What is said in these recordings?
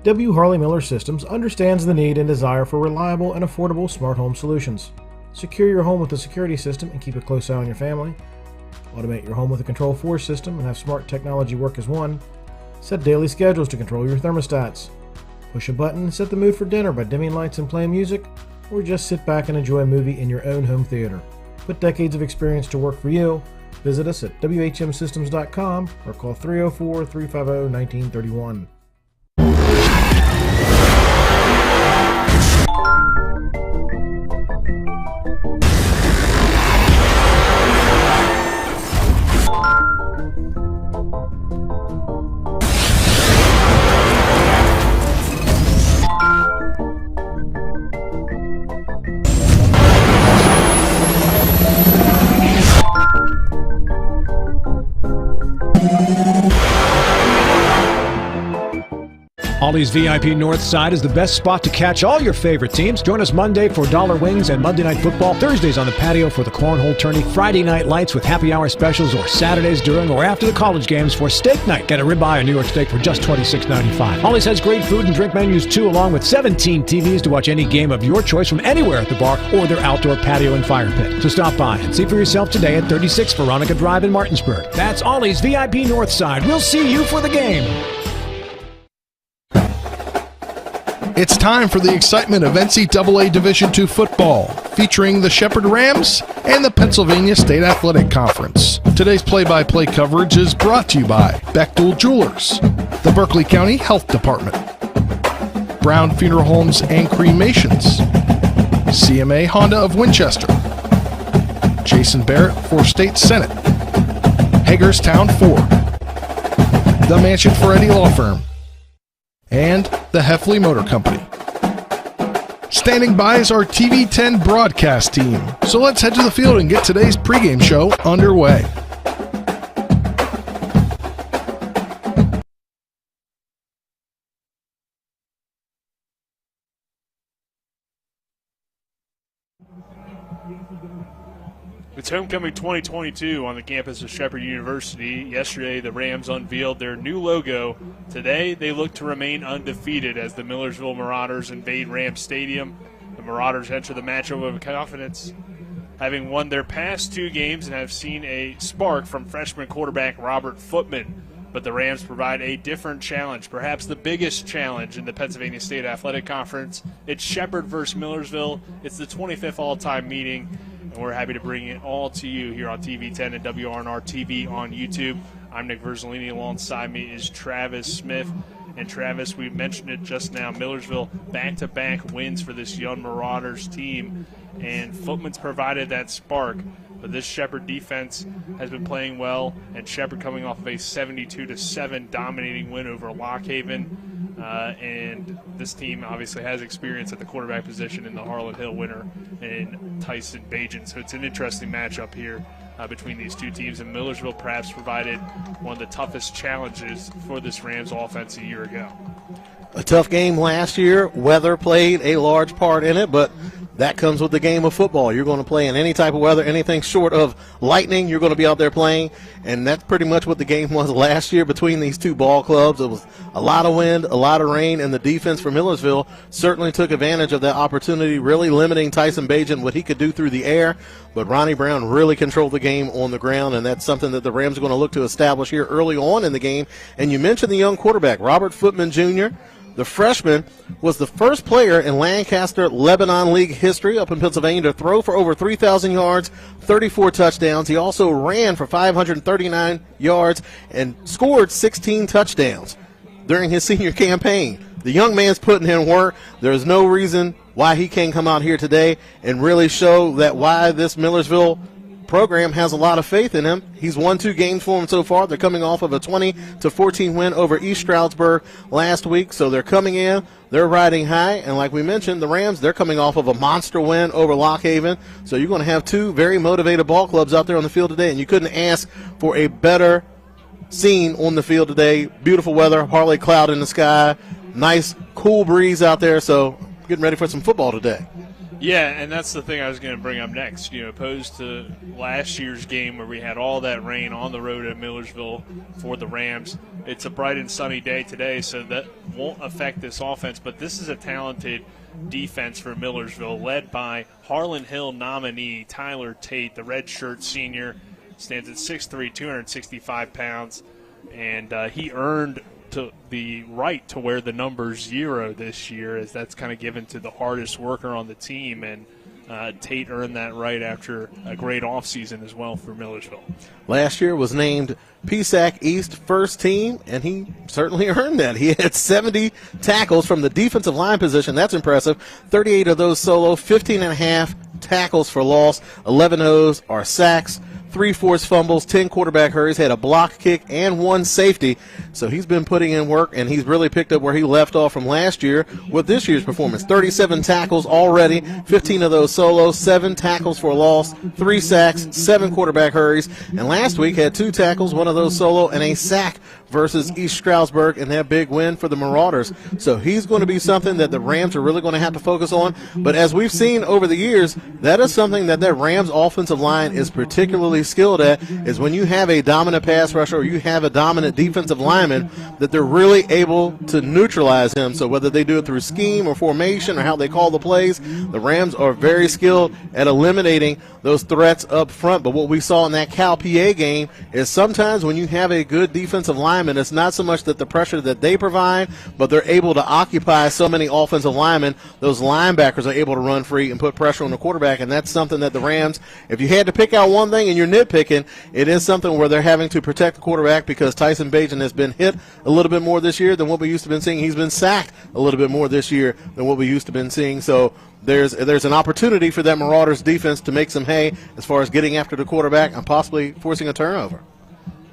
W. Harley Miller Systems understands the need and desire for reliable and affordable smart home solutions. Secure your home with a security system and keep a close eye on your family. Automate your home with a Control4 system and have smart technology work as one. Set daily schedules to control your thermostats. Push a button and set the mood for dinner by dimming lights and playing music, or just sit back and enjoy a movie in your own home theater. Put decades of experience to work for you. Visit us at whmsystems.com or call 304-350-1931. Ollie's VIP North Side is the best spot to catch all your favorite teams. Join us Monday for dollar wings and Monday Night Football, Thursdays on the patio for the cornhole tourney, Friday night lights with happy hour specials, or Saturdays during or after the college games for steak night. Get a ribeye or New York steak for just $26.95. Ollie's has great food and drink menus too, along with 17 TVs to watch any game of your choice from anywhere at the bar or their outdoor patio and fire pit. So stop by and see for yourself today at 36 Veronica Drive in Martinsburg. That's Ollie's VIP North Side. We'll see you for the game. It's time for the excitement of NCAA Division II football, featuring the Shepherd Rams and the Pennsylvania State Athletic Conference. Today's play-by-play coverage is brought to you by Bechtel Jewelers, the Berkeley County Health Department, Brown Funeral Homes and Cremations, CMA Honda of Winchester, Jason Barrett for State Senate, Hagerstown Ford, the Mansion Ferretti Law Firm, and the Heffley Motor Company. Standing by is our TV10 broadcast team. So let's head to the field and get today's pregame show underway. It's Homecoming 2022 on the campus of Shepherd University. Yesterday, the Rams unveiled their new logo. Today, they look to remain undefeated as the Millersville Marauders invade Rams Stadium. The Marauders enter the matchup with confidence, having won their past two games and have seen a spark from freshman quarterback Robert Footman. But the Rams provide a different challenge, perhaps the biggest challenge in the Pennsylvania State Athletic Conference. It's Shepherd versus Millersville. It's the 25th all-time meeting, and we're happy to bring it all to you here on TV10 and WRNR TV on YouTube. I'm Nick Verzolini. Alongside me is Travis Smith. And Travis, we mentioned it just now, Millersville back-to-back wins for this young Marauders team, and Footman's provided that spark. But this Shepherd defense has been playing well, and Shepherd coming off of a 72-7 dominating win over Lock Haven. And this team obviously has experience at the quarterback position in the Harlan Hill winner and Tyson Bajan. So it's an interesting matchup here between these two teams. And Millersville perhaps provided one of the toughest challenges for this Rams offense a year ago. A tough game last year. Weather played a large part in it, but that comes with the game of football. You're going to play in any type of weather, anything short of lightning, you're going to be out there playing, and that's pretty much what the game was last year between these two ball clubs. It was a lot of wind, a lot of rain, and the defense for Millersville certainly took advantage of that opportunity, really limiting Tyson Bajan, what he could do through the air, but Ronnie Brown really controlled the game on the ground, and that's something that the Rams are going to look to establish here early on in the game. And you mentioned the young quarterback, Robert Footman Jr., the freshman, was the first player in Lancaster Lebanon League history up in Pennsylvania to throw for over 3,000 yards, 34 touchdowns. He also ran for 539 yards and scored 16 touchdowns during his senior campaign. The young man's putting in work. There's no reason why he can't come out here today and really show that why this Millersville program has a lot of faith in him. He's won 2 games for them so far. They're coming off of a 20-14 win over East Stroudsburg last week, so they're coming in, they're riding high, and like we mentioned, the Rams, they're coming off of a monster win over Lock Haven, so you're going to have 2 very motivated ball clubs out there on the field today, and you couldn't ask for a better scene on the field today. Beautiful weather, hardly cloud in the sky, nice cool breeze out there, so getting ready for some football today. Yeah, and that's the thing I was going to bring up next. You know, opposed to last year's game where we had all that rain on the road at Millersville for the Rams, it's a bright and sunny day today, so that won't affect this offense, but this is a talented defense for Millersville, led by Harlan Hill nominee Tyler Tate, the redshirt senior, stands at 6'3", 265 pounds, and he earned the right to wear the number 0 this year, as that's kind of given to the hardest worker on the team, and Tate earned that right after a great offseason as well for Millersville. Last year was named PSAC East first team, and he certainly earned that. He had 70 tackles from the defensive line position. That's impressive. 38 of those solo, 15.5 tackles for loss. 11 of those are sacks. 3 forced fumbles, 10 quarterback hurries, had a block kick, and 1 safety. So he's been putting in work, and he's really picked up where he left off from last year with this year's performance. 37 tackles already, 15 of those solo, 7 tackles for a loss, 3 sacks, 7 quarterback hurries, and last week had 2 tackles, 1 of those solo, and a sack versus East Stroudsburg in that big win for the Marauders. So he's going to be something that the Rams are really going to have to focus on. But as we've seen over the years, that is something that Rams offensive line is particularly skilled at, is when you have a dominant pass rusher or you have a dominant defensive lineman, that they're really able to neutralize him. So whether they do it through scheme or formation or how they call the plays, the Rams are very skilled at eliminating those threats up front. But what we saw in that Cal PA game is sometimes when you have a good defensive lineman, it's not so much that the pressure that they provide, but they're able to occupy so many offensive linemen. Those linebackers are able to run free and put pressure on the quarterback, and that's something that the Rams, if you had to pick out one thing and you're nitpicking, it is something where they're having to protect the quarterback because Tyson Bajan has been hit a little bit more this year than what we used to been seeing. He's been sacked a little bit more this year than what we used to been seeing. So there's an opportunity for that Marauders defense to make some hay as far as getting after the quarterback and possibly forcing a turnover.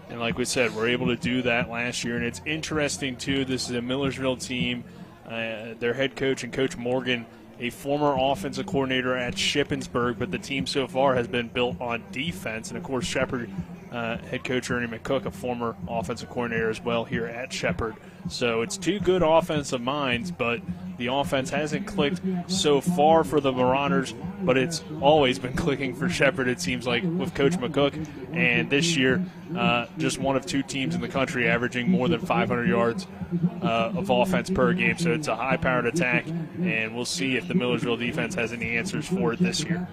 And like we said, we're able to do that last year. And it's interesting, too, this is a Millersville team. Their head coach and Coach Morgan, a former offensive coordinator at Shippensburg, but the team so far has been built on defense. And, of course, Shepherd head coach Ernie McCook, a former offensive coordinator as well here at Shepherd. So it's 2 good offensive minds, but the offense hasn't clicked so far for the Marauders, but it's always been clicking for Shepherd, it seems like, with Coach McCook. And this year, just one of 2 teams in the country averaging more than 500 yards of offense per game. So it's a high-powered attack, and we'll see if the Millersville defense has any answers for it this year.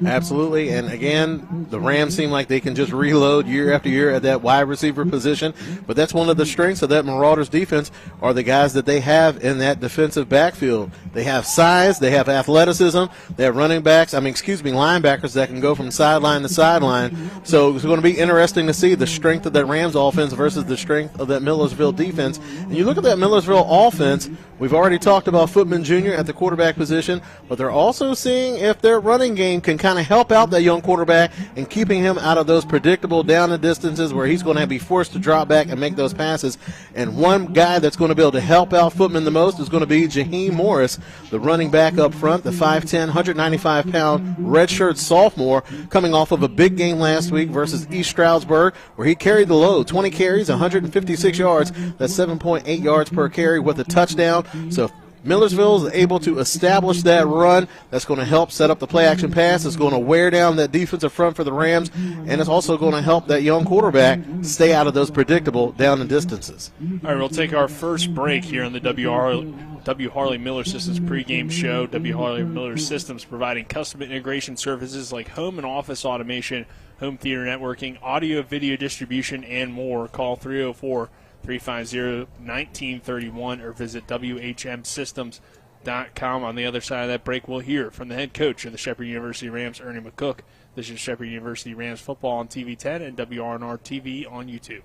Absolutely, and again, the Rams seem like they can just reload year after year at that wide receiver position, but that's one of the strengths of that Marauders defense are the guys that they have in that defensive backfield. They have size, they have athleticism, they have linebackers that can go from sideline to sideline. So it's going to be interesting to see the strength of that Rams offense versus the strength of that Millersville defense. And you look at that Millersville offense, we've already talked about Footman Jr. at the quarterback position, but they're also seeing if their running game can kind of help out that young quarterback and keeping him out of those predictable down and distances where he's going to be forced to drop back and make those passes. And one guy that's going to be able to help out Footman the most is going to be Jaheim Morris, the running back up front, the 5'10", 195-pound redshirt sophomore, coming off of a big game last week versus East Stroudsburg, where he carried the load, 20 carries, 156 yards. That's 7.8 yards per carry with a touchdown. So Millersville is able to establish that run. That's going to help set up the play-action pass. It's going to wear down that defensive front for the Rams, and it's also going to help that young quarterback stay out of those predictable down and distances. All right, we'll take our first break here on the W. Harley Miller Systems pregame show. W. Harley Miller Systems providing custom integration services like home and office automation, home theater networking, audio, video distribution, and more. Call 304-350-1931 or visit WHMsystems.com. On the other side of that break, we'll hear from the head coach of the Shepherd University Rams, Ernie McCook. This is Shepherd University Rams football on TV 10 and WRNR TV on YouTube.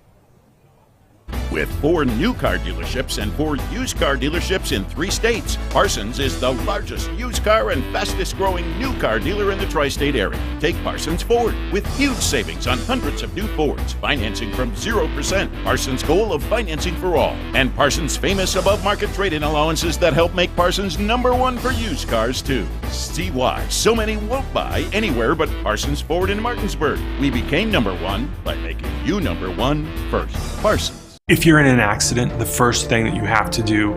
With 4 new car dealerships and 4 used car dealerships in 3 states, Parsons is the largest used car and fastest growing new car dealer in the tri-state area. Take Parsons Ford with huge savings on hundreds of new Fords, financing from 0%, Parsons' goal of financing for all, and Parsons' famous above-market trade-in allowances that help make Parsons #1 for used cars too. See why so many won't buy anywhere but Parsons Ford in Martinsburg. We became #1 by making you #1 first. Parsons. If you're in an accident, the first thing that you have to do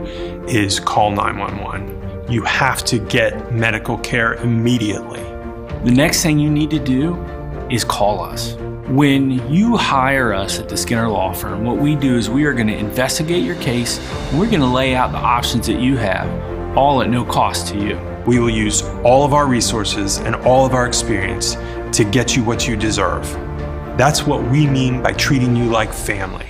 is call 911. You have to get medical care immediately. The next thing you need to do is call us. When you hire us at the Skinner Law Firm, what we do is we are going to investigate your case, and we're going to lay out the options that you have, all at no cost to you. We will use all of our resources and all of our experience to get you what you deserve. That's what we mean by treating you like family.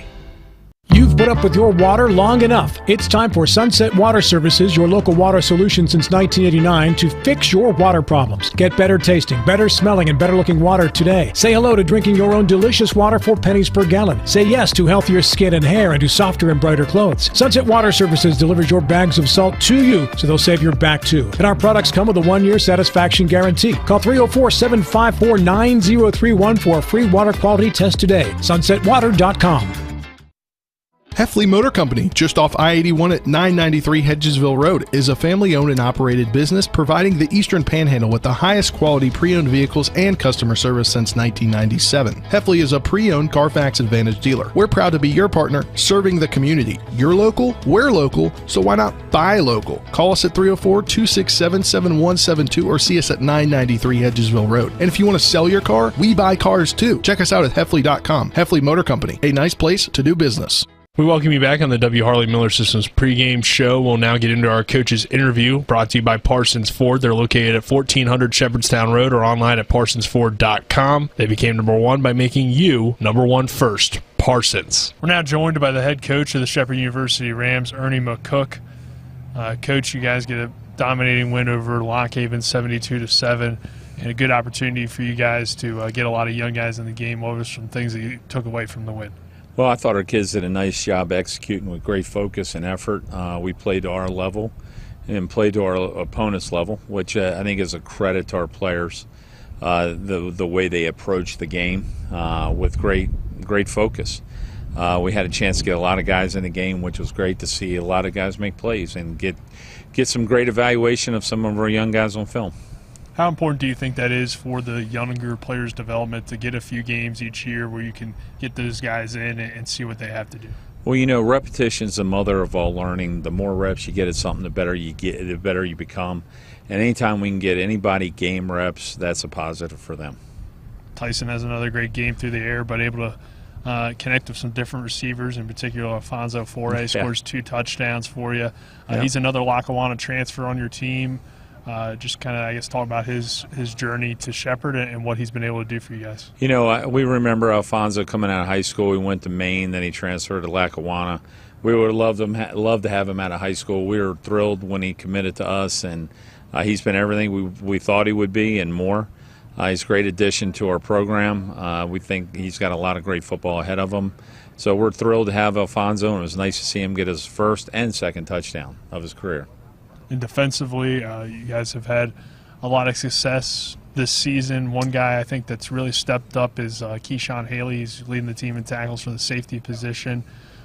You've put up with your water long enough. It's time for Sunset Water Services, your local water solution since 1989, to fix your water problems. Get better tasting, better smelling, and better looking water today. Say hello to drinking your own delicious water for pennies per gallon. Say yes to healthier skin and hair and to softer and brighter clothes. Sunset Water Services delivers your bags of salt to you, so they'll save your back too. And our products come with a 1-year satisfaction guarantee. Call 304-754-9031 for a free water quality test today. SunsetWater.com. Heffley Motor Company, just off I-81 at 993 Hedgesville Road, is a family-owned and operated business providing the Eastern Panhandle with the highest quality pre-owned vehicles and customer service since 1997. Heffley is a pre-owned Carfax Advantage dealer. We're proud to be your partner, serving the community. You're local, we're local, so why not buy local? Call us at 304-267-7172 or see us at 993 Hedgesville Road. And if you want to sell your car, we buy cars too. Check us out at Heffley.com. Heffley Motor Company, a nice place to do business. We welcome you back on the W. Harley Miller Systems pregame show. We'll now get into our coach's interview, brought to you by Parsons Ford. They're located at 1400 Shepherdstown Road or online at parsonsford.com. They became number one by making you number one first, Parsons. We're now joined by the head coach of the Shepherd University Rams, Ernie McCook. Coach, you guys get a dominating win over Lockhaven, 72-7, and a good opportunity for you guys to get a lot of young guys in the game. What were some things that you took away from the win? Well, I thought our kids did a nice job executing with great focus and effort. We played to our level and played to our opponent's level, which I think is a credit to our players, the way they approach the game with great focus. We had a chance to get a lot of guys in the game, which was great to see a lot of guys make plays and get some great evaluation of some of our young guys on film. How important do you think that is for the younger players' development to get a few games each year where you can get those guys in and see what they have to do? Well, you know, repetition's the mother of all learning. The more reps you get at something, the better you get, the better you become. And anytime we can get anybody game reps, that's a positive for them. Tyson has another great game through the air, but able to connect with some different receivers, in particular Alfonso Foray scores 2 touchdowns for you. He's another Lackawanna transfer on your team. Just kind of, I guess, talk about his journey to Shepherd and what he's been able to do for you guys. You know, we remember Alfonso coming out of high school. He went to Maine, then he transferred to Lackawanna. We would love to have him out of high school. We were thrilled when he committed to us, and he's been everything we thought he would be and more. He's a great addition to our program. We think he's got a lot of great football ahead of him. So we're thrilled to have Alfonso, and it was nice to see him get his first and second touchdown of his career. And defensively, you guys have had a lot of success this season. One guy I think that's really stepped up is Keyshawn Haley. He's leading the team in tackles for the safety position.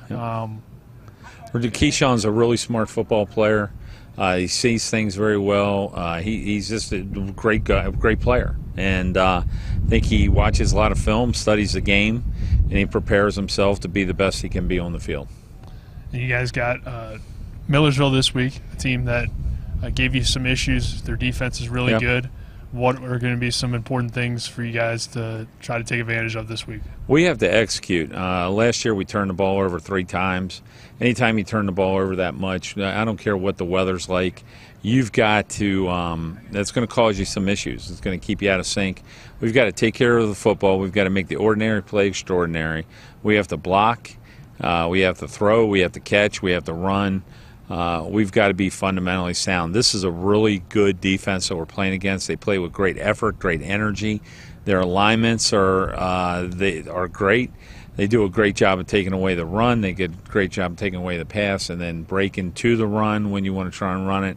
Keyshawn's a really smart football player. He sees things very well. He's just a great guy, great player. And I think he watches a lot of film, studies the game, and he prepares himself to be the best he can be on the field. And you guys got Millersville this week, a team that gave you some issues. Their defense is really good. What are going to be some important things for you guys to try to take advantage of this week? We have to execute. Last year we turned the ball over 3 times. Anytime you turn the ball over that much, I don't care what the weather's like, you've got to that's going to cause you some issues. It's going to keep you out of sync. We've got to take care of the football. We've got to make the ordinary play extraordinary. We have to block. We have to throw. We have to catch. We have to run. We've got to be fundamentally sound. This is a really good defense that we're playing against. They play with great effort, great energy. Their alignments are great. They do a great job of taking away the run. They get a great job of taking away the pass and then breaking to the run when you want to try and run it.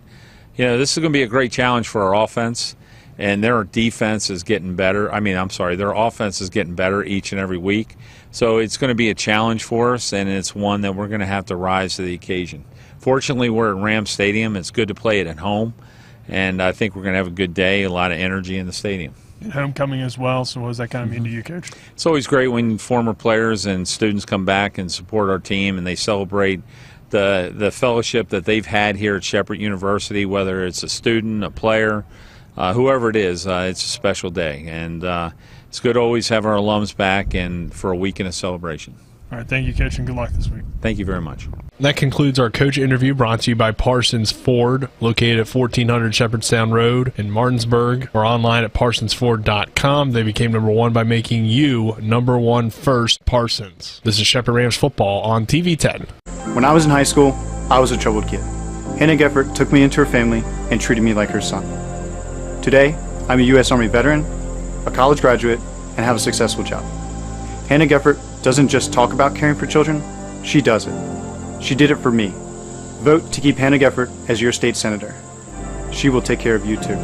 You know, this is going to be a great challenge for our offense, and their defense is getting better. Their offense is getting better each and every week. So it's going to be a challenge for us, and it's one that we're going to have to rise to the occasion. Fortunately, we're at Rams Stadium. It's good to play it at home, and I think we're going to have a good day, a lot of energy in the stadium. And homecoming as well, so what does that kind of mean to you, Coach? It's always great when former players and students come back and support our team, and they celebrate the fellowship that they've had here at Shepherd University, whether it's a student, a player, whoever it is. It's a special day, and it's good to always have our alums back and for a weekend of celebration. All right, thank you, Coach, and good luck this week. Thank you very much. That concludes our coach interview, brought to you by Parsons Ford, located at 1400 Shepherdstown Road in Martinsburg, or online at parsonsford.com. They became number one by making you number one first, Parsons. This is Shepherd Rams football on TV 10. When I was in high school, I was a troubled kid. Hannah Geffert took me into her family and treated me like her son. Today, I'm a U.S. Army veteran, a college graduate, and have a successful job. Hannah Geffert doesn't just talk about caring for children, she does it. She did it for me. Vote to keep Hannah Geffert as your state senator. She will take care of you too.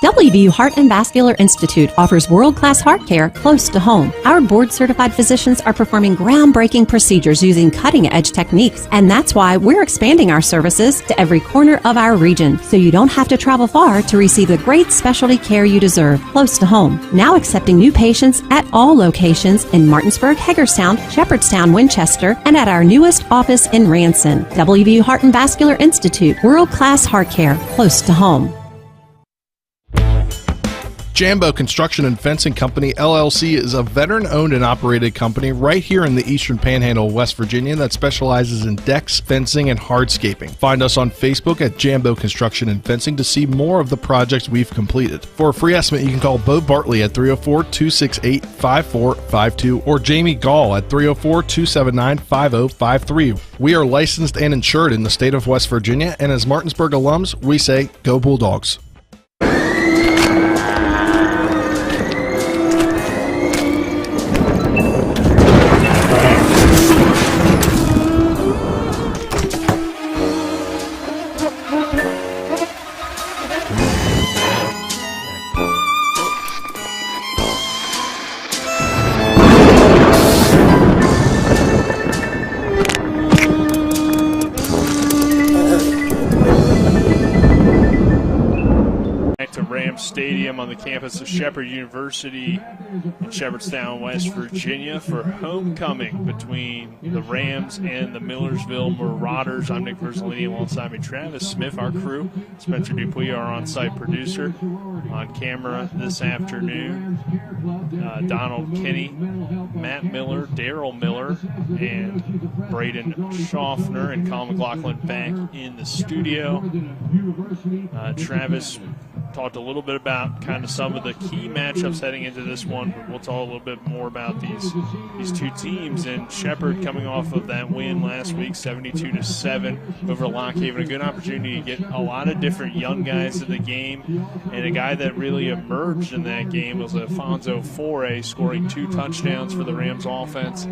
WVU Heart and Vascular Institute offers world-class heart care close to home. Our board-certified physicians are performing groundbreaking procedures using cutting-edge techniques, and that's why we're expanding our services to every corner of our region, so you don't have to travel far to receive the great specialty care you deserve close to home. Now accepting new patients at all locations in Martinsburg, Hagerstown, Shepherdstown, Winchester, and at our newest office in Ranson. WVU Heart and Vascular Institute, world-class heart care close to home. Jambo Construction and Fencing Company, LLC is a veteran-owned and operated company right here in the Eastern Panhandle, West Virginia, that specializes in decks, fencing, and hardscaping. Find us on Facebook at Jambo Construction and Fencing to see more of the projects we've completed. For a free estimate, you can call Bo Bartley at 304-268-5452 or Jamie Gall at 304-279-5053. We are licensed and insured in the state of West Virginia, and as Martinsburg alums, we say, Go Bulldogs. Stadium on the campus of Shepherd University in Shepherdstown, West Virginia for homecoming between the Rams and the Millersville Marauders. I'm Nick Verzolini, alongside me Travis Smith, our crew. Spencer Dupuis, our on-site producer. On camera this afternoon, Donald Kinney, Matt Miller, Daryl Miller, and Braden Schaffner, and Colin McLaughlin back in the studio. Travis talked a little bit about kind of some of the key matchups heading into this one. We'll talk a little bit more about these two teams, and Shepherd coming off of that win last week, 72-7 over Lock Haven. A good opportunity to get a lot of different young guys in the game, and a guy that really emerged in that game was Alfonso Foray, scoring 2 touchdowns for the Rams offense,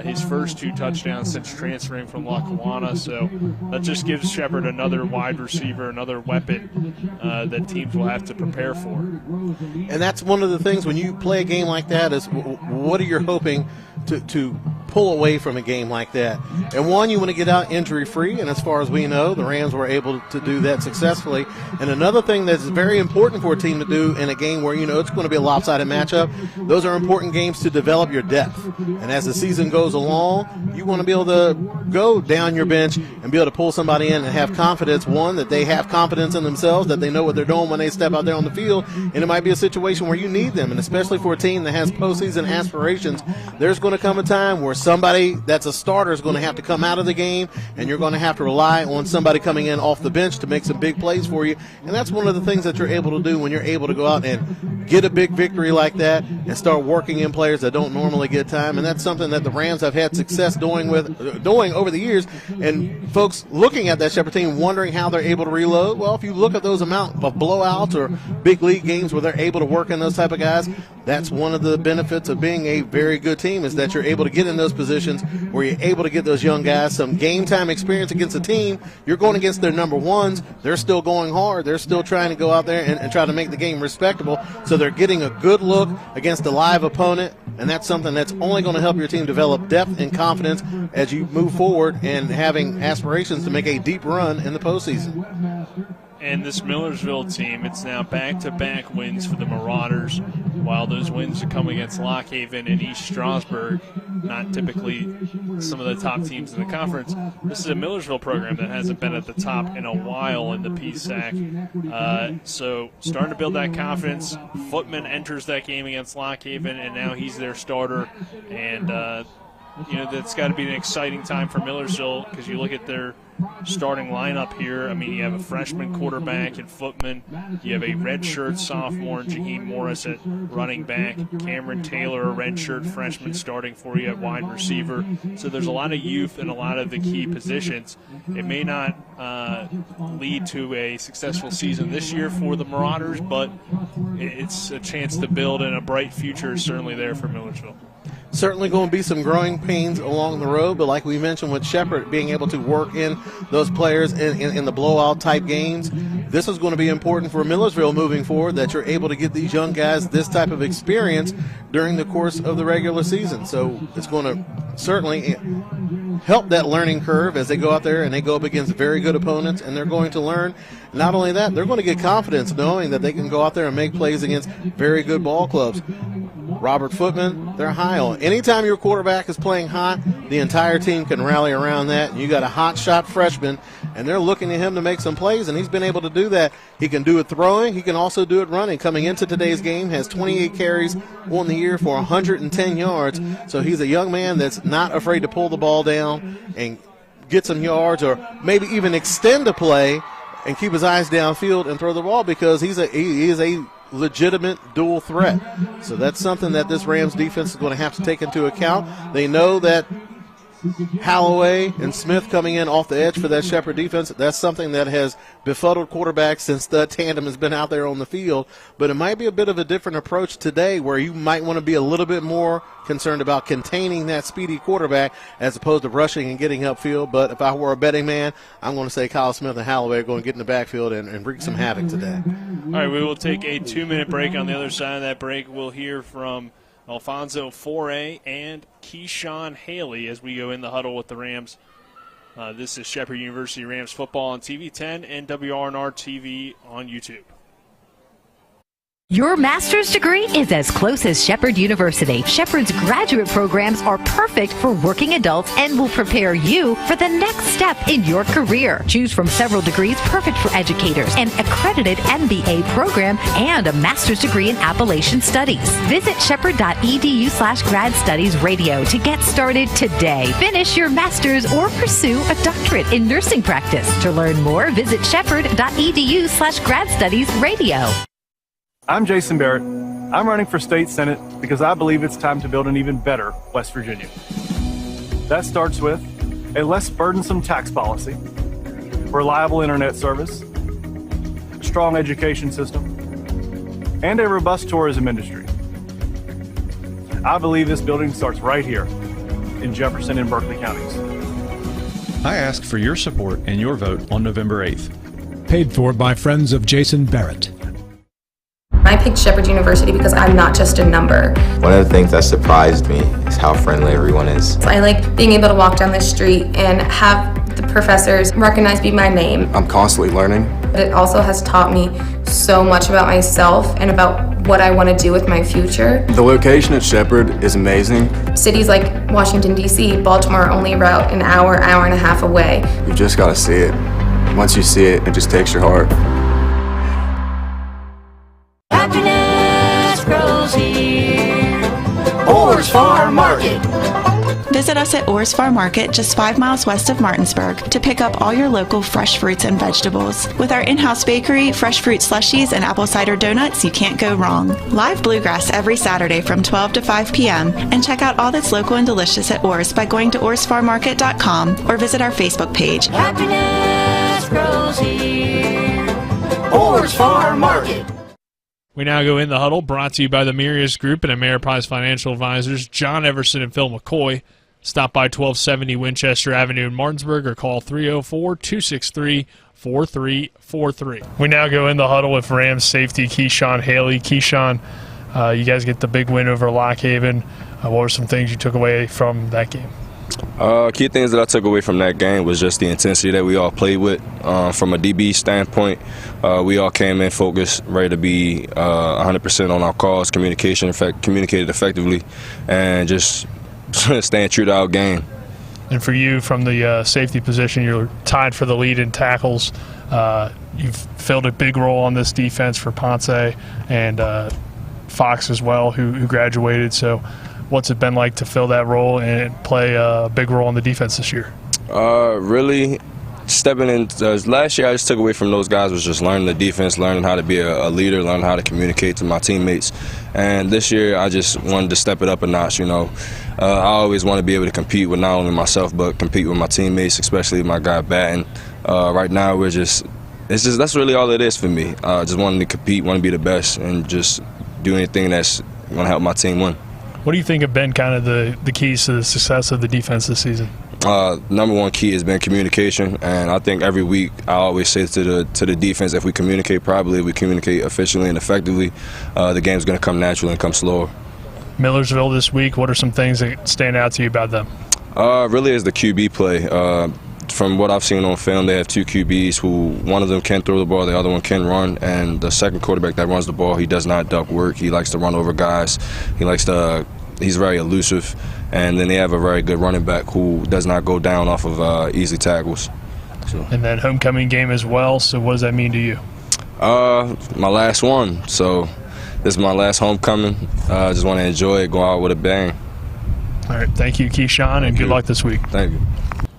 his first 2 touchdowns since transferring from Lackawanna. So that just gives Shepherd another wide receiver, another weapon that teams will have to prepare for. And that's one of the things when you play a game like that is what are you hoping to pull away from a game like that? And one, you want to get out injury-free, and as far as we know, the Rams were able to do that successfully. And another thing that's very important for a team to do in a game where you know it's going to be a lopsided matchup, those are important games to develop your depth. And as the season goes along, you want to be able to go down your bench and be able to pull somebody in and have confidence, one, that they have confidence in themselves, that they know what they're doing when they step out there on the field, and it might be a situation where you need them. And especially for a team that has postseason aspirations, there's going to come a time where somebody that's a starter is going to have to come out of the game, and you're going to have to rely on somebody coming in off the bench to make some big plays for you. And that's one of the things that you're able to do when you're able to go out and get a big victory like that and start working in players that don't normally get time. And that's something that the Rams have had success doing over the years. And folks looking at that Shepherd team wondering how they're able to reload. Well, if you look at those amount of blowouts or big league games where they're able to work in those type of guys, that's one of the benefits of being a very good team, is that you're able to get in those positions where you're able to get those young guys some game time experience against a team. You're going against their number ones. They're still going hard. They're still trying to go out there and try to make the game respectable. So they're getting a good look against a live opponent, and that's something that's only going to help your team develop depth and confidence as you move forward and having aspirations to make a deep run in the postseason. And this Millersville team, it's now back-to-back wins for the Marauders. While those wins are coming against Lock Haven and East Stroudsburg, not typically some of the top teams in the conference, this is a Millersville program that hasn't been at the top in a while in the PSAC. So starting to build that confidence. Footman enters that game against Lock Haven, and now he's their starter. And, that's got to be an exciting time for Millersville because you look at their starting lineup here. I mean, you have a freshman quarterback in Footman. You have a redshirt sophomore, Jaheim Morris, at running back. Cameron Taylor, a redshirt freshman, starting for you at wide receiver. So there's a lot of youth in a lot of the key positions. It may not lead to a successful season this year for the Marauders, but it's a chance to build, and a bright future is certainly there for Millersville. Certainly going to be some growing pains along the road, but like we mentioned with Shepherd being able to work in those players in the blowout-type games, this is going to be important for Millersville moving forward, that you're able to get these young guys this type of experience during the course of the regular season. So it's going to certainly help that learning curve as they go out there and they go up against very good opponents, and they're going to learn. Not only that, they're going to get confidence knowing that they can go out there and make plays against very good ball clubs. Robert Footman, they're high on. Anytime your quarterback is playing hot, the entire team can rally around that. You got a hot shot freshman, and they're looking at him to make some plays, and he's been able to do that. He can do it throwing. He can also do it running. Coming into today's game, has 28 carries on the year for 110 yards. So he's a young man that's not afraid to pull the ball down and get some yards, or maybe even extend a play and keep his eyes downfield and throw the ball, because he is a legitimate dual threat. So that's something that this Rams defense is going to have to take into account. They know that Holloway and Smith coming in off the edge for that Shepherd defense, that's something that has befuddled quarterbacks since the tandem has been out there on the field. But it might be a bit of a different approach today, where you might want to be a little bit more concerned about containing that speedy quarterback as opposed to rushing and getting upfield. But if I were a betting man, I'm going to say Kyle Smith and Holloway are going to get in the backfield and wreak some havoc today. All right, we will take a 2-minute break. On the other side of that break, we'll hear from Alfonso Foray and Keyshawn Haley as we go in the huddle with the Rams. This is Shepherd University Rams football on TV 10 and WRNR TV on YouTube. Your master's degree is as close as Shepherd University. Shepherd's graduate programs are perfect for working adults and will prepare you for the next step in your career. Choose from several degrees perfect for educators, an accredited MBA program, and a master's degree in Appalachian Studies. Visit shepherd.edu/grad studies radio to get started today. Finish your master's or pursue a doctorate in nursing practice. To learn more, visit shepherd.edu/grad studies radio. I'm Jason Barrett. I'm running for state senate because I believe it's time to build an even better West Virginia. That starts with a less burdensome tax policy, reliable internet service, a strong education system, and a robust tourism industry. I believe this building starts right here in Jefferson and Berkeley counties. I ask for your support and your vote on November 8th. Paid for by friends of Jason Barrett. I picked Shepherd University because I'm not just a number. One of the things that surprised me is how friendly everyone is. I like being able to walk down the street and have the professors recognize me by name. I'm constantly learning. But it also has taught me so much about myself and about what I want to do with my future. The location at Shepherd is amazing. Cities like Washington, D.C., Baltimore are only about an hour and a half away. You just got to see it. Once you see it, it just takes your heart. Happiness grows here. Orr's Farm Market. Visit us at Orr's Farm Market, just 5 miles west of Martinsburg, to pick up all your local fresh fruits and vegetables. With our in-house bakery, fresh fruit slushies, and apple cider donuts, you can't go wrong. Live bluegrass every Saturday from 12 to 5 p.m. And check out all that's local and delicious at Orr's by going to orrsfarmmarket.com or visit our Facebook page. Happiness grows here. Orr's Farm Market. We now go in the huddle, brought to you by the Mirius Group and Ameriprise Financial Advisors, John Everson and Phil McCoy. Stop by 1270 Winchester Avenue in Martinsburg or call 304-263-4343. We now go in the huddle with Rams safety Keyshawn Haley. Keyshawn, you guys get the big win over Lock Haven. What were some things you took away from that game? Key things that I took away from that game was just the intensity that we all played with. From a DB standpoint, we all came in focused, ready to be 100% on our calls, communicated effectively, and just staying true to our game. And for you, from the safety position, you're tied for the lead in tackles. You've filled a big role on this defense for Ponce and Fox as well, who graduated. So what's it been like to fill that role and play a big role on the defense this year? Really stepping in. Last year I just took away from those guys was just learning the defense, learning how to be a leader, learning how to communicate to my teammates. And this year I just wanted to step it up a notch. I always want to be able to compete with not only myself but compete with my teammates, especially my guy Batten. Right now that's really all it is for me. Just wanting to compete, want to be the best, and just do anything that's going to help my team win. What do you think have been kind of the keys to the success of the defense this season? Number one key has been communication, and I think every week I always say to the defense, if we communicate properly, we communicate efficiently and effectively, the game's going to come naturally and come slower. Millersville this week, what are some things that stand out to you about them? Really is the QB play. From what I've seen on film, they have two QBs who one of them can throw the ball, the other one can run, and the second quarterback that runs the ball, he does not duck work. He likes to run over guys. He's very elusive, and then they have a very good running back who does not go down off of easy tackles. So. And then homecoming game as well, so what does that mean to you? My last one, so this is my last homecoming. I just want to enjoy it, go out with a bang. All right, thank you, Keyshawn, and good luck this week. Thank you.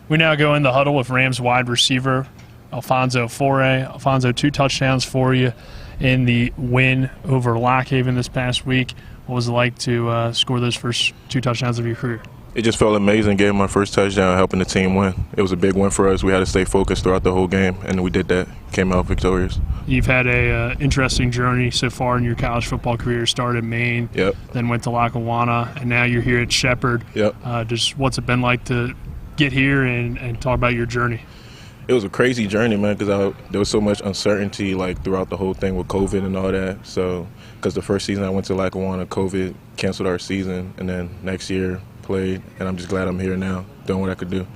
We now go in the huddle with Rams wide receiver Alfonso Foray. Alfonso, 2 touchdowns for you in the win over Lock Haven this past week. What was it like to score those first 2 touchdowns of your career? It just felt amazing getting my first touchdown, helping the team win. It was a big win for us. We had to stay focused throughout the whole game, and we did that. Came out victorious. You've had a interesting journey so far in your college football career. Started in Maine, then went to Lackawanna, and now you're here at Shepherd. Just what's it been like to get here and talk about your journey? It was a crazy journey, man, because there was so much uncertainty throughout the whole thing with COVID and all that. So, because the first season I went to Lackawanna, COVID canceled our season, and then next year played, and I'm just glad I'm here now, doing what I could do.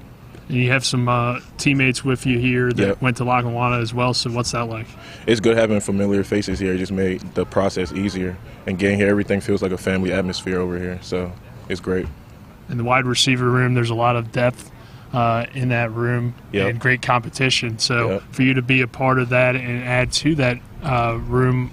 And you have some teammates with you here that went to Lackawanna as well, so what's that like? It's good having familiar faces here. It just made the process easier. And getting here, everything feels like a family atmosphere over here, so it's great. In the wide receiver room, there's a lot of depth in that room and great competition. So for you to be a part of that and add to that room,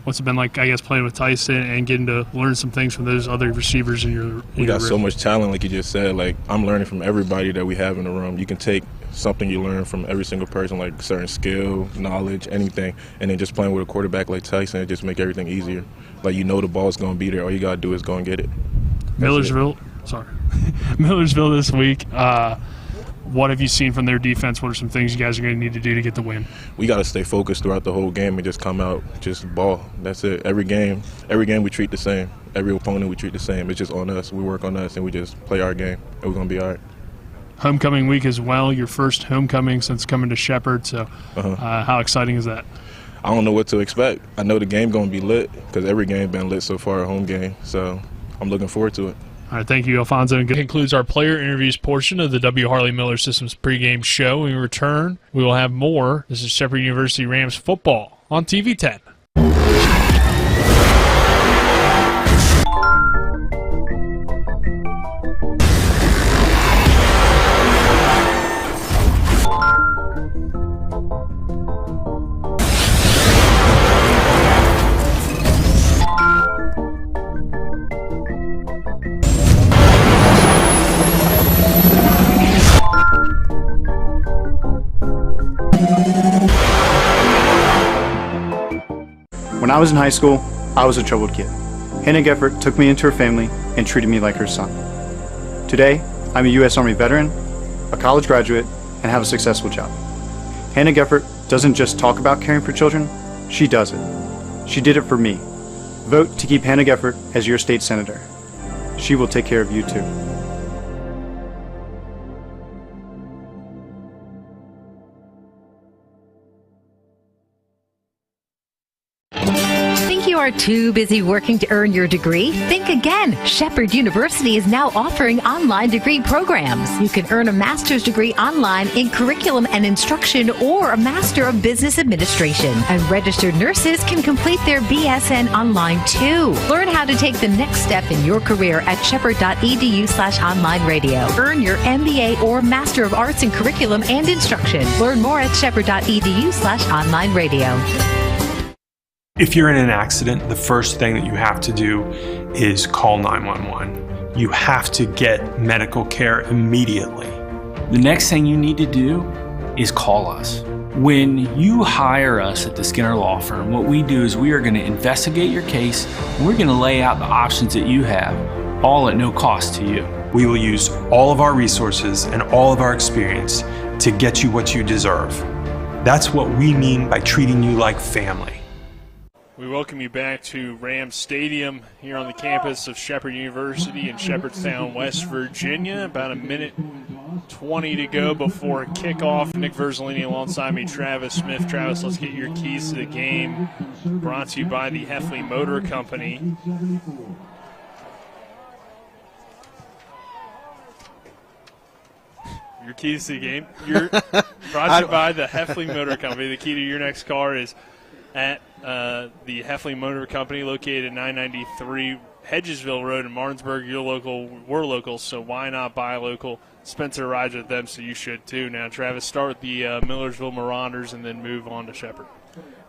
what's it been like, I guess, playing with Tyson and getting to learn some things from those other receivers in your room? We got so much talent, like you just said. I'm learning from everybody that we have in the room. You can take something you learn from every single person, like certain skill, knowledge, anything, and then just playing with a quarterback like Tyson, it just make everything easier. The ball's going to be there. All you got to do is go and get it. Millersville this week. What have you seen from their defense? What are some things you guys are going to need to do to get the win? We got to stay focused throughout the whole game and just come out, just ball. That's it. Every game we treat the same. Every opponent we treat the same. It's just on us. We work on us, and we just play our game, and we're going to be all right. Homecoming week as well, your first homecoming since coming to Shepherd, so how exciting is that? I don't know what to expect. I know the game going to be lit because every game been lit so far, a home game, so I'm looking forward to it. All right, thank you, Alfonso. That concludes our player interviews portion of the W. Harley Miller Systems pregame show. When we return, we will have more. This is Shepherd University Rams football on TV 10. When I was in high school, I was a troubled kid. Hannah Geffert took me into her family and treated me like her son. Today, I'm a U.S. Army veteran, a college graduate, and have a successful job. Hannah Geffert doesn't just talk about caring for children, she does it. She did it for me. Vote to keep Hannah Geffert as your state senator. She will take care of you too. Think you are too busy working to earn your degree? Think again. Shepherd University is now offering online degree programs. You can earn a master's degree online in curriculum and instruction or a Master of Business Administration. And registered nurses can complete their BSN online too. Learn how to take the next step in your career at shepherd.edu/online radio. Earn your MBA or Master of Arts in Curriculum and Instruction. Learn more at shepherd.edu/online radio. If you're in an accident, the first thing that you have to do is call 911. You have to get medical care immediately. The next thing you need to do is call us. When you hire us at the Skinner Law Firm, what we do is we are going to investigate your case and we're going to lay out the options that you have, all at no cost to you. We will use all of our resources and all of our experience to get you what you deserve. That's what we mean by treating you like family. We welcome you back to Rams Stadium here on the campus of Shepherd University in Shepherdstown, West Virginia. About a minute 20 to go before kickoff. Nick Verzolini alongside me, Travis Smith. Travis, let's get your keys to the game. Brought to you by the Heffley Motor Company. Your keys to the game. You're brought to you by the Heffley Motor Company. The key to your next car is at the Heffley Motor Company, located at 993 Hedgesville Road in Martinsburg. You're local, we're local, so why not buy local? Spencer rides with them, so you should too. Now, Travis, start with the Millersville Marauders and then move on to Shepherd.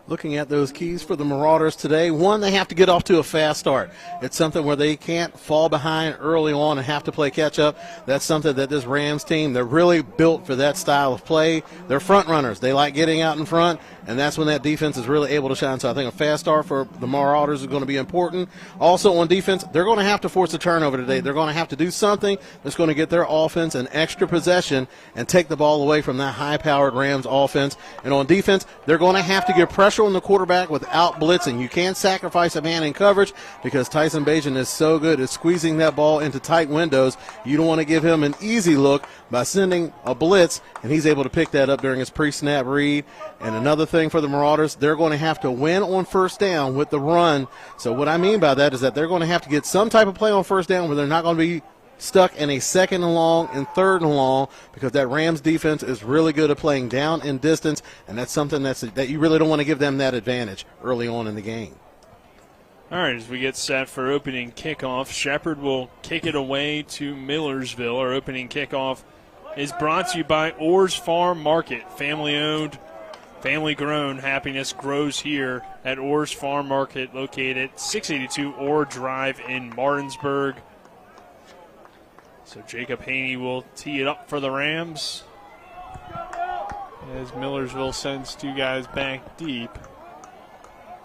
Looking at those keys for the Marauders today, one, they have to get off to a fast start. It's something where they can't fall behind early on and have to play catch-up. That's something that this Rams team, they're really built for that style of play. They're front runners. They like getting out in front, and that's when that defense is really able to shine. So I think a fast start for the Marauders is going to be important. Also on defense, they're going to have to force a turnover today. They're going to have to do something that's going to get their offense an extra possession and take the ball away from that high-powered Rams offense. And on defense, they're going to have to get pressure on the quarterback without blitzing. You can't sacrifice a man in coverage because Tyson Bajan is so good at squeezing that ball into tight windows. You don't want to give him an easy look by sending a blitz, and he's able to pick that up during his pre-snap read. And another thing for the Marauders, they're going to have to win on first down with the run. So what I mean by that is that they're going to have to get some type of play on first down where they're not going to be stuck in a second and long and third and long, because that Rams defense is really good at playing down and distance, and that's something that you really don't want to give them that advantage early on in the game. All right, as we get set for opening kickoff, Shepherd will kick it away to Millersville. Our opening kickoff is brought to you by Orr's Farm Market. Family-owned, family-grown. Happiness grows here at Orr's Farm Market, located at 682 Orr Drive in Martinsburg. So Jacob Haney will tee it up for the Rams as Millersville sends two guys back deep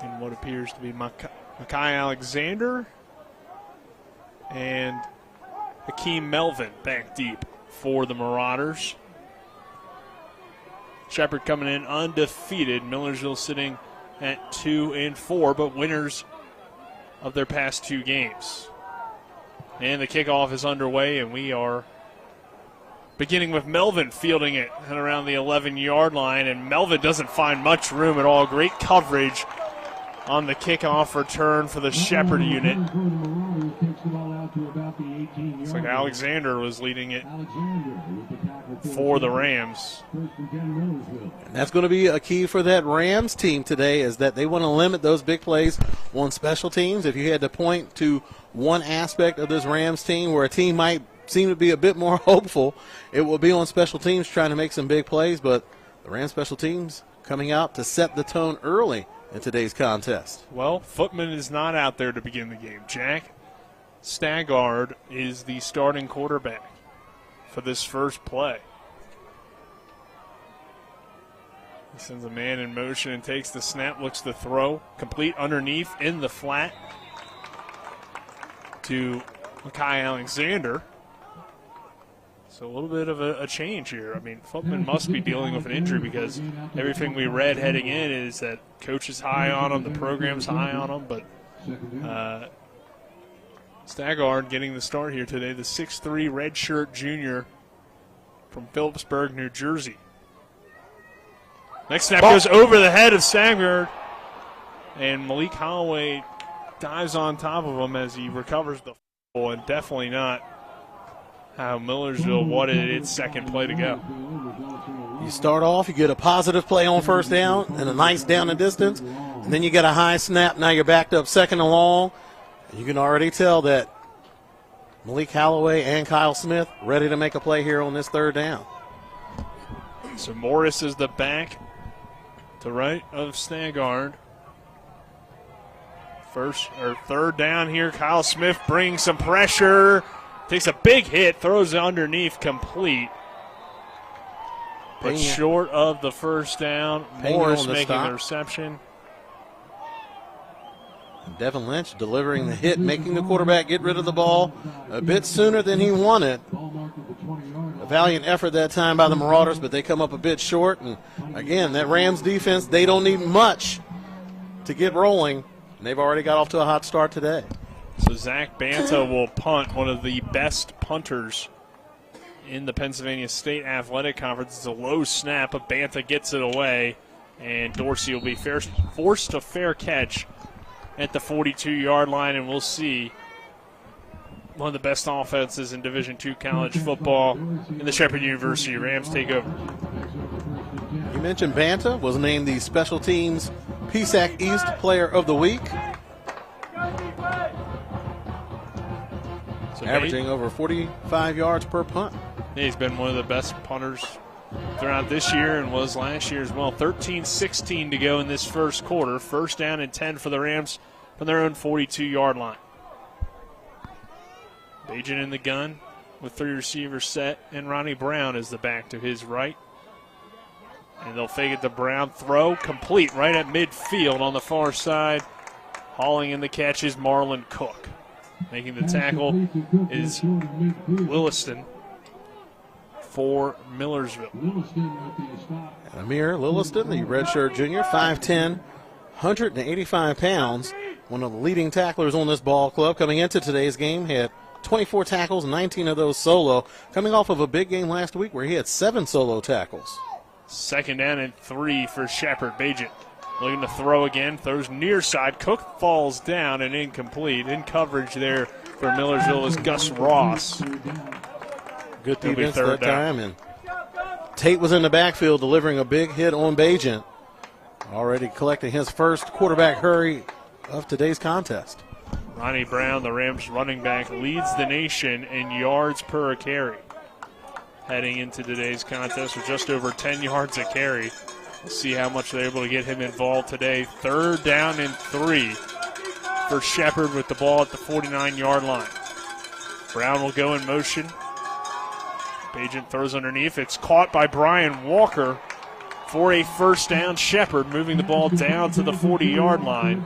in what appears to be Makai Alexander and Hakeem Melvin back deep for the Marauders. Shepherd coming in undefeated. Millersville sitting at 2-4, but winners of their past two games. And the kickoff is underway, and we are beginning with Melvin fielding it at around the 11-yard line, and Melvin doesn't find much room at all. Great coverage on the kickoff return for the Shepherd unit. Looks like Alexander was leading it for the Rams. And that's going to be a key for that Rams team today, is that they want to limit those big plays on special teams. If you had to point to one aspect of this Rams team where a team might seem to be a bit more hopeful, it will be on special teams trying to make some big plays, but the Rams special teams coming out to set the tone early in today's contest. Well, Footman is not out there to begin the game. Jack Staggard is the starting quarterback for this first play. He sends a man in motion and takes the snap, looks to throw, complete underneath in the flat to Makai Alexander. So a little bit of a change here. I mean, Footman must be dealing with an injury, because everything we read heading in is that coach is high on him, the program's high on him, but Staggard getting the start here today, the 6'3" redshirt junior from Phillipsburg, New Jersey. Next snap goes over the head of Staggard, and Malik Holloway dives on top of him as he recovers the football, and definitely not how Millersville wanted its second play to go. You start off, you get a positive play on first down and a nice down and distance, and then you get a high snap. Now you're backed up second and long. You can already tell that Malik Holloway and Kyle Smith ready to make a play here on this third down. So Morris is the back to right of Snagard. Third down here. Kyle Smith brings some pressure, takes a big hit, throws it underneath, complete. But short of the first down. Morris making the reception. Devin Lynch delivering the hit, making the quarterback get rid of the ball a bit sooner than he wanted. A valiant effort that time by the Marauders, but they come up a bit short. And again, that Rams defense, they don't need much to get rolling, and they've already got off to a hot start today. So Zach Banta will punt, one of the best punters in the Pennsylvania State Athletic Conference. It's a low snap, but Banta gets it away, and Dorsey will be forced to fair catch at the 42-yard line, and we'll see one of the best offenses in Division II college football in the Shepherd University Rams take over. You mentioned Banta was named the Special Teams PSAC East Player of the Week. So averaging over 45 yards per punt. Yeah, he's been one of the best punters throughout this year and was last year as well. 13-16 to go in this first quarter. First down and 10 for the Rams from their own 42-yard line. Bajan in the gun with three receivers set, and Ronnie Brown is the back to his right. And they'll fake it to Brown. Throw complete right at midfield on the far side. Hauling in the catch is Marlon Cook. Making the tackle is Williston for Millersville. Amir Lilliston, the redshirt junior, 5'10", 185 pounds. One of the leading tacklers on this ball club coming into today's game. Had 24 tackles, 19 of those solo. Coming off of a big game last week where he had 7 solo tackles. Second down and 3 for Shepherd. Bajan looking to throw again. Throws near side. Cook falls down and incomplete. In coverage there for Millersville is Gus Ross. Good defense that time. And Tate was in the backfield delivering a big hit on Bajan. Already collecting his first quarterback hurry of today's contest. Ronnie Brown, the Rams running back, leads the nation in yards per carry. Heading into today's contest with just over 10 yards a carry. We'll see how much they're able to get him involved today. Third down and 3 for Shepherd with the ball at the 49-yard line. Brown will go in motion. Bajan throws underneath. It's caught by Brian Walker for a first down. Shepherd moving the ball down to the 40-yard line.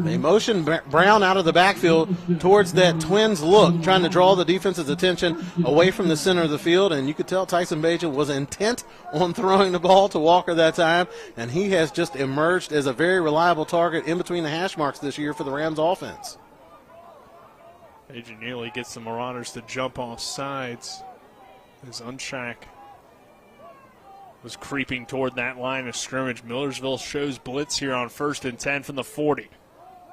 They motion Brown out of the backfield towards that Twins look, trying to draw the defense's attention away from the center of the field, and you could tell Tyson Bajan was intent on throwing the ball to Walker that time, and he has just emerged as a very reliable target in between the hash marks this year for the Rams offense. Bajan nearly gets the Marauders to jump off sides as Unshak was creeping toward that line of scrimmage. Millersville shows blitz here on 1st and 10 from the 40.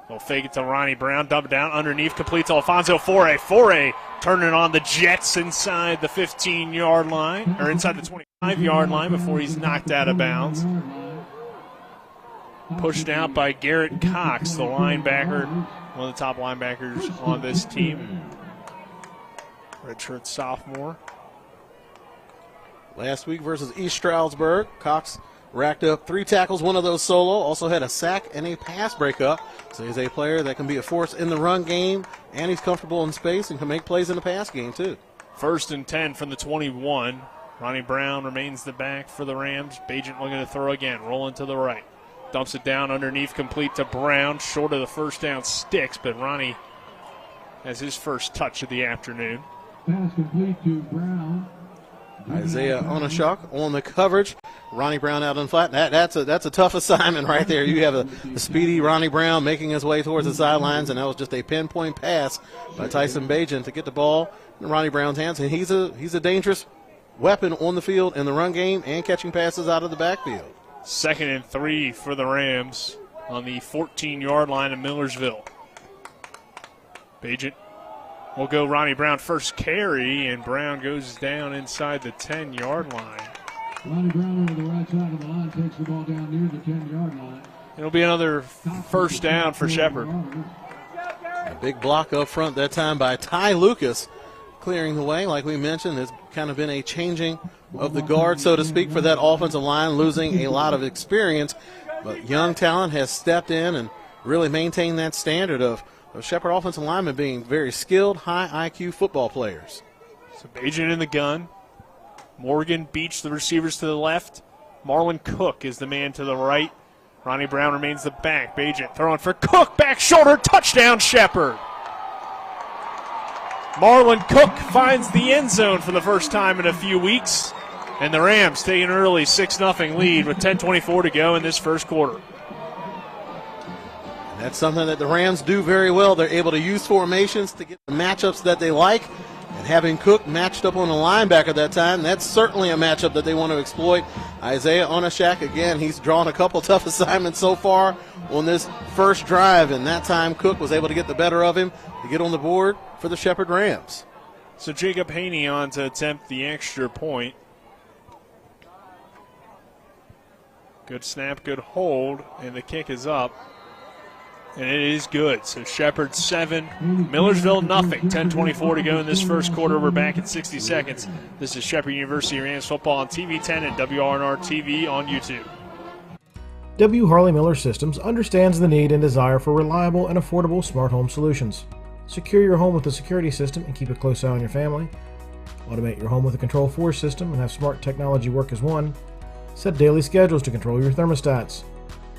They'll fake it to Ronnie Brown, dump it down underneath, completes Alfonso Foray. Foray turning on the Jets inside the 15-yard line, or inside the 25-yard line before he's knocked out of bounds. Pushed out by Garrett Cox, the linebacker, one of the top linebackers on this team. Redshirt sophomore. Last week versus East Stroudsburg, Cox racked up 3 tackles, 1 of those solo, also had a sack and a pass breakup. So he's a player that can be a force in the run game, and he's comfortable in space and can make plays in the pass game too. 1st and 10 from the 21. Ronnie Brown remains the back for the Rams. Bajan looking to throw again, rolling to the right. Dumps it down underneath, complete to Brown. Short of the first down sticks, but Ronnie has his first touch of the afternoon. Pass complete to Brown. Isaiah Onashuk on the coverage. Ronnie Brown out on the flat. That's a tough assignment right there. You have a speedy Ronnie Brown making his way towards the sidelines, and that was just a pinpoint pass by Tyson Bajan to get the ball in Ronnie Brown's hands. And he's a dangerous weapon on the field in the run game and catching passes out of the backfield. 2nd and 3 for the Rams on the 14-yard line of Millersville. Bagent will go Ronnie Brown first carry, and Brown goes down inside the 10-yard line. Ronnie Brown over the right side of the line takes the ball down near the 10-yard line. It'll be another first down for Shepherd. A big block up front that time by Ty Lucas, clearing the way. Like we mentioned, there's kind of been a changing of the guard, so to speak, for that offensive line, losing a lot of experience. But young talent has stepped in and really maintained that standard of Shepherd offensive linemen being very skilled, high IQ football players. So Bagent in the gun. Morgan Beach, the receivers to the left. Marlon Cook is the man to the right. Ronnie Brown remains the back. Bagent throwing for Cook, back shoulder, touchdown Shepherd. Marlon Cook finds the end zone for the first time in a few weeks. And the Rams take an early 6-0 lead with 10:24 to go in this first quarter. That's something that the Rams do very well. They're able to use formations to get the matchups that they like. And having Cook matched up on the linebacker that time, that's certainly a matchup that they want to exploit. Isaiah Onashak, again, he's drawn a couple tough assignments so far on this first drive, and that time Cook was able to get the better of him to get on the board for the Shepherd Rams. So Jacob Haney on to attempt the extra point. Good snap, good hold, and the kick is up. And it is good. So Shepherd 7, Millersville nothing. 10:24 to go in this first quarter. We're back in 60 seconds. This is Shepherd University Rams football on TV 10 and WRNR TV on YouTube. W. Harley Miller Systems understands the need and desire for reliable and affordable smart home solutions. Secure your home with a security system and keep a close eye on your family. Automate your home with a Control4 system and have smart technology work as one. Set daily schedules to control your thermostats.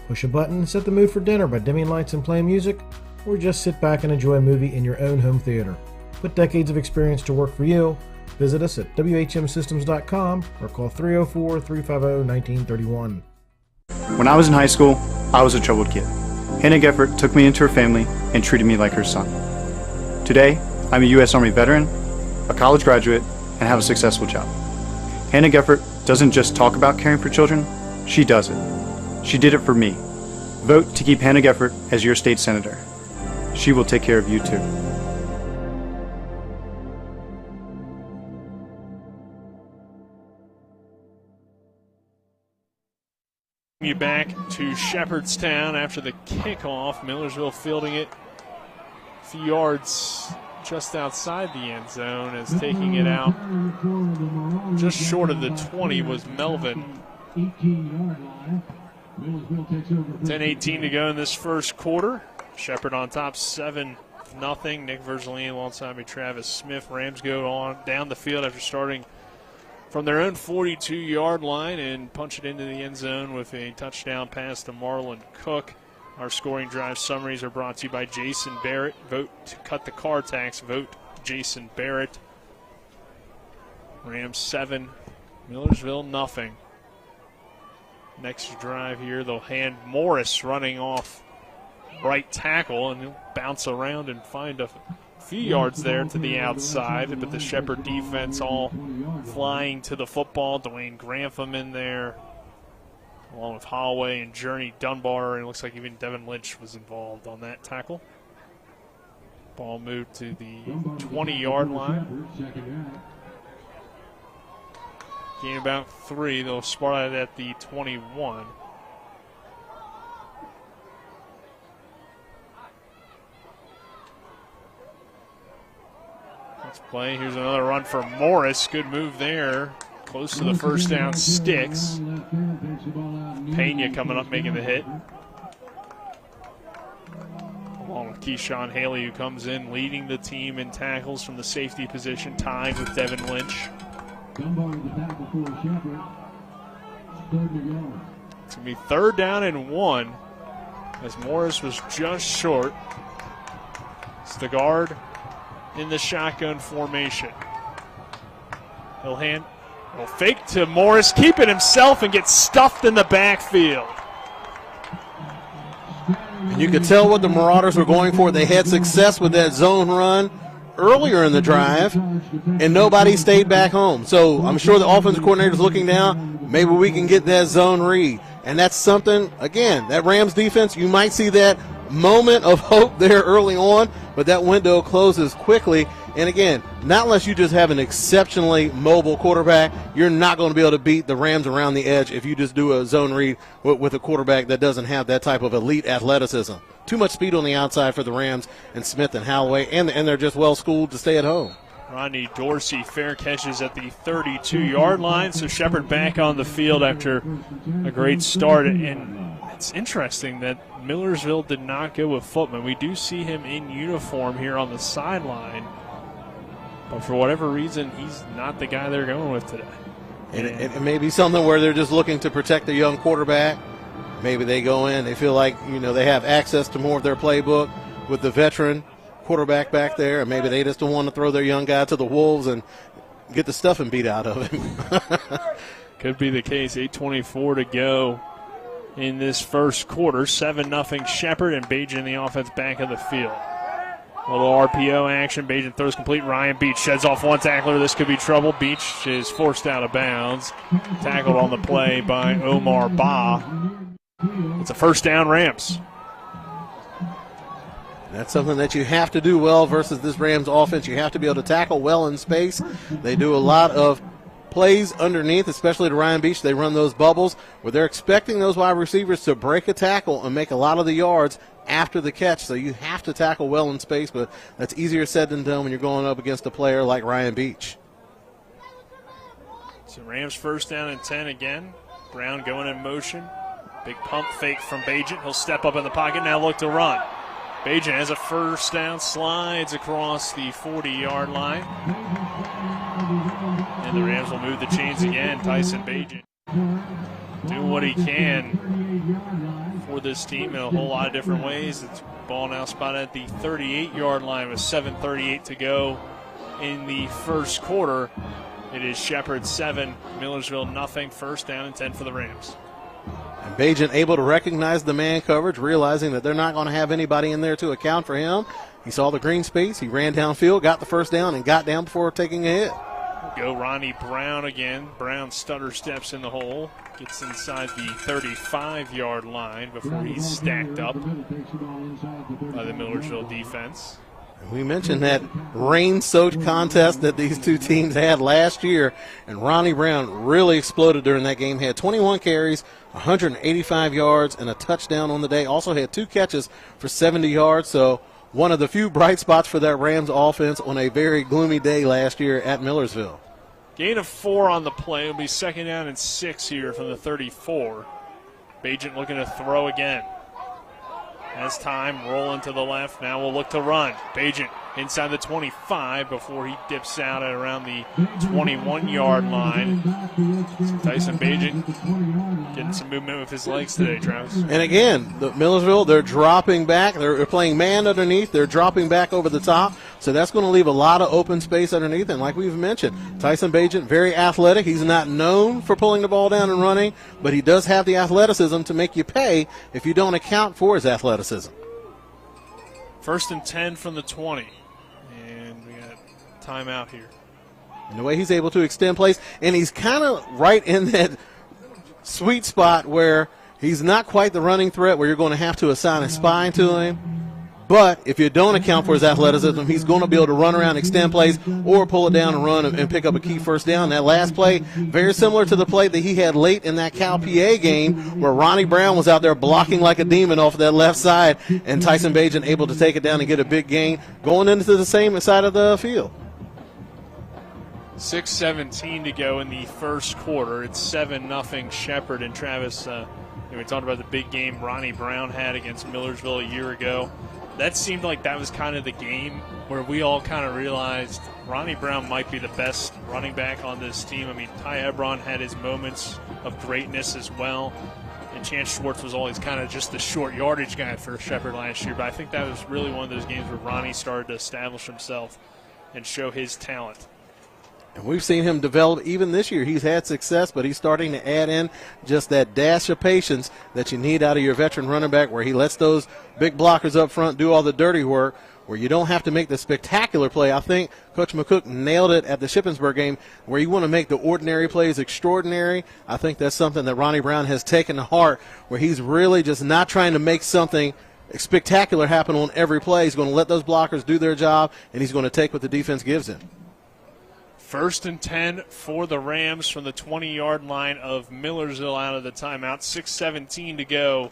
Push a button and set the mood for dinner by dimming lights and playing music, or just sit back and enjoy a movie in your own home theater. Put decades of experience to work for you. Visit us at WHMsystems.com or call 304-350-1931. When I was in high school, I was a troubled kid. Hannah Geffert took me into her family and treated me like her son. Today, I'm a U.S. Army veteran, a college graduate, and have a successful job. Hannah Geffert doesn't just talk about caring for children, she does it. She did it for me. Vote to keep Hannah Geffert as your state senator. She will take care of you too. You back to Shepherdstown after the kickoff. Millersville fielding it a few yards just outside the end zone as taking it out just short of the 20 was Melvin. 18-yard line. 10:18 to go in this first quarter. Shepherd on top 7-0. Nick Verzolini alongside me, Travis Smith. Rams go on down the field after starting from their own 42-yard line and punch it into the end zone with a touchdown pass to Marlon Cook. Our scoring drive summaries are brought to you by Jason Barrett. Vote to cut the car tax. Vote Jason Barrett. Rams 7, Millersville nothing. Next drive here, they'll hand Morris running off right tackle, and he'll bounce around and find a few yards there to the outside. But the Shepherd defense all flying to the football. Dwayne Grantham in there, along with Holloway and Journey Dunbar, and it looks like even Devin Lynch was involved on that tackle. Ball moved to the 20-yard line. Gain about 3. They'll start at the 21. Let's play. Here's another run for Morris. Good move there. Close to the first down sticks. Pena coming up making the hit. Along with Keyshawn Haley, who comes in leading the team in tackles from the safety position, tied with Devin Lynch. It's going to be 3rd down and 1 as Morris was just short. It's the guard in the shotgun formation. He'll fake to Morris, keep it himself, and get stuffed in the backfield. And you could tell what the Marauders were going for. They had success with that zone run earlier in the drive, and nobody stayed back home. So I'm sure the offensive coordinator's looking down. Maybe we can get that zone read. And that's something, again, that Rams defense, you might see that moment of hope there early on, but that window closes quickly. And again, not unless you just have an exceptionally mobile quarterback, you're not going to be able to beat the Rams around the edge if you just do a zone read with a quarterback that doesn't have that type of elite athleticism. Too much speed on the outside for the Rams and Smith and Holloway, and they're just well-schooled to stay at home. Rodney Dorsey fair catches at the 32-yard line, so Shepherd back on the field after a great start. And it's interesting that Millersville did not go with Footman. We do see him in uniform here on the sideline, but for whatever reason, he's not the guy they're going with today. And it may be something where they're just looking to protect the young quarterback. Maybe they go in, they feel like, they have access to more of their playbook with the veteran quarterback back there, and maybe they just don't want to throw their young guy to the wolves and get the stuffing beat out of him. Could be the case. 8:24 to go in this first quarter. 7-0 Shepherd, and Bajan the offense back of the field. A little RPO action. Bajan throws complete. Ryan Beach sheds off one tackler. This could be trouble. Beach is forced out of bounds. Tackled on the play by Omar Ba. It's a first down, Rams. That's something that you have to do well versus this Rams offense. You have to be able to tackle well in space. They do a lot of plays underneath, especially to Ryan Beach. They run those bubbles where they're expecting those wide receivers to break a tackle and make a lot of the yards after the catch. So you have to tackle well in space, but that's easier said than done when you're going up against a player like Ryan Beach. So Rams first down and 10 again. Brown going in motion. Big pump fake from Bajan. He'll step up in the pocket, now look to run. Bajan has a first down, slides across the 40-yard line. And the Rams will move the chains again. Tyson Bajan doing what he can for this team in a whole lot of different ways. It's ball now spotted at the 38-yard line with 7:38 to go in the first quarter. It is Shepherd 7, Millersville nothing. First down and 10 for the Rams. And Bajan able to recognize the man coverage, realizing that they're not going to have anybody in there to account for him. He saw the green space. He ran downfield, got the first down, and got down before taking a hit. Go Ronnie Brown again. Brown stutter steps in the hole. Gets inside the 35-yard line before he's stacked up by the Millersville defense. We mentioned that rain-soaked contest that these two teams had last year, and Ronnie Brown really exploded during that game. He had 21 carries, 185 yards, and a touchdown on the day. Also had 2 catches for 70 yards, so one of the few bright spots for that Rams offense on a very gloomy day last year at Millersville. Gain of 4 on the play. It'll be second down and 6 here from the 34. Bajan looking to throw again. Has time, rolling to the left. Now we'll look to run. Bajan inside the 25 before he dips out at around the 21-yard line. So Tyson Bajan getting some movement with his legs today, Travis. And again, the Millersville, they're dropping back. They're playing man underneath. They're dropping back over the top. So that's going to leave a lot of open space underneath. And like we've mentioned, Tyson Bajan, very athletic. He's not known for pulling the ball down and running, but he does have the athleticism to make you pay if you don't account for his athleticism. First and 10 from the 20. And we got timeout here. And the way he's able to extend plays, and he's kind of right in that sweet spot where he's not quite the running threat where you're going to have to assign a spine to him. But if you don't account for his athleticism, he's going to be able to run around, extend plays, or pull it down and run and pick up a key first down. That last play, very similar to the play that he had late in that Cal PA game where Ronnie Brown was out there blocking like a demon off of that left side, and Tyson Bajan able to take it down and get a big gain going into the same side of the field. 6:17 to go in the first quarter. It's 7-0 Shepherd. And Travis, we talked about the big game Ronnie Brown had against Millersville a year ago. That seemed like that was kind of the game where we all kind of realized Ronnie Brown might be the best running back on this team. I mean, Ty Ebron had his moments of greatness as well, and Chance Schwartz was always kind of just the short yardage guy for Shepherd last year. But I think that was really one of those games where Ronnie started to establish himself and show his talent. And we've seen him develop even this year. He's had success, but he's starting to add in just that dash of patience that you need out of your veteran running back, where he lets those big blockers up front do all the dirty work, where you don't have to make the spectacular play. I think Coach McCook nailed it at the Shippensburg game, where you want to make the ordinary plays extraordinary. I think that's something that Ronnie Brown has taken to heart, where he's really just not trying to make something spectacular happen on every play. He's going to let those blockers do their job, and he's going to take what the defense gives him. 1st and 10 for the Rams from the 20-yard line of Millersville out of the timeout. 6:17 to go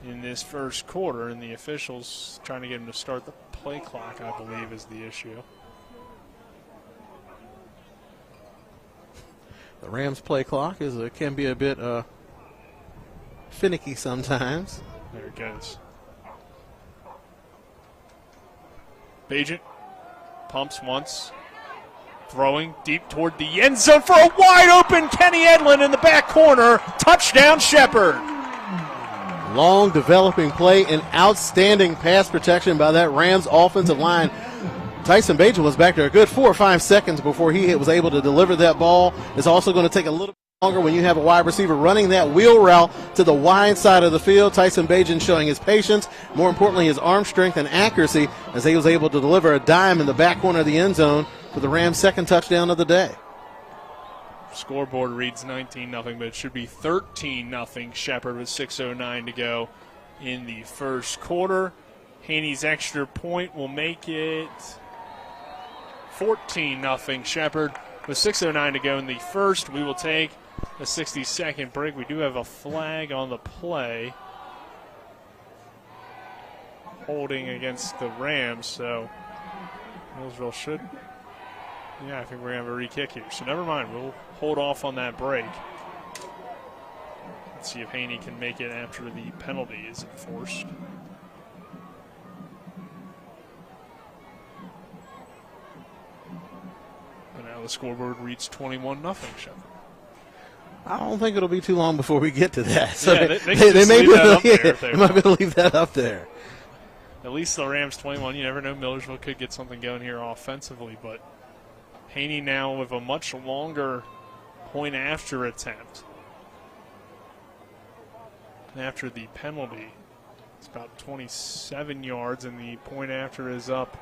in this first quarter, and the officials trying to get him to start the play clock, I believe, is the issue. The Rams play clock can be a bit finicky sometimes. There it goes. Bagent pumps once. Throwing deep toward the end zone for a wide-open Kenny Edlin in the back corner. Touchdown, Shepherd. Long developing play and outstanding pass protection by that Rams offensive line. Tyson Bagent was back there a good 4 or 5 seconds before he was able to deliver that ball. It's also going to take a little bit longer when you have a wide receiver running that wheel route to the wide side of the field. Tyson Bagent showing his patience, more importantly his arm strength and accuracy, as he was able to deliver a dime in the back corner of the end zone for the Rams' second touchdown of the day. Scoreboard reads 19-0, but it should be 13-0 Shepherd with 6:09 to go in the first quarter. Haney's extra point will make it 14-0 Shepherd with 6:09 to go in the first. We will take a 60-second break. We do have a flag on the play holding against the Rams, so Millersville should. Yeah, I think we're going to have a re-kick here. So never mind. We'll hold off on that break. Let's see if Haney can make it after the penalty is enforced. And now the scoreboard reads 21-0 Shepherd. I don't think it'll be too long before we get to that. So yeah, they may leave that up there. They might be able to leave that up there. At least the Rams 21. You never know. Millersville could get something going here offensively, but Haney now with a much longer point after attempt. After the penalty, it's about 27 yards, and the point after is up.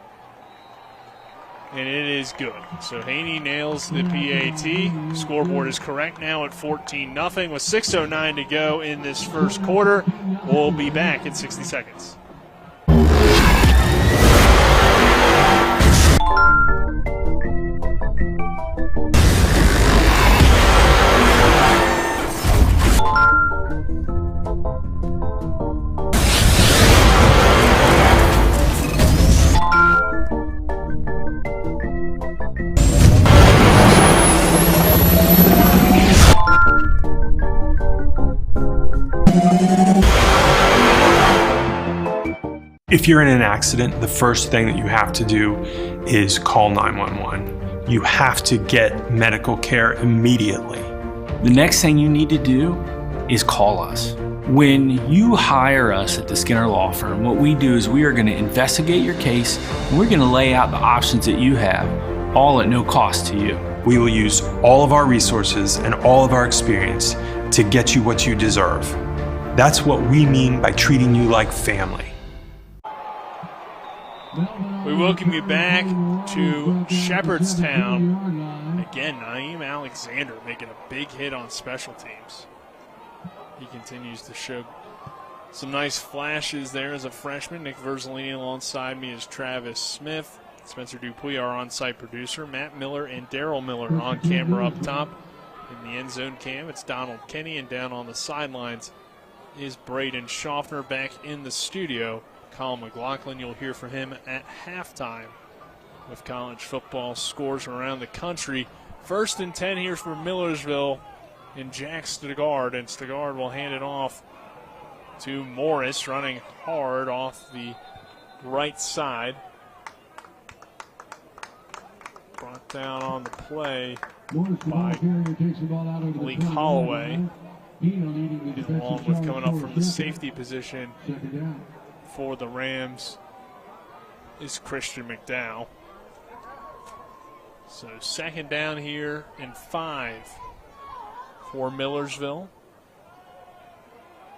And it is good. So Haney nails the PAT. Scoreboard is correct now at 14-0 with 6:09 to go in this first quarter. We'll be back in 60 seconds. If you're in an accident, the first thing that you have to do is call 911. You have to get medical care immediately. The next thing you need to do is call us. When you hire us at the Skinner Law Firm, what we do is we are going to investigate your case, and we're going to lay out the options that you have, all at no cost to you. We will use all of our resources and all of our experience to get you what you deserve. That's what we mean by treating you like family. We welcome you back to Shepherdstown. Again, Naeem Alexander making a big hit on special teams. He continues to show some nice flashes there as a freshman. Nick Verzolini alongside me is Travis Smith. Spencer Dupuis, our on-site producer. Matt Miller and Daryl Miller on camera up top. In the end zone cam, it's Donald Kenny, and down on the sidelines is Braden Schaffner. Back in the studio, Colin McLaughlin. You'll hear from him at halftime with college football scores from around the country. 1st and 10 here for Millersville and Jack Stegard, and Stegard will hand it off to Morris, running hard off the right side. Brought down on the play by Malik Holloway, along with coming up from the safety position for the Rams is Christian McDowell. So second down here and 5 for Millersville.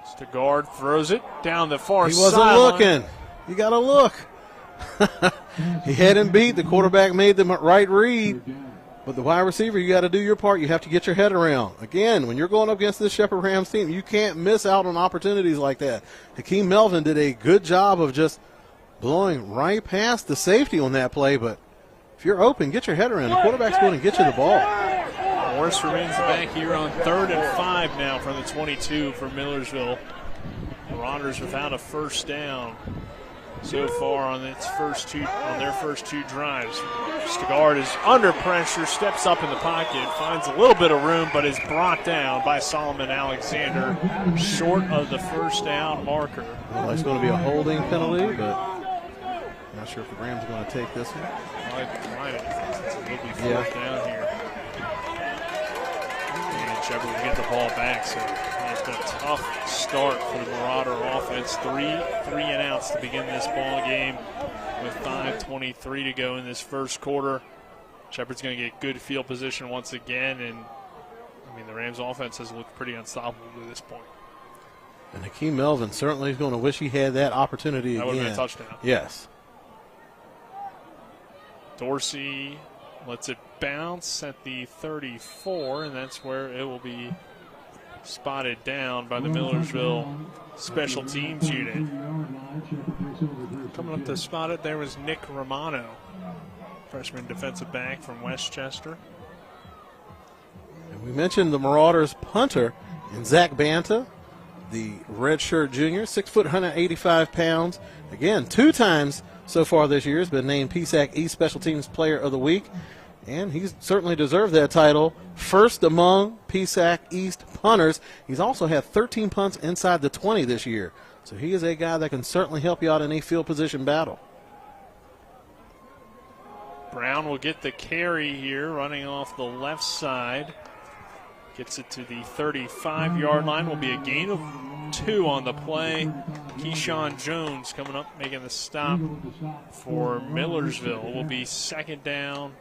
Stegard throws it down the far side. He wasn't looking. You got to look. He hadn't beat. The quarterback made the right read. But the wide receiver, you got to do your part. You have to get your head around. Again, when you're going up against this Shepherd Rams team, you can't miss out on opportunities like that. Hakeem Melvin did a good job of just blowing right past the safety on that play. But if you're open, get your head around. The quarterback's going to get you the ball. Morris remains back here on 3rd and 5 now from the 22 for Millersville. Marauders without a first down so far on their first two drives. Stegard is under pressure, steps up in the pocket, finds a little bit of room, but is brought down by Solomon Alexander, short of the first down marker. Well, it's going to be a holding penalty, but not sure if the Rams are going to take this one. It will be fourth down here. And Shepherd will get the ball back, so it's been a tough start for the Marauder offense. Three and outs to begin this ball game with 5:23 to go in this first quarter. Shepherd's going to get good field position once again, and I mean the Rams offense has looked pretty unstoppable to this point. And Hakeem Melvin certainly is going to wish he had that opportunity again. That would have been a touchdown. Yes. Dorsey lets it bounce at the 34, and that's where it will be spotted down by the Millersville special teams unit. Coming up to spot it there was Nick Romano, freshman defensive back from Westchester. And we mentioned the Marauders punter in Zach Banta, the redshirt junior, 6 foot, 185 pounds. Again, 2 times so far this year has been named PSAC East Special Teams Player of the Week. And he's certainly deserved that title. First among PSAC East punters. He's also had 13 punts inside the 20 this year. So he is a guy that can certainly help you out in a field position battle. Brown will get the carry here, running off the left side. Gets it to the 35-yard line. Will be a gain of 2 on the play. Keyshawn Jones coming up, making the stop for Millersville. Will be second down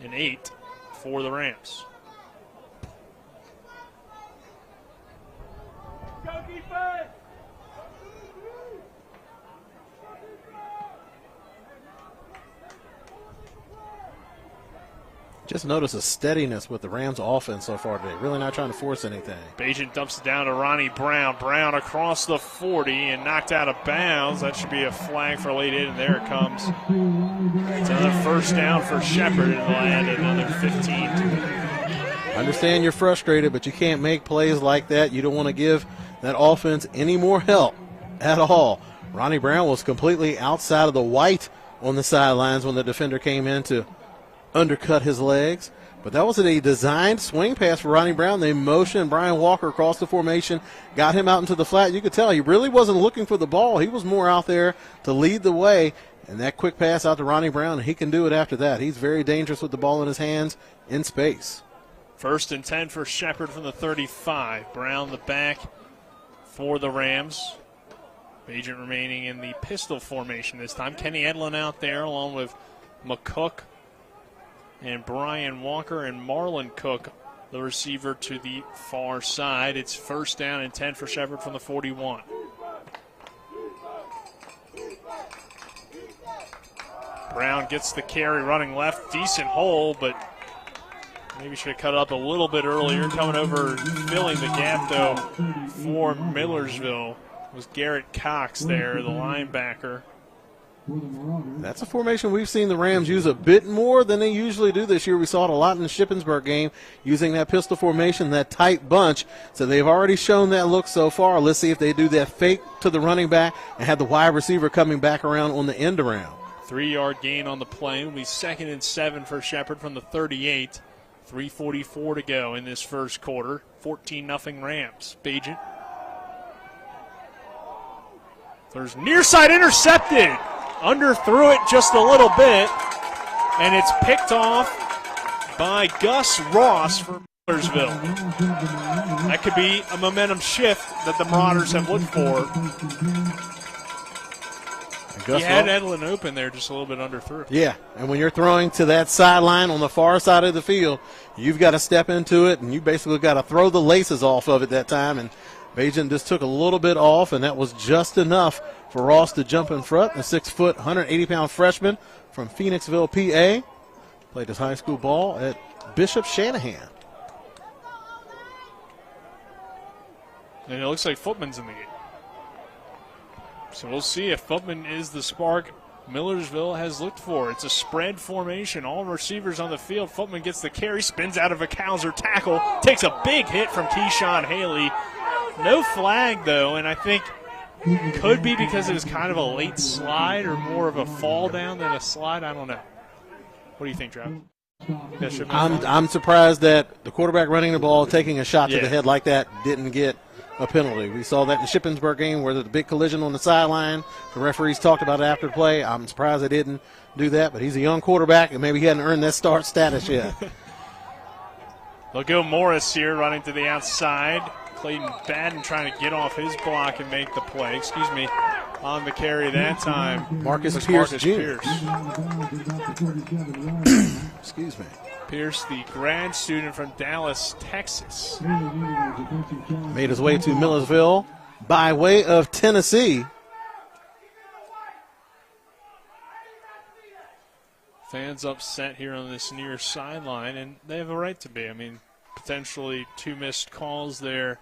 and 8 for the Rams. Just notice a steadiness with the Rams offense so far today. Really not trying to force anything. Bajan dumps it down to Ronnie Brown. Brown across the 40 and knocked out of bounds. That should be a flag for late in, and there it comes. It's another first down for Shepherd, and they'll add another 15 to it. I understand you're frustrated, but you can't make plays like that. You don't want to give that offense any more help at all. Ronnie Brown was completely outside of the white on the sidelines when the defender came in to undercut his legs. But that was a designed swing pass for Ronnie Brown. They motioned Brian Walker across the formation, got him out into the flat. You could tell he really wasn't looking for the ball. He was more out there to lead the way. And that quick pass out to Ronnie Brown, he can do it after that. He's very dangerous with the ball in his hands in space. First and 10 for Shepherd from the 35. Brown the back for the Rams. Bajan remaining in the pistol formation this time. Kenny Edlin out there along with McCook and Brian Walker and Marlon Cook, the receiver to the far side. It's first down and 10 for Shepherd from the 41. Brown gets the carry running left. Decent hole, but maybe should have cut up a little bit earlier. Coming over, filling the gap, though, for Millersville was Garrett Cox there, the linebacker. That's a formation we've seen the Rams use a bit more than they usually do this year. We saw it a lot in the Shippensburg game, using that pistol formation, that tight bunch. So they've already shown that look so far. Let's see if they do that fake to the running back and have the wide receiver coming back around on the end around. 3-yard gain on the play. Will be second and 7 for Shepherd from the 38. 3:44 to go in this first quarter. 14-0 Rams. Bajan. There's near side intercepted. Underthrew it just a little bit, and it's picked off by Gus Ross for Millersville. That could be a momentum shift that the Marauders have looked for. He had Edlin open there, just a little bit under through. Yeah, and when you're throwing to that sideline on the far side of the field, you've got to step into it, and you basically got to throw the laces off of it that time. And Bajan just took a little bit off, and that was just enough for Ross to jump in front. The 6-foot, 180-pound freshman from Phoenixville, PA, played his high school ball at Bishop Shanahan. And it looks like Footman's in the game. So we'll see if Footman is the spark Millersville has looked for. It's a spread formation. All receivers on the field. Footman gets the carry, spins out of a Cowser tackle, takes a big hit from Keyshawn Haley. No flag, though, and I think could be because it was kind of a late slide or more of a fall down than a slide. I don't know. What do you think, Travis? I'm surprised that the quarterback running the ball, taking a shot to the head like that, didn't get a penalty. We saw that in the Shippensburg game where the big collision on the sideline. The referees talked about it after the play. I'm surprised they didn't do that, but he's a young quarterback, and maybe he hadn't earned that start status yet. They'll go Morris here running to the outside. Clayton Batten trying to get off his block and make the play. On the carry that time. Marcus Pierce Jr. Excuse me. Pierce, the grad student from Dallas, Texas. Made his way to Millersville by way of Tennessee. Fans upset here on this near sideline, and they have a right to be. I mean, potentially 2 missed calls there.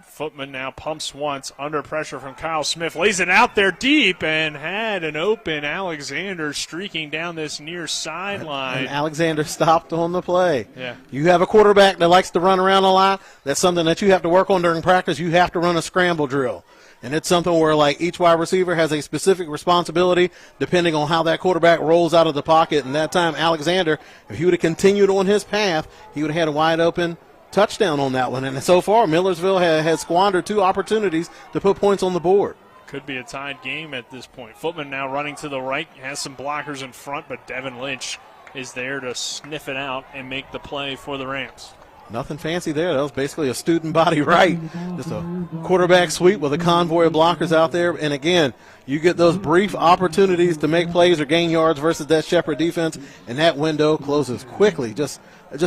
Footman now pumps once, under pressure from Kyle Smith, lays it out there deep and had an open Alexander streaking down this near sideline. And Alexander stopped on the play. Yeah. You have a quarterback that likes to run around a lot. That's something that you have to work on during practice. You have to run a scramble drill. And it's something where, like, each wide receiver has a specific responsibility depending on how that quarterback rolls out of the pocket. And that time, Alexander, if he would have continued on his path, he would have had a wide open touchdown on that one. And so far, Millersville has squandered 2 opportunities to put points on the board. Could be a tied game at this point. Footman now running to the right, has some blockers in front, but Devin Lynch is there to sniff it out and make the play for the Rams. Nothing fancy there. That was basically a student body right. Just a quarterback sweep with a convoy of blockers out there. And again, you get those brief opportunities to make plays or gain yards versus that Shepherd defense, and that window closes quickly. Just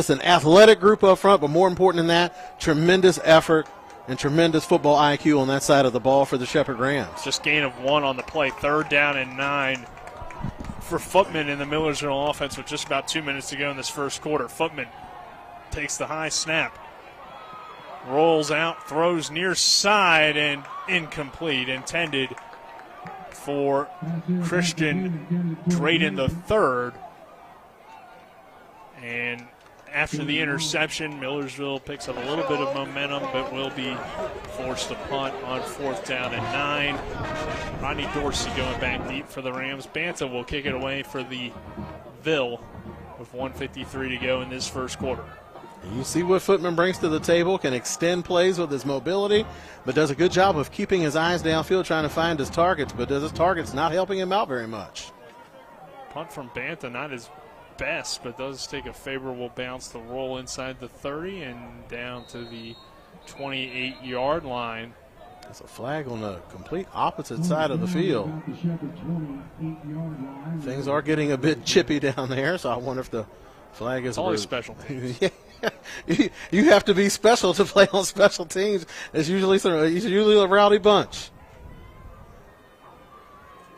an athletic group up front, but more important than that, tremendous effort and tremendous football IQ on that side of the ball for the Shepherd Rams. Just gain of 1 on the play. 3rd down and 9 for Footman in the Millersville offense with just about 2 minutes to go in this first quarter. Footman takes the high snap, rolls out, throws near side, and incomplete. Intended for Christian Drayden III. And after the interception, Millersville picks up a little bit of momentum, but will be forced to punt on 4th down and 9. Rodney Dorsey going back deep for the Rams. Banta will kick it away for the Ville with 1:53 to go in this first quarter. You see what Footman brings to the table, can extend plays with his mobility, but does a good job of keeping his eyes downfield trying to find his targets, but his targets not helping him out very much. Punt from Banta, not his best, but does take a favorable bounce to roll inside the 30 and down to the 28-yard line. That's a flag on the complete opposite side of the field. Things are getting a bit chippy down there, so I wonder if the flag is always special teams. You have to be special to play on special teams. It's usually a rowdy bunch.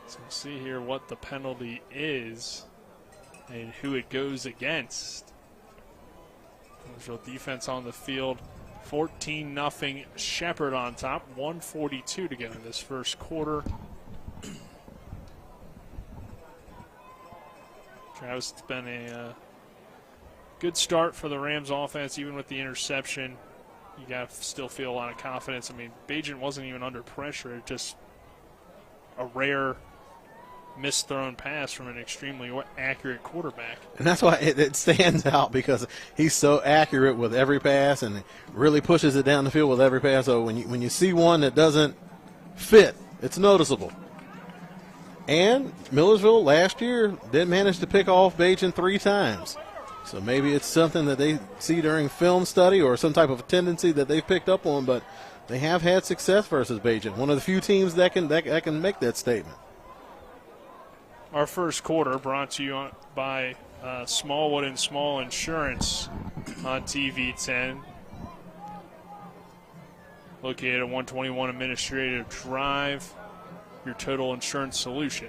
So we'll see here what the penalty is and who it goes against. Millersville defense on the field. 14-0 Shepherd on top. 1:42 to go in this first quarter. Travis, it's been a good start for the Rams offense, even with the interception. You got to still feel a lot of confidence. I mean, Bajan wasn't even under pressure. It just a rare misthrown pass from an extremely accurate quarterback. And that's why it stands out, because he's so accurate with every pass and really pushes it down the field with every pass. So when you see one that doesn't fit, it's noticeable. And Millersville last year did manage to pick off Bajan 3 times. So maybe it's something that they see during film study or some type of tendency that they've picked up on, but they have had success versus Bajan. One of the few teams that can make that statement. Our first quarter brought to you by Smallwood and Small Insurance on TV 10. Located at 121 Administrative Drive, your total insurance solution.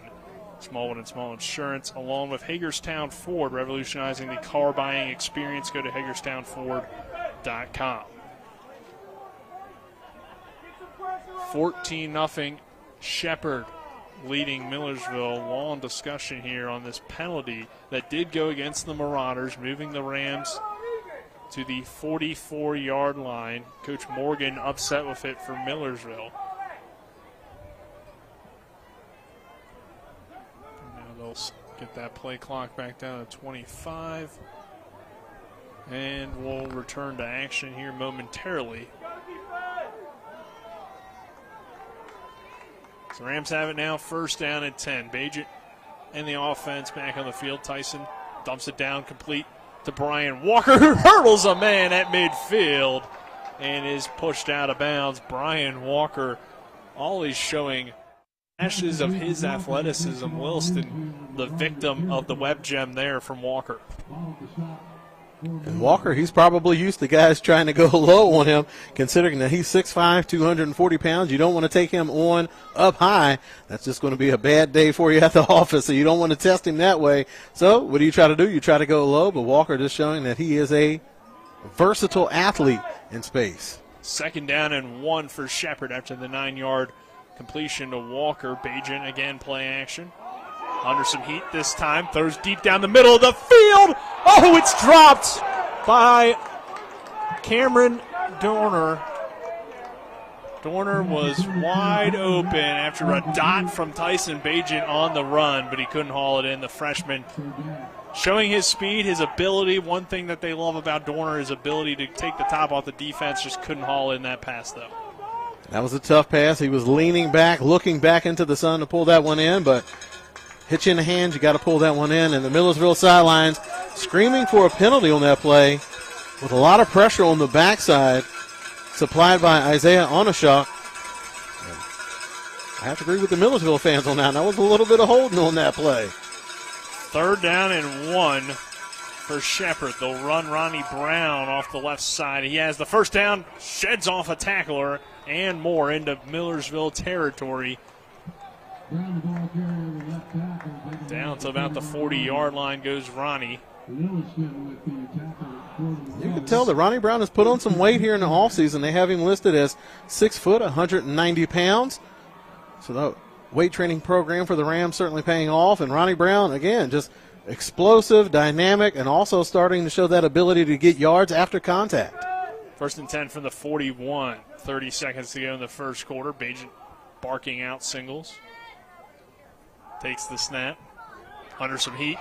Smallwood and Small Insurance, along with Hagerstown Ford, revolutionizing the car buying experience. Go to HagerstownFord.com. 14-0 Shepherd leading Millersville. Long discussion here on this penalty that did go against the Marauders, moving the Rams to the 44-yard line. Coach Morgan upset with it for Millersville. Now they'll get that play clock back down to 25. And we'll return to action here momentarily. So Rams have it now, first down and 10. Bajan and the offense back on the field. Tyson dumps it down, complete to Brian Walker, who hurdles a man at midfield and is pushed out of bounds. Brian Walker always showing flashes of his athleticism. Williston, the victim of the web gem there from Walker. And Walker, he's probably used to guys trying to go low on him, considering that he's 6'5", 240 pounds. You don't want to take him on up high. That's just going to be a bad day for you at the office, so you don't want to test him that way. So what do you try to do? You try to go low, but Walker just showing that he is a versatile athlete in space. Second down and 1 for Shepherd after the 9-yard completion to Walker. Bajan again play action. Under some heat this time, throws deep down the middle of the field. Oh, it's dropped by Cameron Dorner. Dorner was wide open after a dot from Tyson Bajan on the run, but he couldn't haul it in. The freshman showing his speed, his ability. One thing that they love about Dorner is his ability to take the top off the defense. Just couldn't haul in that pass, though. That was a tough pass. He was leaning back, looking back into the sun to pull that one in, but hit you in the hands, you got to pull that one in. And the Millersville sidelines screaming for a penalty on that play with a lot of pressure on the backside supplied by Isaiah Onashok. I have to agree with the Millersville fans on that. That was a little bit of holding on that play. Third down and 1 for Shepherd. They'll run Ronnie Brown off the left side. He has the first down, sheds off a tackler and more into Millersville territory. Down to about the 40-yard line goes Ronnie. You can tell that Ronnie Brown has put on some weight here in the offseason. They have him listed as 6 foot, 190 pounds. So the weight training program for the Rams certainly paying off. And Ronnie Brown, again, just explosive, dynamic, and also starting to show that ability to get yards after contact. First and 10 from the 41. 30 seconds to go in the first quarter. Bajan barking out singles. Takes the snap. Under some heat.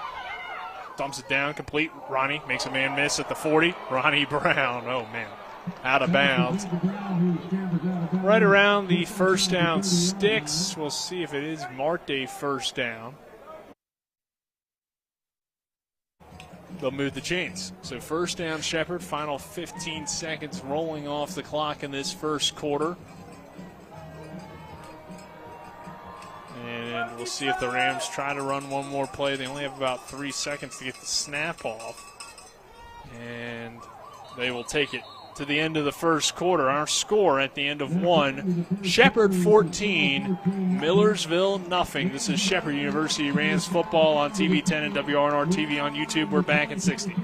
Dumps it down, complete. Ronnie makes a man miss at the 40. Ronnie Brown, oh man, out of bounds. Right around the first down sticks. We'll see if it is marked a first down. They'll move the chains. So first down Shepherd, final 15 seconds rolling off the clock in this first quarter. And we'll see if the Rams try to run one more play. They only have about 3 seconds to get the snap off. And they will take it to the end of the first quarter. Our score at the end of 1, Shepherd 14, Millersville nothing. This is Shepherd University Rams football on TV 10 and WRNR TV on YouTube. We're back at 60.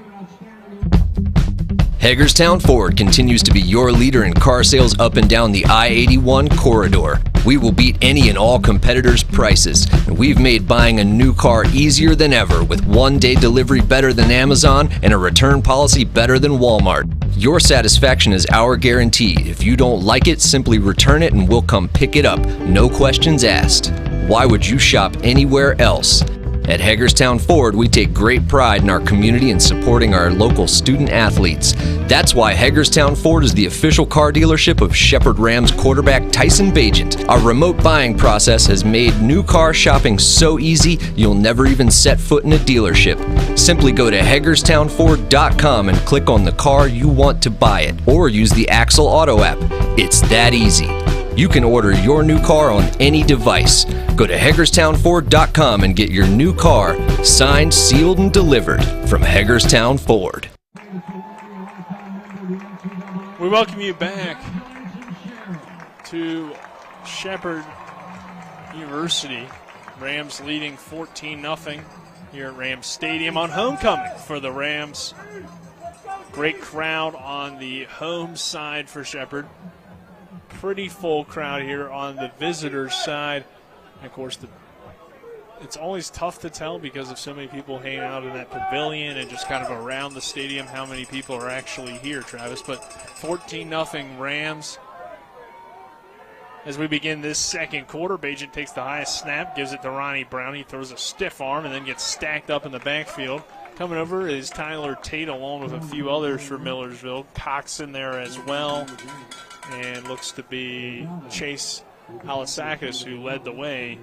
Hagerstown Ford continues to be your leader in car sales up and down the I-81 corridor. We will beat any and all competitors' prices, and we've made buying a new car easier than ever with one-day delivery better than Amazon and a return policy better than Walmart. Your satisfaction is our guarantee. If you don't like it, simply return it and we'll come pick it up. No questions asked. Why would you shop anywhere else? At Hagerstown Ford, we take great pride in our community and supporting our local student athletes. That's why Hagerstown Ford is the official car dealership of Shepherd Rams quarterback Tyson Bagent. Our remote buying process has made new car shopping so easy, you'll never even set foot in a dealership. Simply go to HagerstownFord.com and click on the car you want to buy it, or use the Axle Auto app. It's that easy. You can order your new car on any device. Go to HagerstownFord.com and get your new car signed, sealed, and delivered from Hagerstown Ford. We welcome you back to Shepherd University. Rams leading 14-0 here at Rams Stadium on homecoming for the Rams. Great crowd on the home side for Shepherd. Pretty full crowd here on the visitors' side. And of course, it's always tough to tell because of so many people hanging out in that pavilion and just kind of around the stadium how many people are actually here, Travis. But 14-0 Rams. As we begin this second quarter, Bagent takes the highest snap, gives it to Ronnie Brown. He throws a stiff arm and then gets stacked up in the backfield. Coming over is Tyler Tate along with a few others for Millersville. Cox in there as well. And looks to be Chase Alasakis who led the way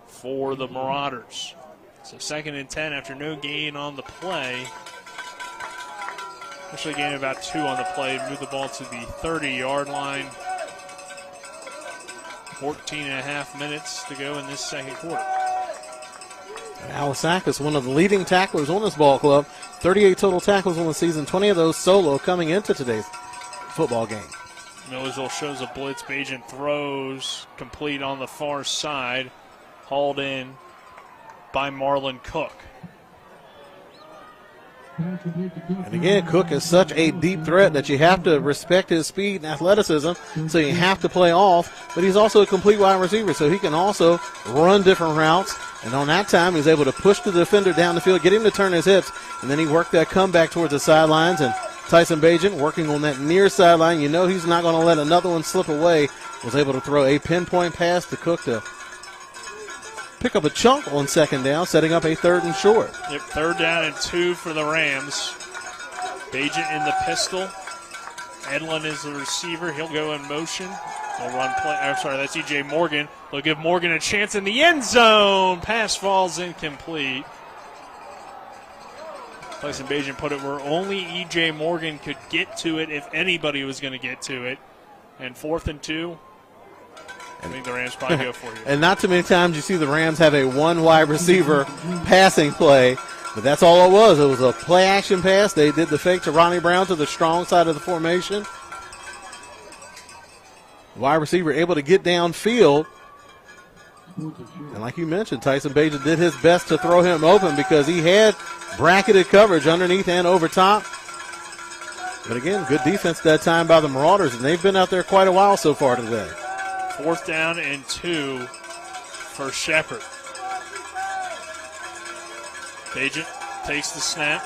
for the Marauders. So 2nd and 10 after no gain on the play. Actually gained about 2 on the play. Moved the ball to the 30-yard line. 14.5 minutes to go in this second quarter. Alasakis, one of the leading tacklers on this ball club. 38 total tackles on the season, 20 of those solo coming into today's football game. Millersville shows a blitz. Bagent throws complete on the far side. Hauled in by Marlon Cook. And again, Cook is such a deep threat that you have to respect his speed and athleticism, so you have to play off. But he's also a complete wide receiver, so he can also run different routes. And on that time, he's able to push the defender down the field, get him to turn his hips, and then he worked that comeback towards the sidelines. And Tyson Bagent working on that near sideline. You know he's not going to let another one slip away. Was able to throw a pinpoint pass to Cook to pick up a chunk on 2nd down, setting up a 3rd and short. Yep, 3rd down and 2 for the Rams. Bagent in the pistol. Edlin is the receiver. He'll go in motion. They'll run play. I'm sorry, that's E.J. Morgan. They'll give Morgan a chance in the end zone. Pass falls incomplete. Tyson Bagent put it where only E.J. Morgan could get to it if anybody was going to get to it. And 4th and 2. I think the Rams probably go for you. And not too many times you see the Rams have a one wide receiver passing play, but that's all it was. It was a play action pass. They did the fake to Ronnie Brown to the strong side of the formation. Wide receiver able to get downfield. And like you mentioned, Tyson Bagent did his best to throw him open because he had bracketed coverage underneath and over top. But again, good defense that time by the Marauders, and they've been out there quite a while so far today. 4th down and 2 for Shepherd. Bagent takes the snap,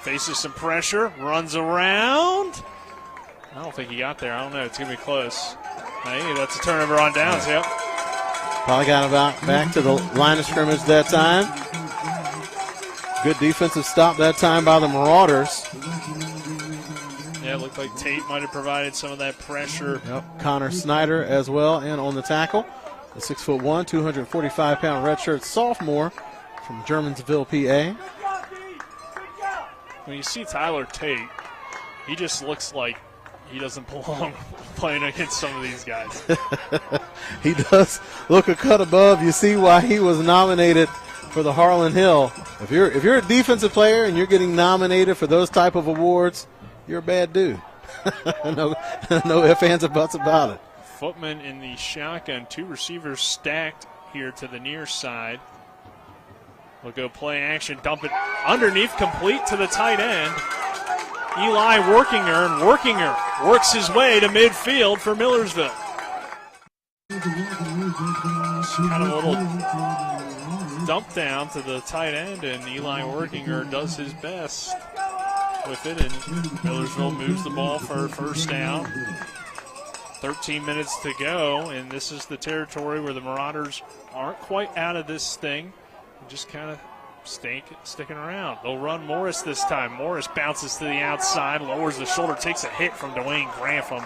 faces some pressure, runs around. I don't think he got there. I don't know. It's going to be close. Hey, that's a turnover on downs, yep. Probably got about back to the line of scrimmage that time. Good defensive stop that time by the Marauders. Yeah, it looked like Tate might have provided some of that pressure. Yep. Connor Snyder as well in on the tackle. The 6'1", 245-pound redshirt sophomore from Germansville, PA. When you see Tyler Tate, he just looks like he doesn't belong playing against some of these guys. He does look a cut above. You see why he was nominated for the Harlan Hill. If you're a defensive player and you're getting nominated for those type of awards, you're a bad dude. no ifs, ands, or buts about it. Footman in the shotgun. 2 receivers stacked here to the near side. We'll go play action, dump it underneath, complete to the tight end. Eli Workinger works his way to midfield for Millersville. Kind of a little dump down to the tight end, and Eli Workinger does his best with it, and Millersville moves the ball for 1st down. 13 minutes to go, and this is the territory where the Marauders aren't quite out of this thing. just kind of sticking around. They'll run Morris this time. Morris bounces to the outside, lowers the shoulder, takes a hit from Dwayne Grantham,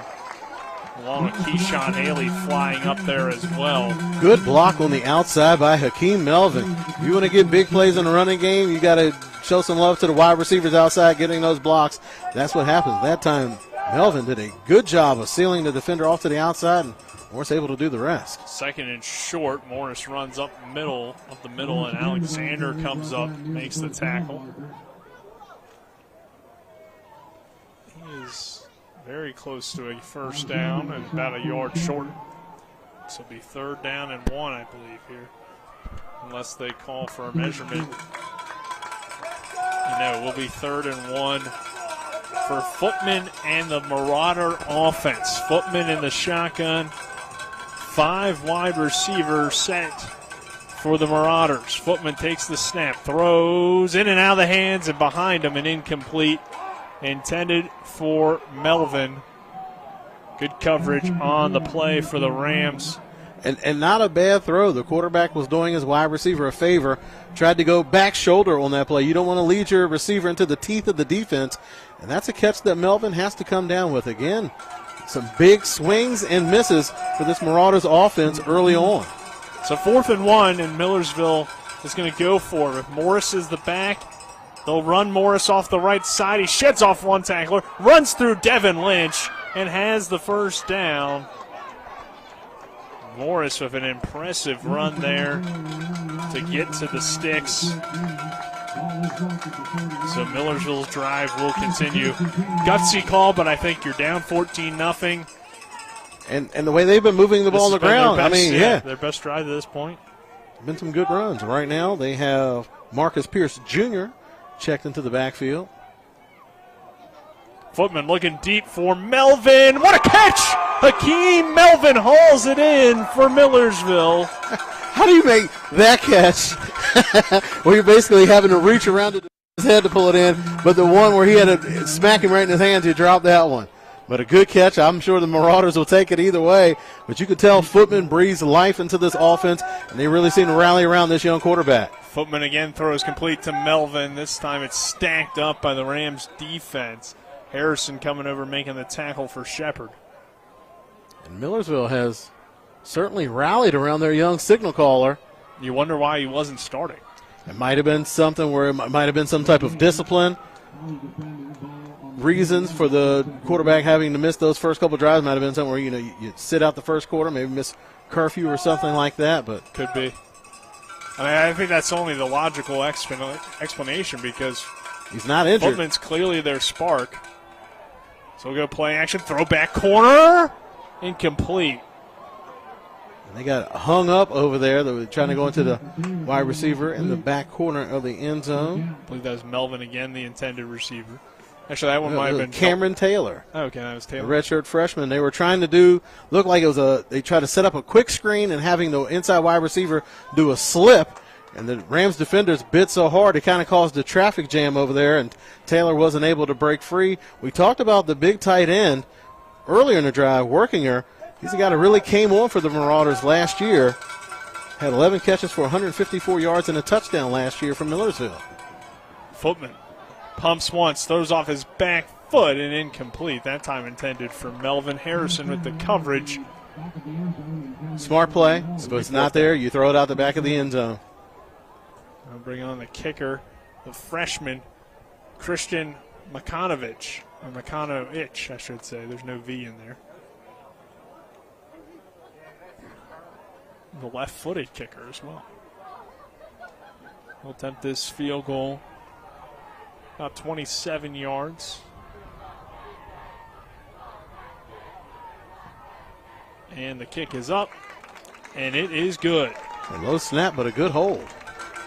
along with Keyshawn Haley flying up there as well. Good block on the outside by Hakeem Melvin. If you want to get big plays in the running game, you got to show some love to the wide receivers outside getting those blocks. That's what happens. That time, Melvin did a good job of sealing the defender off to the outside, and Morris able to do the rest. Second and short. Morris runs up the middle, and Alexander comes up, makes the tackle. He is very close to a first down and about a yard short. This will be 3rd down and 1, I believe, here, unless they call for a measurement. It will be 3rd and 1 for Footman and the Marauder offense. Footman in the shotgun. 5 wide receivers set for the Marauders. Footman takes the snap, throws in and out of the hands, and behind him an incomplete intended for Melvin. Good coverage on the play for the Rams. And not a bad throw. The quarterback was doing his wide receiver a favor. Tried to go back shoulder on that play. You don't want to lead your receiver into the teeth of the defense. And that's a catch that Melvin has to come down with. Again, some big swings and misses for this Marauders offense early on. So 4th and 1, and Millersville is going to go for it. If Morris is the back, they'll run Morris off the right side. He sheds off one tackler, runs through Devin Lynch, and has the first down. Morris with an impressive run there to get to the sticks. So Millersville's drive will continue. Gutsy call, but I think you're down 14-0. And the way they've been moving the ball on the ground, their best drive to this point. Been some good runs. Right now they have Marcus Pierce Jr. checked into the backfield. Footman looking deep for Melvin. What a catch! Hakeem Melvin hauls it in for Millersville. How do you make that catch where you're basically having to reach around his head to pull it in, but the one where he had to smack him right in his hands, he dropped that one. But a good catch. I'm sure the Marauders will take it either way. But you could tell Footman breathes life into this offense, and they really seem to rally around this young quarterback. Footman again throws complete to Melvin. This time it's stacked up by the Rams defense. Harrison coming over making the tackle for Shepherd. And Millersville has certainly rallied around their young signal caller. You wonder why he wasn't starting. It might have been something where it might have been some type of discipline. Reasons for the quarterback having to miss those first couple drives might have been something where, you sit out the first quarter, maybe miss curfew or something like that. But could be. I think that's only the logical explanation because he's not injured. Footman's clearly their spark. So we'll go play action, throw back corner, incomplete. And they got hung up over there. They were trying to go into the wide receiver in the back corner of the end zone. I believe that was Melvin again, the intended receiver. Actually, that one might have been Cameron Taylor. Okay, that was Taylor. The redshirt freshman. They were trying to look like it was they tried to set up a quick screen and having the inside wide receiver do a slip. And the Rams defenders bit so hard it kind of caused a traffic jam over there, and Taylor wasn't able to break free. We talked about the big tight end earlier in the drive, Workinger. He's a guy that really came on for the Marauders last year. Had 11 catches for 154 yards and a touchdown last year from Millersville. Footman pumps once, throws off his back foot, and incomplete. That time intended for Melvin. Harrison with the coverage. Smart play. So it's not there. You throw it out the back of the end zone. I'll bring on the kicker, the freshman, Christian Makanovich, or Makanovich, I should say. There's no V in there. The left-footed kicker as well. He'll attempt this field goal about 27 yards. And the kick is up, and it is good. A low snap, but a good hold.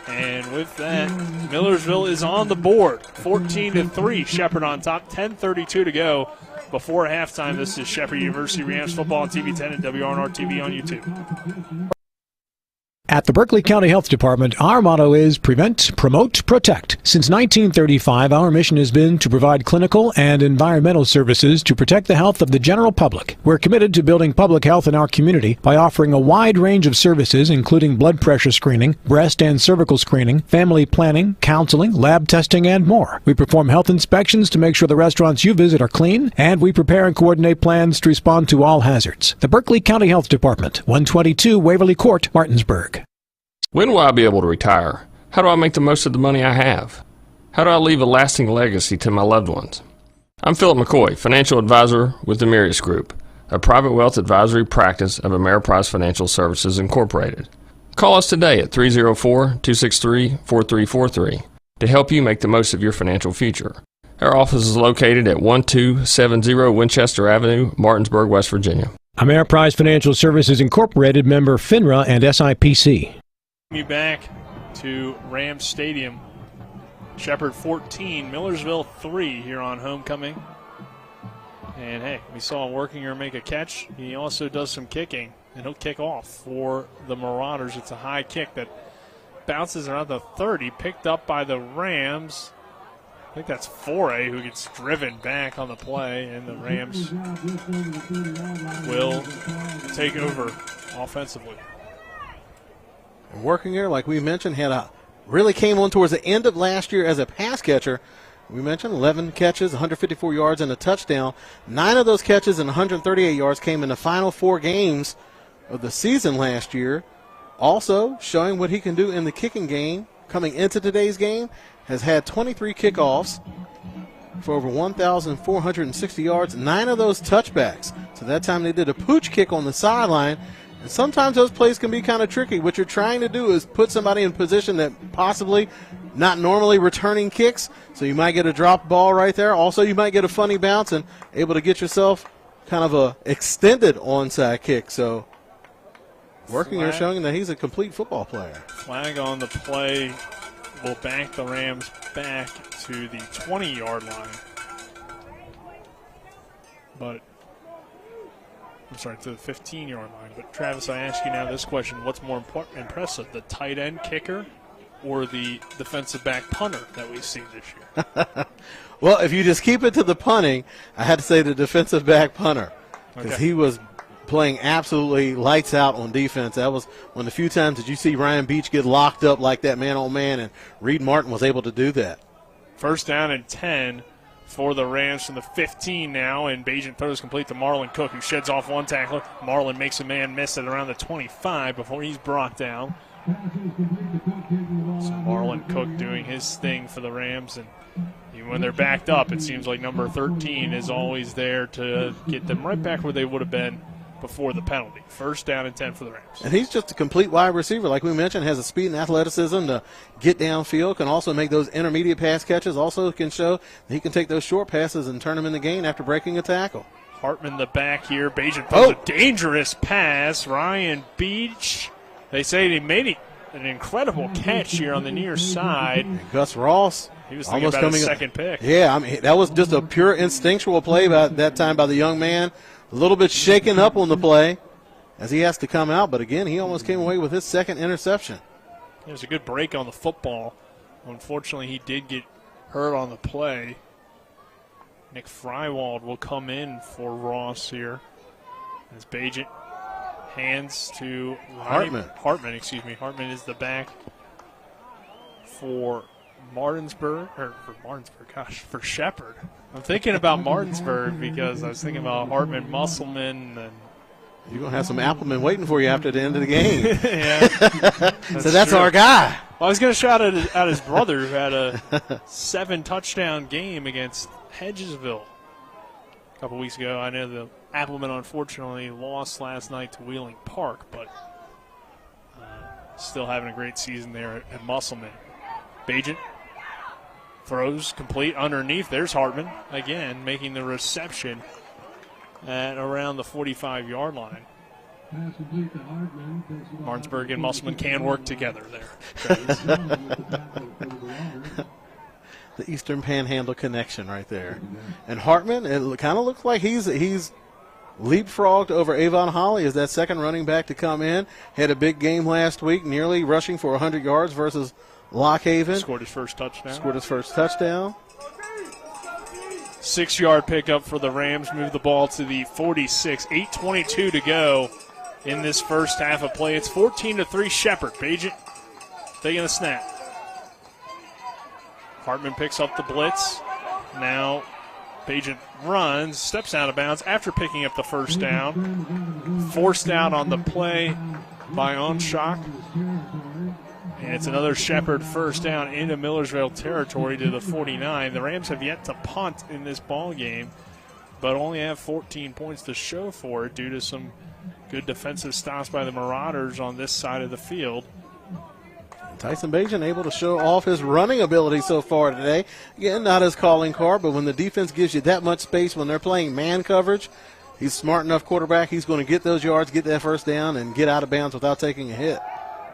And with that, Millersville is on the board. 14-3, Shepherd on top. 10:32 to go before halftime. This is Shepherd University Rams football on TV 10 and WRNR TV on YouTube. At the Berkeley County Health Department, our motto is prevent, promote, protect. Since 1935, our mission has been to provide clinical and environmental services to protect the health of the general public. We're committed to building public health in our community by offering a wide range of services, including blood pressure screening, breast and cervical screening, family planning, counseling, lab testing, and more. We perform health inspections to make sure the restaurants you visit are clean, and we prepare and coordinate plans to respond to all hazards. The Berkeley County Health Department, 122 Waverly Court, Martinsburg. When will I be able to retire? How do I make the most of the money I have? How do I leave a lasting legacy to my loved ones? I'm Philip McCoy, financial advisor with the Mirius Group, a private wealth advisory practice of Ameriprise Financial Services Incorporated. Call us today at 304-263-4343 to help you make the most of your financial future. Our office is located at 1270 Winchester Avenue, Martinsburg, West Virginia. Ameriprise Financial Services Incorporated, member FINRA and SIPC. Me back to Rams Stadium. Shepherd 14, Millersville 3 here on homecoming. And hey, we saw him working or make a catch. He also does some kicking, and he'll kick off for the Marauders. It's a high kick that bounces around the 30, picked up by the Rams. I think that's Foray who gets driven back on the play, and the Rams will take over offensively. And working here, like we mentioned, really came on towards the end of last year as a pass catcher. We mentioned 11 catches, 154 yards, and a touchdown. 9 of those catches and 138 yards came in the final 4 games of the season last year. Also showing what he can do in the kicking game coming into today's game. Has had 23 kickoffs for over 1,460 yards, 9 of those touchbacks. So that time they did a pooch kick on the sideline. And sometimes those plays can be kind of tricky. What you're trying to do is put somebody in position that possibly not normally returning kicks. So you might get a drop ball right there. Also, you might get a funny bounce and able to get yourself kind of a extended onside kick. So working here showing that he's a complete football player. Flag on the play will bank the Rams back to the 20-yard line. But to the 15-yard line. But, Travis, I ask you now this question. What's more impressive, the tight end kicker or the defensive back punter that we've seen this year? Well, if you just keep it to the punting, I had to say the defensive back punter because he was playing absolutely lights out on defense. That was one of the few times that you see Ryan Beach get locked up like that man-on-man, and Reed Martin was able to do that. First down and 10 for the Rams from the 15 now, and Bajan throws complete to Marlon Cook, who sheds off one tackler. Marlon makes a man miss at around the 25 before he's brought down. So Marlon Cook doing his thing for the Rams, and even when they're backed up, it seems like number 13 is always there to get them right back where they would have been before the penalty. First down and 10 for the Rams. And he's just a complete wide receiver. Like we mentioned, has the speed and athleticism to get downfield, can also make those intermediate pass catches, also can show that he can take those short passes and turn them in the gain after breaking a tackle. Hartman the back here. Bajan throws a dangerous pass. Ryan Beach, they say he made an incredible catch here on the near side. And Gus Ross. He was thinking about his second pick. Yeah, I mean, that was just a pure instinctual play by that time by the young man. A little bit shaken up on the play as he has to come out. But, again, he almost came away with his second interception. There's a good break on the football. Unfortunately, he did get hurt on the play. Nick Frywald will come in for Ross here. As Bajan hands to Hartman. Hartman is the back for for Shepherd. I'm thinking about Martinsburg because I was thinking about Hartman, Musselman, and you're going to have some Appleman waiting for you after the end of the game. Yeah. That's our guy. Well, I was going to shout out his brother who had a 7-touchdown game against Hedgesville a couple weeks ago. I know the Appleman unfortunately lost last night to Wheeling Park, but still having a great season there at Musselman. Bajan throws complete underneath. There's Hartman again making the reception at around the 45-yard line. Martinsburg and Musselman can work together there. The Eastern Panhandle connection right there. And Hartman, it kind of looks like he's leapfrogged over Avon Holly as that second running back to come in. Had a big game last week, nearly rushing for 100 yards versus Lock Haven. Scored his first touchdown. 6-yard pickup for the Rams. Move the ball to the 46. 8:22 to go in this first half of play. It's 14-3 Shepherd. Bagent taking a snap. Hartman picks up the blitz. Now Bagent runs, steps out of bounds after picking up the first down. Forced out on the play by Onshock. And it's another Shepherd first down into Millersville territory to the 49. The Rams have yet to punt in this ball game, but only have 14 points to show for it due to some good defensive stops by the Marauders on this side of the field. Tyson Bagent able to show off his running ability so far today. Again, not his calling card, but when the defense gives you that much space when they're playing man coverage, he's smart enough quarterback. He's going to get those yards, get that first down, and get out of bounds without taking a hit.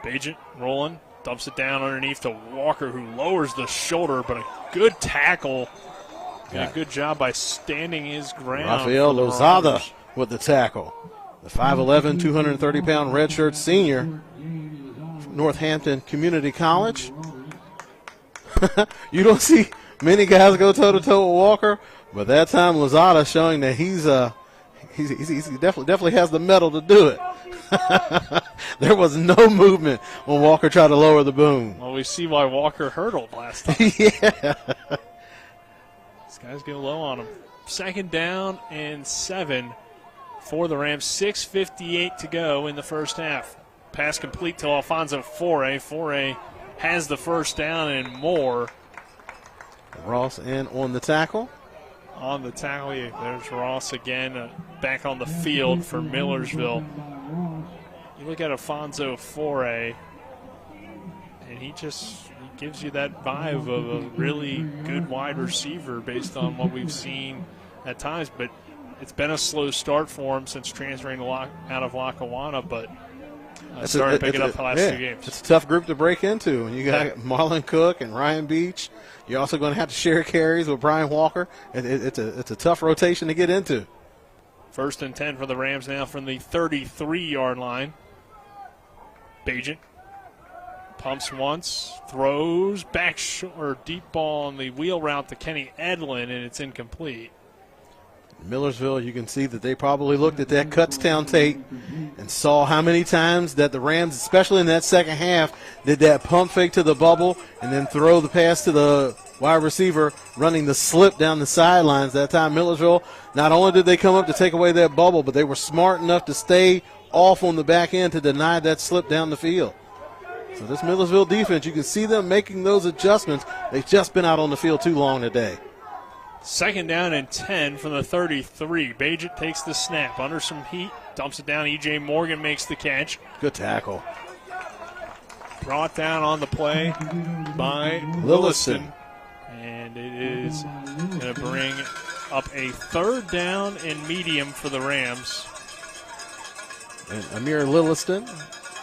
Bagent rolling, dumps it down underneath to Walker, who lowers the shoulder, but a good tackle. And a good job by standing his ground. Rafael Lozada with the tackle. The 5'11", 230-pound redshirt senior. Northampton Community College. You don't see many guys go toe-to-toe with Walker, but that time Lozada showing that he definitely has the mettle to do it. There was no movement when Walker tried to lower the boom. Well, we see why Walker hurdled last time. Yeah. These guys go low on him. 2nd down and 7 for the Rams. 6:58 to go in the first half. Pass complete to Alfonso Foray. Foray has the first down and more. Ross in on the tackle. On the tackle, there's Ross again, back on the field for Millersville. You look at Alfonso Foray, and he gives you that vibe of a really good wide receiver based on what we've seen at times. But it's been a slow start for him since transferring out of Lackawanna, but started picking up the last 2 games. It's a tough group to break into. And you got Marlon Cook and Ryan Beach. You're also going to have to share carries with Brian Walker. It's a tough rotation to get into. 1st and 10 for the Rams now from the 33-yard line. Bagent pumps once, throws back or deep ball on the wheel route to Kenny Edlin, and it's incomplete. Millersville, you can see that they probably looked at that Kutztown tape and saw how many times that the Rams, especially in that second half, did that pump fake to the bubble and then throw the pass to the wide receiver, running the slip down the sidelines. That time Millersville, not only did they come up to take away that bubble, but they were smart enough to stay off on the back end to deny that slip down the field. So this Millersville defense, you can see them making those adjustments. They've just been out on the field too long today. 2nd down and 10 from the 33. Bagent takes the snap under some heat, dumps it down. E.J. Morgan makes the catch. Good tackle. Brought down on the play by Lilliston. And it is going to bring up a 3rd down and medium for the Rams. And Amir Lilliston,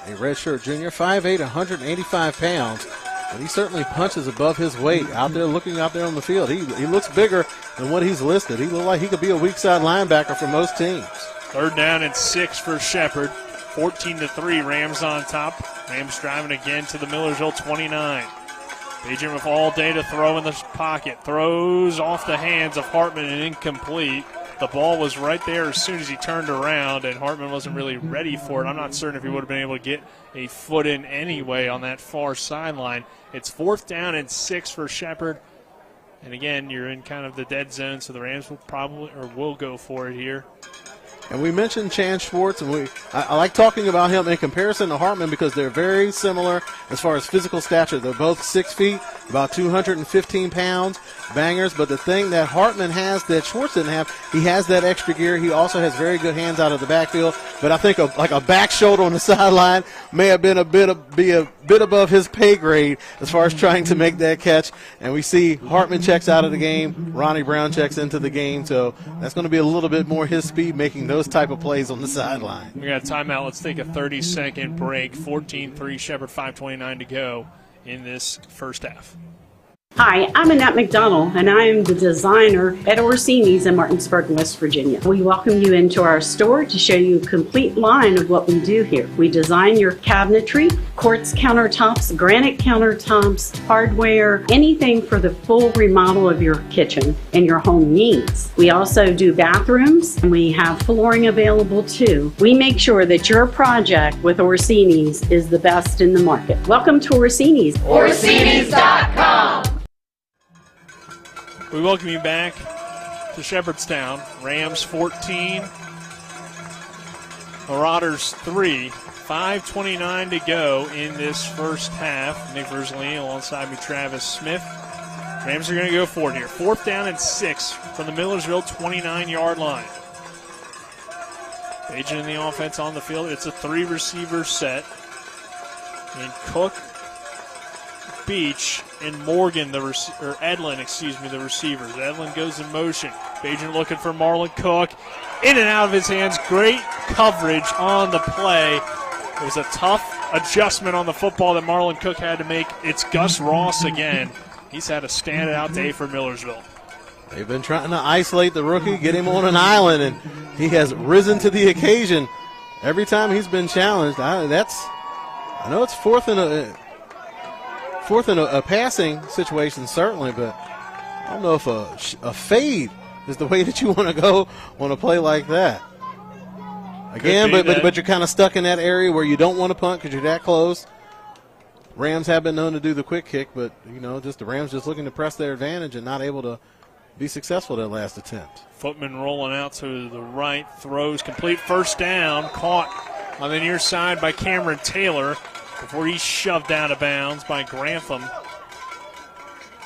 a redshirt junior, 5'8", 185 pounds. But he certainly punches above his weight out there, looking out there on the field. He looks bigger than what he's listed. He looks like he could be a weak side linebacker for most teams. 3rd down and 6 for Shepherd. 14-3, Rams on top. Rams driving again to the Millersville 29. Bagent with all day to throw in the pocket. Throws off the hands of Hartman and incomplete. The ball was right there as soon as he turned around, and Hartman wasn't really ready for it. I'm not certain if he would have been able to get a foot in anyway on that far sideline. It's 4th down and 6 for Shepherd. And again, you're in kind of the dead zone, so the Rams will go for it here. And we mentioned Chan Schwartz, and I like talking about him in comparison to Hartman because they're very similar as far as physical stature. They're both 6 feet, about 215 pounds, bangers. But the thing that Hartman has that Schwartz didn't have, he has that extra gear. He also has very good hands out of the backfield. But I think a back shoulder on the sideline may have been a bit above his pay grade as far as trying to make that catch. And we see Hartman checks out of the game. Ronnie Brown checks into the game. So that's going to be a little bit more his speed, making those type of plays on the sideline. We got a timeout. Let's take a 30-second break. 14-3 Shepherd, 5:29 to go in this first half. Hi, I'm Annette McDonald, and I am the designer at Orsini's in Martinsburg, West Virginia. We welcome you into our store to show you a complete line of what we do here. We design your cabinetry, quartz countertops, granite countertops, hardware, anything for the full remodel of your kitchen and your home needs. We also do bathrooms, and we have flooring available too. We make sure that your project with Orsini's is the best in the market. Welcome to Orsini's. Orsini's.com. We welcome you back to Shepherdstown. Rams 14, Marauders 3. 5:29 to go in this first half. Nick Verzley alongside me, Travis Smith. Rams are going to go for it here. 4th down and 6 from the Millersville 29-yard line. Agent in the offense on the field. It's a 3-receiver set. And Cook, Beach, and Morgan, Edlin, the receivers. Edlin goes in motion. Bajan looking for Marlon Cook. In and out of his hands. Great coverage on the play. It was a tough adjustment on the football that Marlon Cook had to make. It's Gus Ross again. He's had a standout day for Millersville. They've been trying to isolate the rookie, get him on an island, and he has risen to the occasion every time he's been challenged. I know it's fourth in a passing situation, certainly, but I don't know if a fade is the way that you want to go on a play like that. Again, but you're kind of stuck in that area where you don't want to punt because you're that close. Rams have been known to do the quick kick, but just the Rams just looking to press their advantage and not able to be successful that last attempt. Footman rolling out to the right, throws complete, first down, caught on the near side by Cameron Taylor before he's shoved out of bounds by Grantham.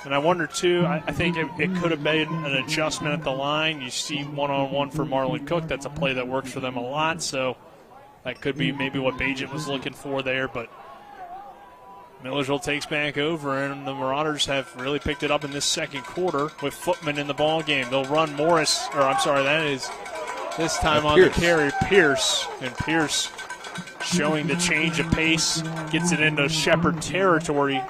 And I wonder, too, I think it could have been an adjustment at the line. You see one-on-one for Marlon Cook. That's a play that works for them a lot, so that could be maybe what Bajan was looking for there. But Millersville takes back over, and the Marauders have really picked it up in this second quarter with Footman in the ball game. They'll run that is this time on the carry, Pierce. And Pierce showing the change of pace, gets it into Shepherd territory.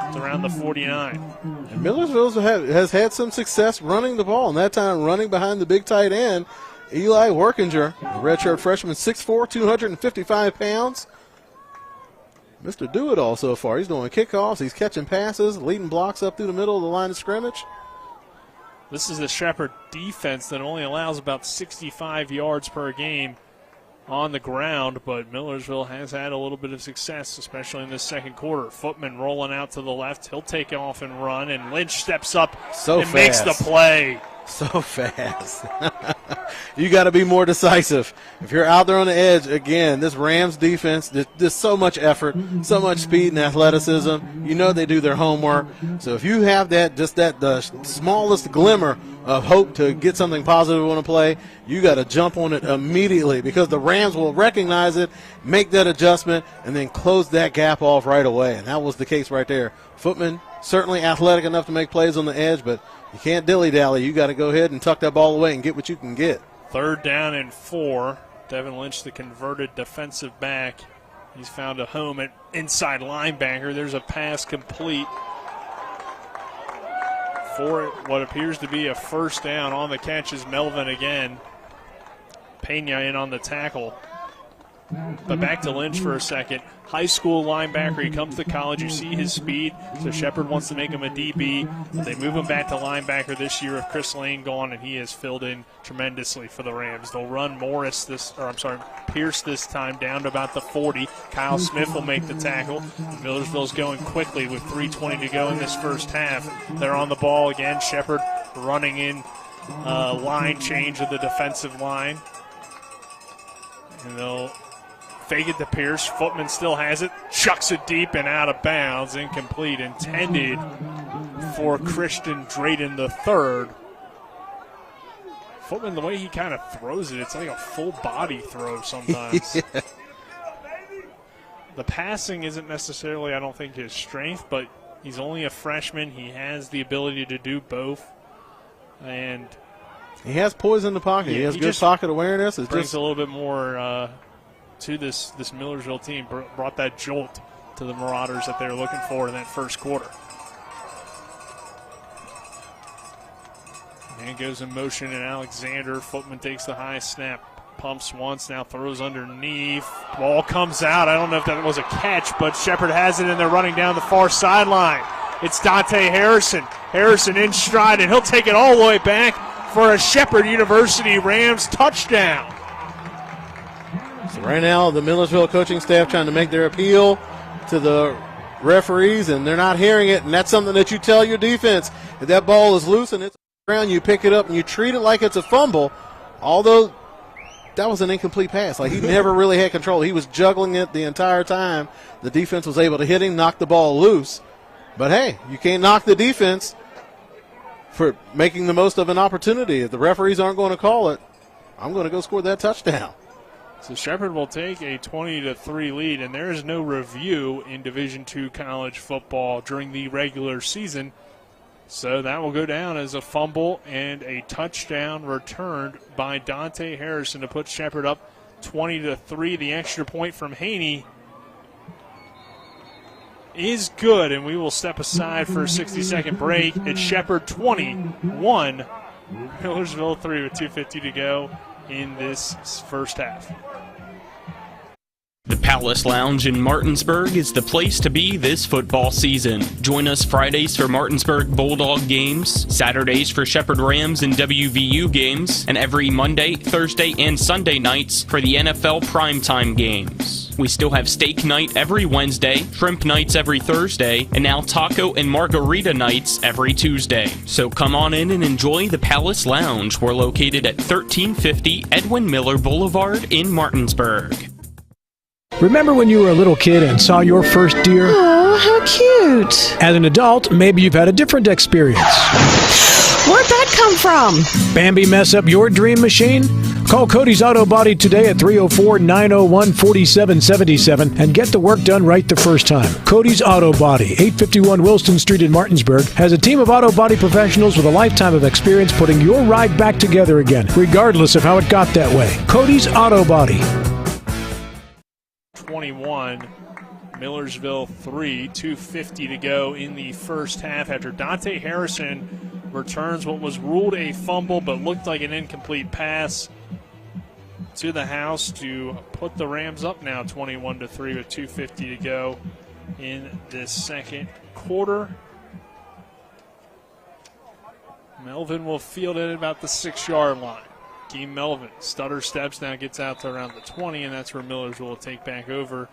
It's around the 49. And Millersville has had some success running the ball, and that time running behind the big tight end, Eli Workinger, a redshirt freshman, 6'4", 255 pounds. Mr. Do-It-All so far. He's doing kickoffs, he's catching passes, leading blocks up through the middle of the line of scrimmage. This is the Shepherd defense that only allows about 65 yards per game on the ground, but Millersville has had a little bit of success, especially in this second quarter. Footman rolling out to the left. He'll take off and run, and Lynch steps up makes the play. So fast. You got to be more decisive. If you're out there on the edge, again, this Rams defense, there's so much effort, so much speed and athleticism. You know they do their homework. So if you have the smallest glimmer of hope to get something positive on a play, you got to jump on it immediately because the Rams will recognize it, make that adjustment, and then close that gap off right away. And that was the case right there. Footman certainly athletic enough to make plays on the edge, but you can't dilly-dally. You got to go ahead and tuck that ball away and get what you can get. 3rd down and 4. Devin Lynch, the converted defensive back. He's found a home at inside linebacker. There's a pass complete for what appears to be a first down. On the catch is Melvin again. Pena in on the tackle. But back to Lynch for a second. High school linebacker. He comes to college. You see his speed. So Shepherd wants to make him a DB. But they move him back to linebacker this year with Chris Lane gone, and he has filled in tremendously for the Rams. They'll run Pierce this time down to about the 40. Kyle Smith will make the tackle. Millersville's going quickly with 3:20 to go in this first half. They're on the ball again. Shepherd running in line change of the defensive line. And they'll fake it to Pierce. Footman still has it. Chucks it deep and out of bounds. Incomplete. Intended for Christian Drayton III. Footman, the way he kind of throws it, it's like a full body throw sometimes. Yeah. The passing isn't necessarily, I don't think, his strength, but he's only a freshman. He has the ability to do both. And he has poise in the pocket. Yeah, he has good pocket awareness. It brings a little bit more to this Millersville team. Brought that jolt to the Marauders that they were looking for in that first quarter. And goes in motion, and Alexander. Footman takes the high snap. Pumps once, now throws underneath. Ball comes out. I don't know if that was a catch, but Shepherd has it, and they're running down the far sideline. It's Dante Harrison. Harrison in stride, and he'll take it all the way back for a Shepherd University Rams touchdown. So right now, the Millersville coaching staff trying to make their appeal to the referees, and they're not hearing it, and that's something that you tell your defense. If that ball is loose and it's on the ground, you pick it up and you treat it like it's a fumble, although that was an incomplete pass. Like, he never really had control. He was juggling it the entire time. The defense was able to hit him, knock the ball loose. But, hey, you can't knock the defense for making the most of an opportunity. If the referees aren't going to call it, I'm going to go score that touchdown. So Shepherd will take a 20-3 lead, and there is no review in Division II college football during the regular season. So that will go down as a fumble and a touchdown returned by Dante Harrison to put Shepherd up 20-3. The extra point from Haney is good, and we will step aside for a 60-second break. It's Shepherd 21, Millersville 3 with 2:50 to go in this first half. The Palace Lounge in Martinsburg is the place to be this football season. Join us Fridays for Martinsburg Bulldog games, Saturdays for Shepherd Rams and WVU games, and every Monday, Thursday, and Sunday nights for the NFL primetime games. We still have steak night every Wednesday, shrimp nights every Thursday, and now taco and margarita nights every Tuesday. So come on in and enjoy the Palace Lounge. We're located at 1350 Edwin Miller Boulevard in Martinsburg. Remember when you were a little kid and saw your first deer? Oh, how cute. As an adult, maybe you've had a different experience. Where'd that come from? Bambi mess up your dream machine? Call Cody's Auto Body today at 304-901-4777 and get the work done right the first time. Cody's Auto Body, 851 Wilston Street in Martinsburg, has a team of auto body professionals with a lifetime of experience putting your ride back together again, regardless of how it got that way. Cody's Auto Body. 21, Millersville 3, 2:50 to go in the first half after Dante Harrison returns what was ruled a fumble but looked like an incomplete pass to the house to put the Rams up now 21-3 with 2:50 to go in this second quarter. Melvin will field it at about the 6-yard line. Keem Melvin, stutter steps, now gets out to around the 20, and that's where Millersville will take back over.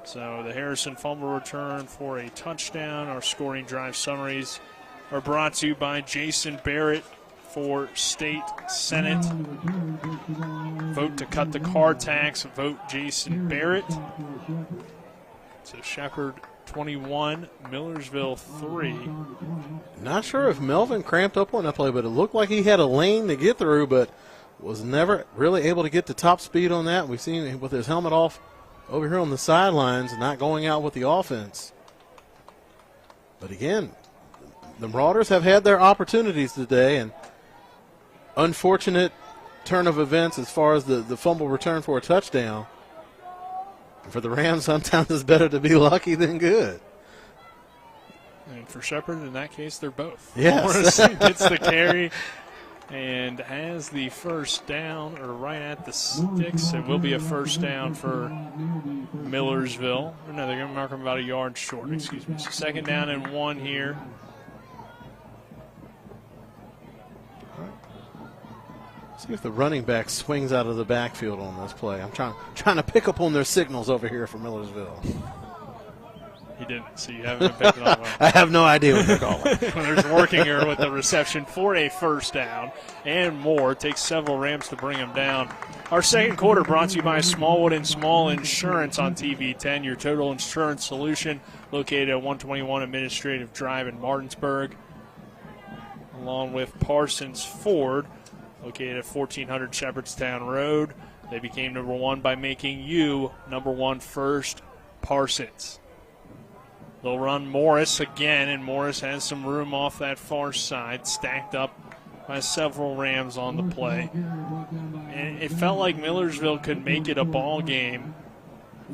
So the Harrison fumble return for a touchdown. Our scoring drive summaries are brought to you by Jason Barrett for State Senate. Vote to cut the car tax. Vote Jason Barrett. So Shepherd 21, Millersville 3. Not sure if Melvin cramped up on that play, but it looked like he had a lane to get through, but was never really able to get to top speed on that. We've seen him with his helmet off over here on the sidelines, not going out with the offense. But again, the Marauders have had their opportunities today, and unfortunate turn of events as far as the fumble return for a touchdown. For the Rams, sometimes it's better to be lucky than good. And for Shepherd, in that case, they're both. Yes. Morrison gets the carry and has the first down, or right at the sticks. It will be a first down for Millersville. Or no, they're going to mark them about a yard short, excuse me. So 2nd down and 1 here. See if the running back swings out of the backfield on this play. I'm trying to pick up on their signals over here for Millersville. He didn't, so you haven't been picking up well. I have no idea what they're calling. There's Workinger with the reception for a first down and more. It takes several Rams to bring him down. Our second quarter brought to you by Smallwood and Small Insurance on TV 10, your total insurance solution, located at 121 Administrative Drive in Martinsburg, along with Parsons Ford, located at 1400 Shepherdstown Road. They became number one by making you number one first, Parsons. They'll run Morris again, and Morris has some room off that far side, stacked up by several Rams on the play. And it felt like Millersville could make it a ball game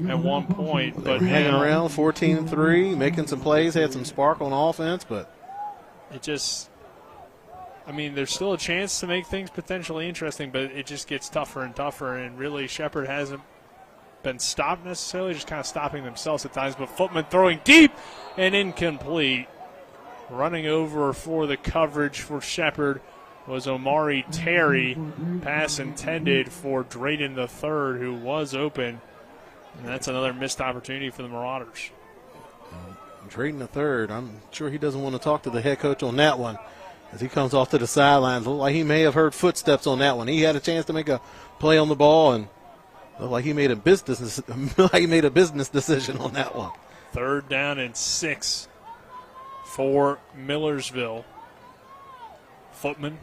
at one point. But hanging around 14-3, making some plays, had some spark on offense, but it just I mean, there's still a chance to make things potentially interesting, but it just gets tougher and tougher, and really Shepherd hasn't been stopped necessarily, just kind of stopping themselves at times. But Footman throwing deep and incomplete. Running over for the coverage for Shepherd was Omari Terry. Pass intended for Drayden III, who was open. And that's another missed opportunity for the Marauders. Drayden III, I'm sure he doesn't want to talk to the head coach on that one as he comes off to the sidelines. Looked like he may have heard footsteps on that one. He had a chance to make a play on the ball, and looked like he made a business decision on that one. 3rd down and 6 for Millersville. Footman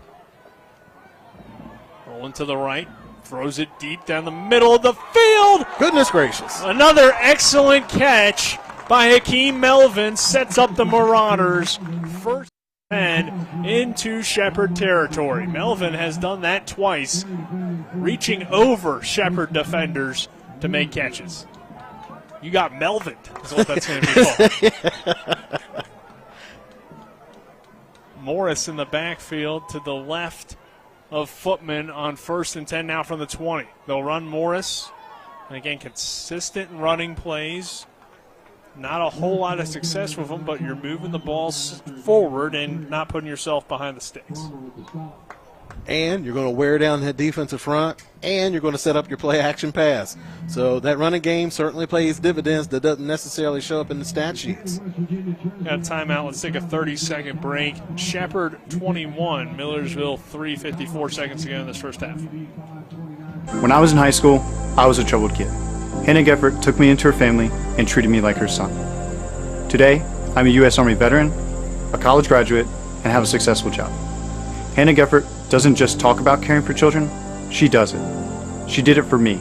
rolling to the right, throws it deep down the middle of the field. Goodness gracious. Another excellent catch by Hakeem Melvin sets up the Marauders. First and into Shepherd territory. Melvin has done that twice, reaching over Shepherd defenders to make catches. You got Melvin, is what that's going to be called. Morris in the backfield to the left of Footman on 1st and 10 now from the 20. They'll run Morris. And again, consistent running plays. Not a whole lot of success with them, but you're moving the ball forward and not putting yourself behind the sticks. And you're going to wear down that defensive front, and you're going to set up your play-action pass. So that running game certainly plays dividends that doesn't necessarily show up in the stat sheets. Got a timeout. Let's take a 30-second break. Shepherd 21, Millersville 3, 54 seconds to go in this first half. When I was in high school, I was a troubled kid. Hannah Geffert took me into her family and treated me like her son. Today, I'm a U.S. Army veteran, a college graduate, and have a successful job. Hannah Geffert doesn't just talk about caring for children, she does it. She did it for me.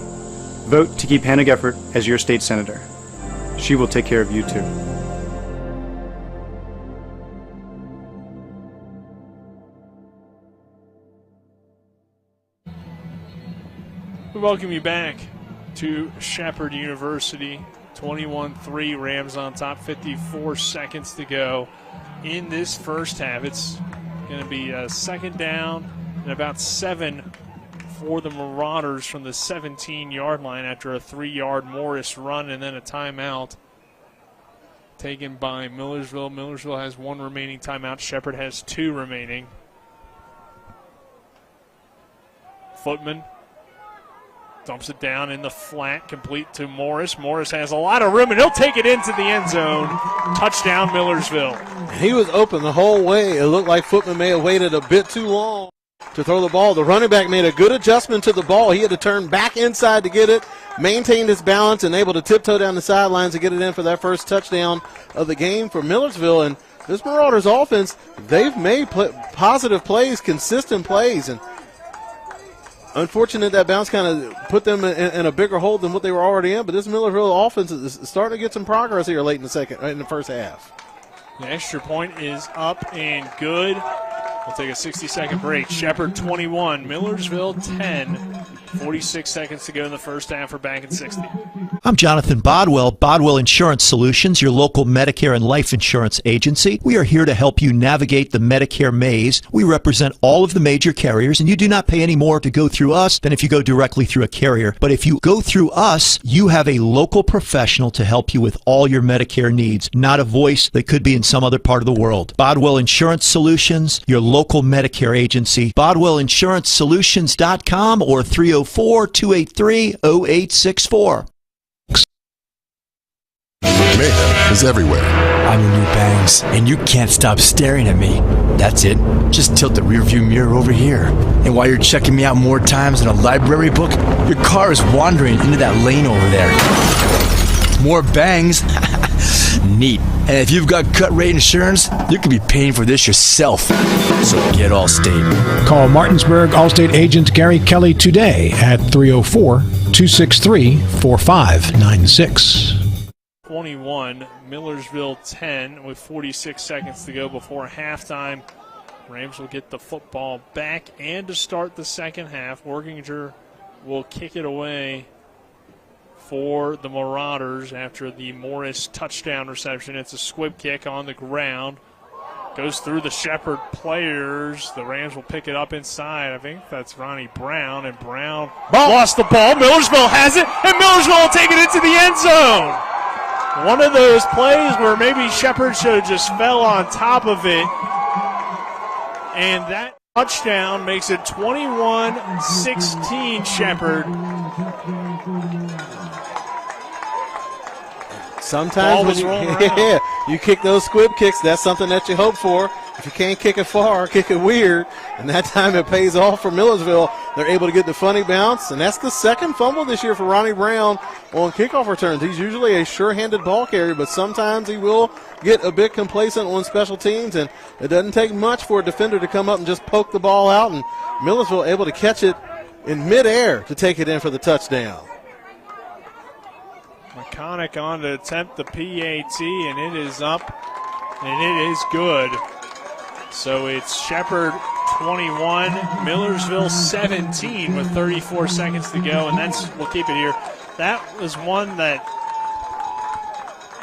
Vote to keep Hannah Geffert as your state senator. She will take care of you too. We welcome you back to Shepherd University. 21-3, Rams on top, 54 seconds to go in this first half. It's going to be a 2nd down and about 7 for the Marauders from the 17-yard line after a 3-yard Morris run and then a timeout taken by Millersville. Millersville has 1 remaining timeout. Shepherd has 2 remaining. Footman dumps it down in the flat, complete to Morris. Morris has a lot of room, and he'll take it into the end zone. Touchdown, Millersville. He was open the whole way. It looked like Footman may have waited a bit too long to throw the ball. The running back made a good adjustment to the ball. He had to turn back inside to get it, maintained his balance, and able to tiptoe down the sidelines to get it in for that first touchdown of the game for Millersville. And this Marauders offense, they've made positive plays, consistent plays, and unfortunate that bounce kind of put them in a bigger hole than what they were already in, but this Millersville offense is starting to get some progress here late in the first half. The extra point is up and good. We'll take a 60-second break. Shepherd 21, Millersville 10. 46 seconds to go in the first half. We're back at 60. I'm Jonathan Bodwell, Bodwell Insurance Solutions, your local Medicare and life insurance agency. We are here to help you navigate the Medicare maze. We represent all of the major carriers, and you do not pay any more to go through us than if you go directly through a carrier. But if you go through us, you have a local professional to help you with all your Medicare needs, not a voice that could be in some other part of the world. Bodwell Insurance Solutions, your local Medicare agency, BodwellInsuranceSolutions.com or 304-283-0864. Mayhem is everywhere. I'm your new bangs, and you can't stop staring at me. That's it. Just tilt the rearview mirror over here. And while you're checking me out more times than a library book, your car is wandering into that lane over there. More bangs? Neat. And if you've got cut rate insurance, you could be paying for this yourself. So get Allstate. Call Martinsburg Allstate agent Gary Kelly today at 304-263-4596. 21, Millersville 10 with 46 seconds to go before halftime. Rams will get the football back and to start the second half. Workinger will kick it away for the Marauders after the Morris touchdown reception. It's a squib kick on the ground. Goes through the Shepherd players. The Rams will pick it up inside. I think that's Ronnie Brown, and Brown lost the ball. Millersville has it, and Millersville will take it into the end zone. One of those plays where maybe Shepherd should have just fell on top of it, and that touchdown makes it 21-16 Shepherd. Sometimes when you kick those squib kicks, that's something that you hope for. If you can't kick it far, kick it weird. And that time it pays off for Millersville. They're able to get the funny bounce. And that's the second fumble this year for Ronnie Brown on kickoff returns. He's usually a sure-handed ball carrier, but sometimes he will get a bit complacent on special teams. And it doesn't take much for a defender to come up and just poke the ball out. And Millersville able to catch it in midair to take it in for the touchdown. McConaughey on to attempt the PAT, and it is up, and it is good. So it's Shepherd 21, Millersville 17 with 34 seconds to go, and we'll keep it here. That was one that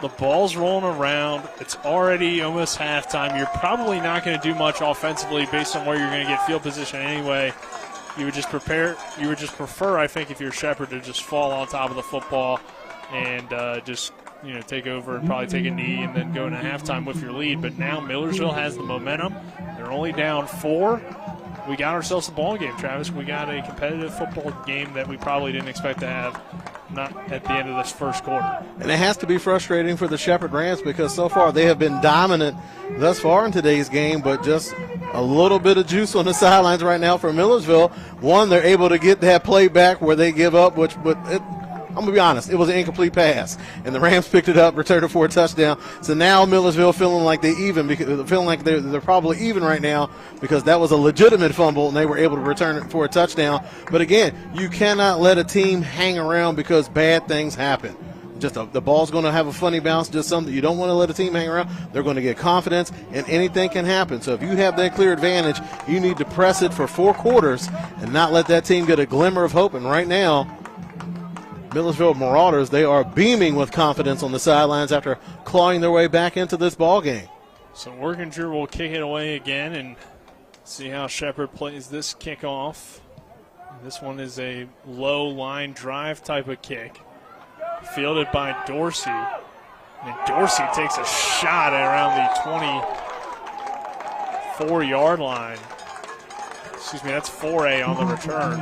the ball's rolling around. It's already almost halftime. You're probably not going to do much offensively based on where you're going to get field position anyway. You would just prefer, I think, if you're Shepherd, to just fall on top of the football and just take over and probably take a knee and then go into halftime with your lead. But now Millersville has the momentum. They're only down 4. We got ourselves a ball game, Travis. We got a competitive football game that we probably didn't expect to have, not at the end of this first quarter. And it has to be frustrating for the Shepherd Rams because so far they have been dominant thus far in today's game, but just a little bit of juice on the sidelines right now for Millersville. One, they're able to get that play back where they give up, I'm going to be honest, it was an incomplete pass, and the Rams picked it up, returned it for a touchdown. So now Millersville feeling like they're probably even right now because that was a legitimate fumble, and they were able to return it for a touchdown. But again, you cannot let a team hang around because bad things happen. The ball's going to have a funny bounce, just something you don't want to let a team hang around. They're going to get confidence, and anything can happen. So if you have that clear advantage, you need to press it for 4 quarters and not let that team get a glimmer of hope. And right now, Millersville Marauders, they are beaming with confidence on the sidelines after clawing their way back into this ball game. So Workinger will kick it away again and see how Shepherd plays this kickoff. This one is a low line drive type of kick, fielded by Dorsey. And Dorsey takes a shot at around the 24-yard line. Excuse me, that's 4A on the return.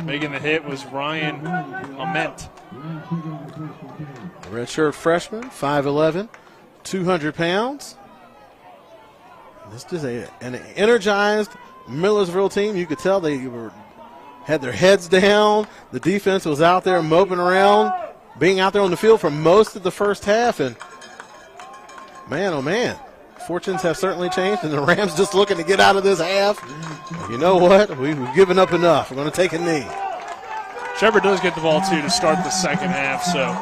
Making the hit was Ryan Ament. Redshirt freshman, 5'11", 200 pounds. This is an energized Millersville team. You could tell they had their heads down. The defense was out there moping around, being out there on the field for most of the first half. And man, oh man, fortunes have certainly changed, and the Rams just looking to get out of this half. You know what? We've given up enough. We're going to take a knee. Shepherd does get the ball, too, to start the second half, so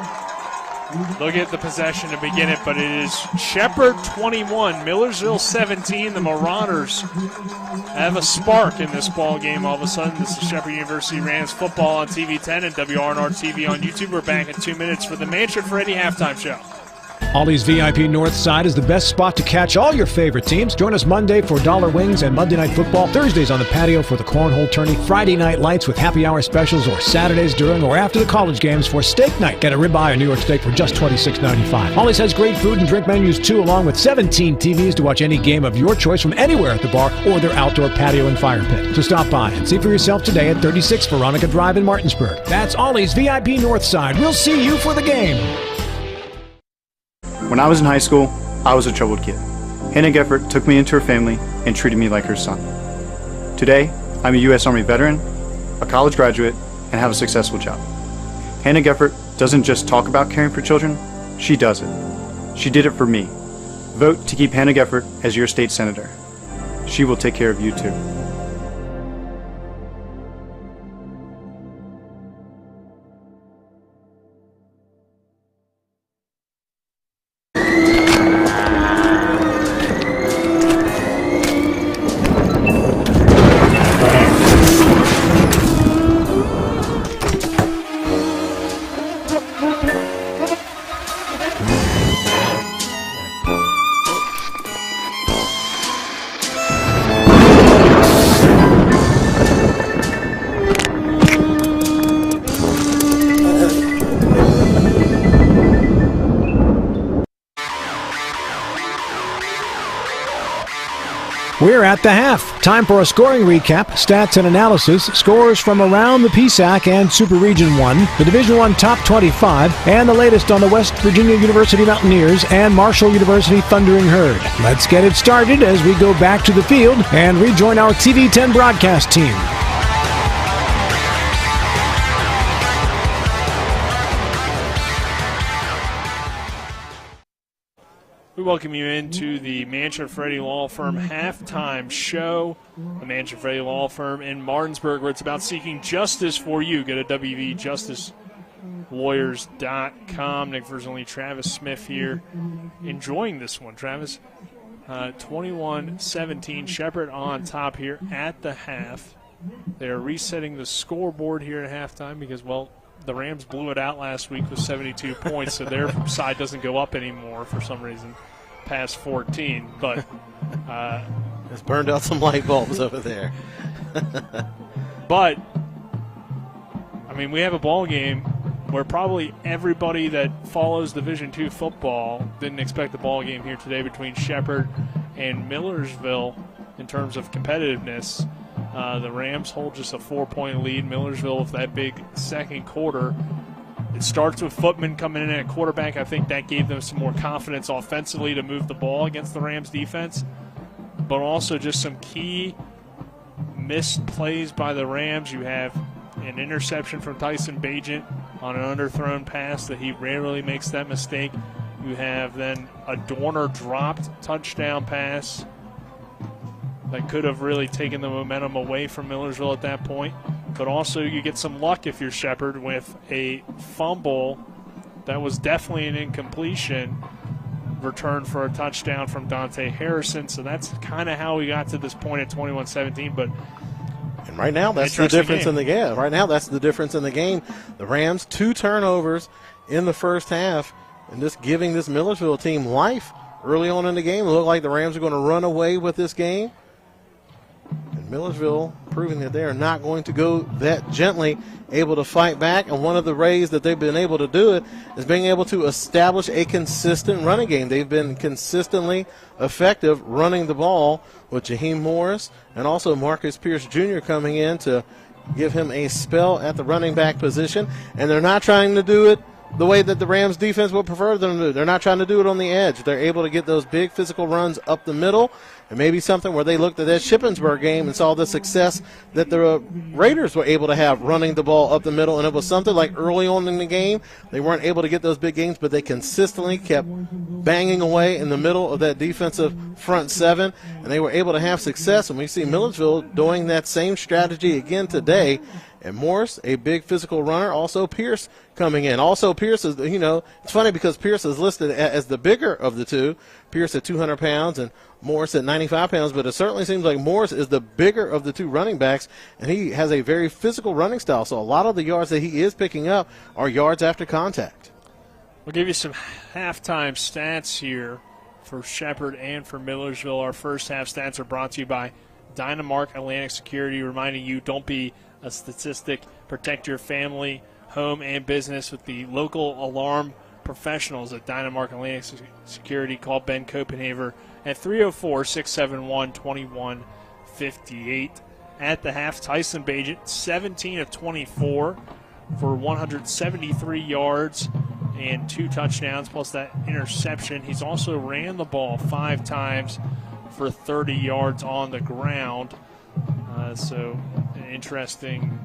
they'll get the possession to begin it, but it is Shepherd 21, Millersville 17. The Marauders have a spark in this ball game all of a sudden. This is Shepherd University Rams football on TV 10 and WRNR TV on YouTube. We're back in 2 minutes for the Manchester Freddy halftime show. Ollie's VIP North Side is the best spot to catch all your favorite teams. Join us Monday for dollar wings and Monday Night Football. Thursdays on the patio for the cornhole tourney. Friday night lights with happy hour specials, or Saturdays during or after the college games for steak night. Get a ribeye or New York steak for just $26.95. Ollie's has great food and drink menus too, along with 17 TVs to watch any game of your choice from anywhere at the bar or their outdoor patio and fire pit. So stop by and see for yourself today at 36 Veronica Drive in Martinsburg. That's Ollie's VIP North Side. We'll see you for the game. When I was in high school, I was a troubled kid. Hannah Geffert took me into her family and treated me like her son. Today, I'm a U.S. Army veteran, a college graduate, and have a successful job. Hannah Geffert doesn't just talk about caring for children, she does it. She did it for me. Vote to keep Hannah Geffert as your state senator. She will take care of you too. We're at the half. Time for a scoring recap, stats and analysis, scores from around the PSAC and Super Region 1, the Division 1 Top 25, and the latest on the West Virginia University Mountaineers and Marshall University Thundering Herd. Let's get it started as we go back to the field and rejoin our TV 10 broadcast team. We welcome you into the Manchester Law Firm halftime show. The Manchester Law Firm in Martinsburg, where it's about seeking justice for you. Go to wvjusticelawyers.com. Nick Verzoli, Travis Smith here, enjoying this one. Travis, 21-17, Shepherd on top here at the half. They are resetting the scoreboard here at halftime because, well, the Rams blew it out last week with 72 points, so their side doesn't go up anymore for some reason past 14. But it's burned out some light bulbs over there. But, I mean, we have a ball game where probably everybody that follows Division II football didn't expect the ball game here today between Shepherd and Millersville in terms of competitiveness. The Rams hold just a 4-point lead. Millersville with that big second quarter. It starts with Footman coming in at quarterback. I think that gave them some more confidence offensively to move the ball against the Rams defense. But also just some key missed plays by the Rams. You have an interception from Tyson Bagent on an underthrown pass that he rarely makes that mistake. You have then a Dorner dropped touchdown pass that could have really taken the momentum away from Millersville at that point. But also you get some luck if you're Shepherd with a fumble that was definitely an incompletion return for a touchdown from Dante Harrison. So that's kind of how we got to this point at 21-17. But and right now that's the difference in the game. Right now that's the difference in the game. The Rams 2 turnovers in the first half and just giving this Millersville team life early on in the game. It looked like the Rams are going to run away with this game. And Millersville proving that they are not going to go that gently, able to fight back. And one of the ways that they've been able to do it is being able to establish a consistent running game. They've been consistently effective running the ball with Jaheim Morris and also Marcus Pierce Jr. coming in to give him a spell at the running back position. And they're not trying to do it the way that the Rams defense would prefer them to do. They're not trying to do it on the edge. They're able to get those big physical runs up the middle, and maybe something where they looked at that Shippensburg game and saw the success that the Raiders were able to have running the ball up the middle, and it was something like early on in the game they weren't able to get those big gains, but they consistently kept banging away in the middle of that defensive front seven, and they were able to have success. And we see Millersville doing that same strategy again today. And Morris, a big physical runner. Also Pierce coming in. Also Pierce is, it's funny because Pierce is listed as the bigger of the two. Pierce at 200 pounds and Morris at 95 pounds. But it certainly seems like Morris is the bigger of the two running backs. And he has a very physical running style. So a lot of the yards that he is picking up are yards after contact. We'll give you some halftime stats here for Shepherd and for Millersville. Our first half stats are brought to you by Dynamark Atlantic Security, reminding you don't be a statistic. Protect your family, home, and business with the local alarm professionals at Dynamark Atlantic Security. Call Ben Copenhaver at 304-671-2158. At the half, Tyson Bagent, 17 of 24 for 173 yards and 2 touchdowns, plus that interception. He's also ran the ball 5 times for 30 yards on the ground. So an interesting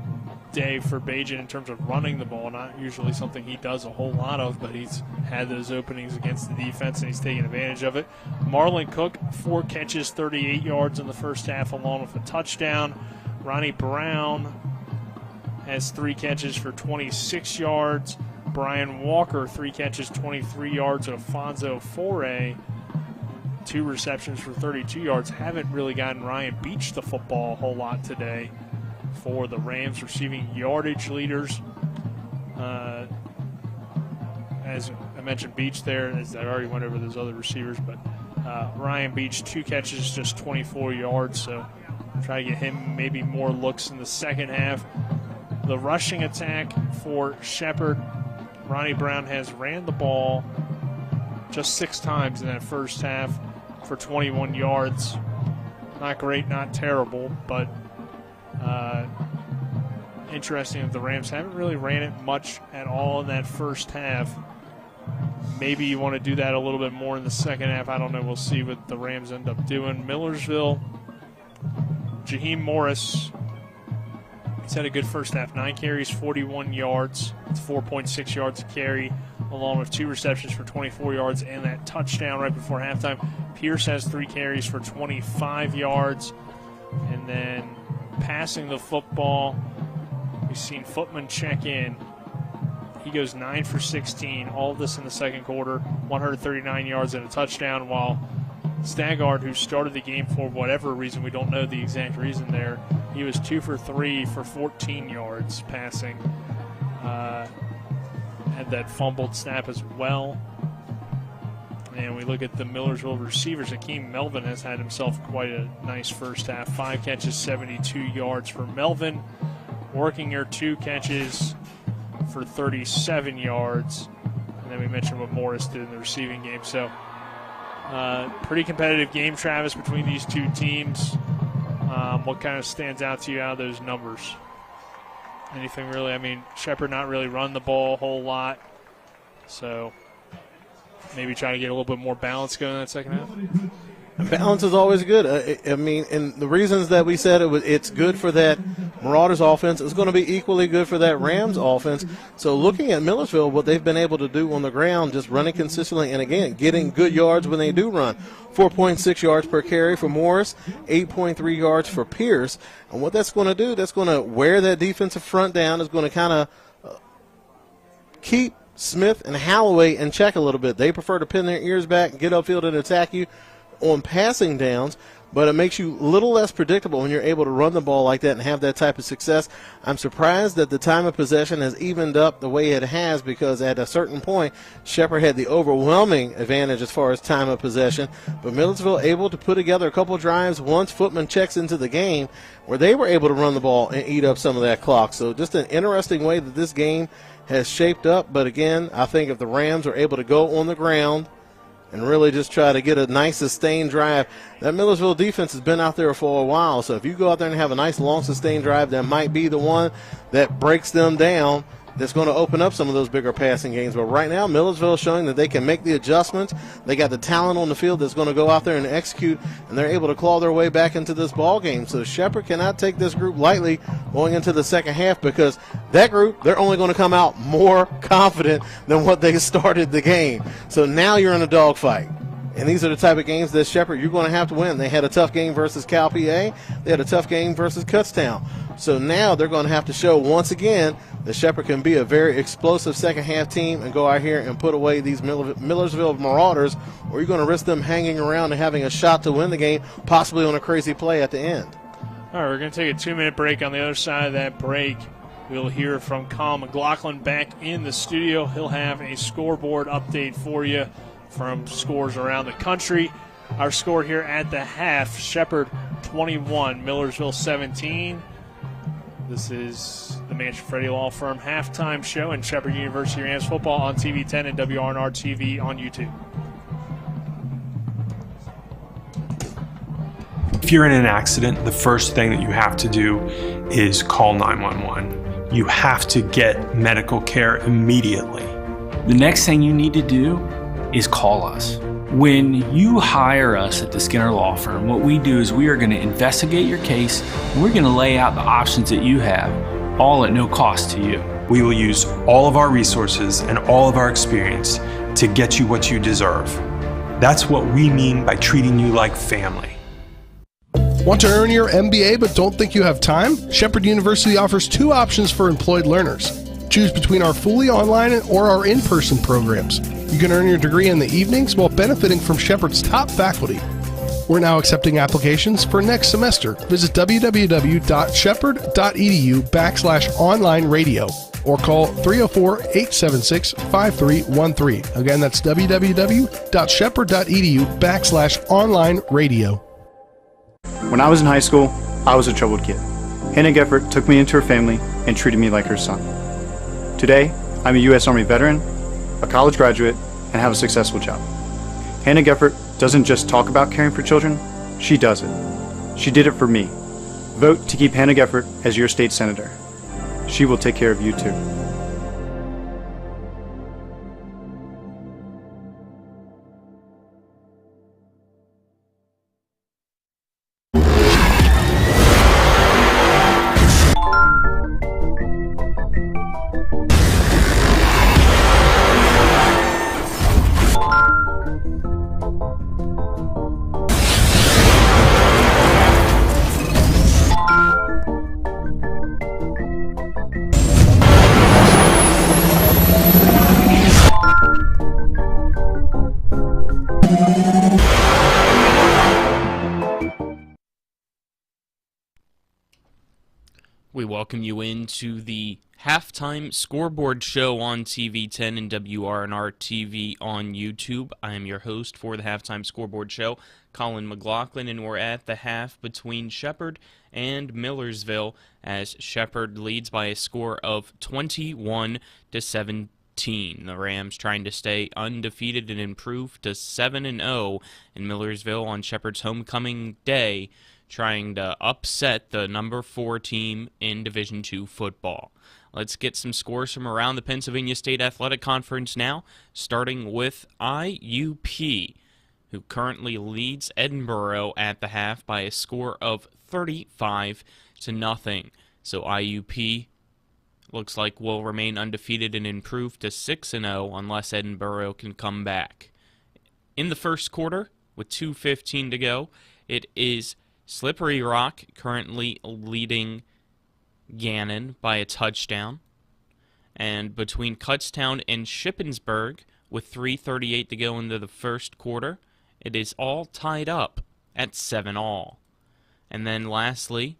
day for Bagent in terms of running the ball. Not usually something he does a whole lot of, but he's had those openings against the defense, and he's taken advantage of it. Marlon Cook, 4 catches, 38 yards in the first half, along with a touchdown. Ronnie Brown has 3 catches for 26 yards. Brian Walker, 3 catches, 23 yards. Alfonso Foray, 2 receptions for 32 yards. Haven't really gotten Ryan Beach the football a whole lot today for the Rams. Receiving yardage leaders. As I mentioned, Beach there, as I already went over those other receivers, but Ryan Beach, 2 catches, just 24 yards. So try to get him maybe more looks in the second half. The rushing attack for Shepherd. Ronnie Brown has ran the ball just 6 times in that first half for 21 yards. Not great, not terrible, but interesting that the Rams haven't really ran it much at all in that first half. Maybe you want to do that a little bit more in the second half. I don't know. We'll see what the Rams end up doing. Millersville, Jaheim Morris, he's had a good first half. 9 carries, 41 yards. It's 4.6 yards a carry, along with 2 receptions for 24 yards and that touchdown right before halftime. Pierce has 3 carries for 25 yards. And then passing the football, we've seen Footman check in. He goes 9 for 16, all of this in the second quarter, 139 yards and a touchdown, while Staggard, who started the game for whatever reason, we don't know the exact reason there, he was 2 for 3 for 14 yards passing. Had that fumbled snap as well. And we look at the Millersville receivers. Akeem Melvin has had himself quite a nice first half. 5 catches, 72 yards for Melvin. Workinger, 2 catches for 37 yards. And then we mentioned what Morris did in the receiving game. So pretty competitive game, Travis, between these two teams. What kind of stands out to you out of those numbers? Anything really? I mean, Shepherd not really run the ball a whole lot. So maybe try to get a little bit more balance going in that second half. Balance is always good. I mean, and the reasons that we said it's good for that Marauders offense, it's going to be equally good for that Rams offense. So looking at Millersville, what they've been able to do on the ground, just running consistently, and again, getting good yards when they do run. 4.6 yards per carry for Morris, 8.3 yards for Pierce. And what that's going to do, that's going to wear that defensive front down. It's going to kind of keep Smith and Holloway in check a little bit. They prefer to pin their ears back and get upfield and attack you on passing downs, but it makes you a little less predictable when you're able to run the ball like that and have that type of success. I'm surprised that the time of possession has evened up the way it has, because at a certain point, Shepherd had the overwhelming advantage as far as time of possession, but Millersville able to put together a couple drives once Footman checks into the game where they were able to run the ball and eat up some of that clock. So just an interesting way that this game has shaped up, but again, I think if the Rams are able to go on the ground and really just try to get a nice sustained drive. That Millersville defense has been out there for a while, so if you go out there and have a nice long sustained drive, that might be the one that breaks them down, that's going to open up some of those bigger passing games. But right now, Millersville is showing that they can make the adjustments. They got the talent on the field that's going to go out there and execute, and they're able to claw their way back into this ball game. So Shepherd cannot take this group lightly going into the second half, because that group, they're only going to come out more confident than what they started the game. So now you're in a dogfight. And these are the type of games that Shepherd, you're going to have to win. They had a tough game versus Cal PA. They had a tough game versus Kutztown. So now they're going to have to show once again that Shepherd can be a very explosive second-half team and go out here and put away these Millersville Marauders, or you're going to risk them hanging around and having a shot to win the game, possibly on a crazy play at the end. All right, we're going to take a 2-minute break. On the other side of that break, we'll hear from Colin McLaughlin back in the studio. He'll have a scoreboard update for you from scores around the country. Our score here at the half, Shepherd 21, Millersville 17. This is the Manchester Law Firm halftime show, and Shepherd University Rams football on TV 10 and WRNR TV on YouTube. If you're in an accident, the first thing that you have to do is call 911. You have to get medical care immediately. The next thing you need to do is call us. When you hire us at the Skinner Law Firm, what we do is we are going to investigate your case, and we're going to lay out the options that you have, all at no cost to you. We will use all of our resources and all of our experience to get you what you deserve. That's what we mean by treating you like family. Want to earn your MBA but don't think you have time? Shepherd University offers 2 options for employed learners. Choose between our fully online or our in-person programs. You can earn your degree in the evenings while benefiting from Shepherd's top faculty. We're now accepting applications for next semester. Visit www.shepherd.edu/online radio or call 304-876-5313. Again, that's www.shepherd.edu/online radio. When I was in high school, I was a troubled kid. Hannah Geffert took me into her family and treated me like her son. Today, I'm a U.S. Army veteran, a college graduate, and have a successful job. Hannah Geffert doesn't just talk about caring for children, she does it. She did it for me. Vote to keep Hannah Geffert as your state senator. She will take care of you too. We welcome you into the halftime scoreboard show on TV10 and WRNR TV on YouTube. I am your host for the halftime scoreboard show, Colin McLaughlin, and we're at the half between Shepherd and Millersville as Shepherd leads by a score of 21-17. The Rams trying to stay undefeated and improve to 7-0 in Millersville on Shepherd's homecoming day, trying to upset the number 4 team in Division II football. Let's get some scores from around the Pennsylvania State Athletic Conference now, starting with IUP, who currently leads Edinboro at the half by a score of 35-0. So IUP looks like will remain undefeated and improve to 6-0 unless Edinboro can come back. In the first quarter, with 2:15 to go, it is Slippery Rock currently leading Gannon by a touchdown. And between Kutztown and Shippensburg, with 3:38 to go into the first quarter, it is all tied up at 7-all. And then lastly,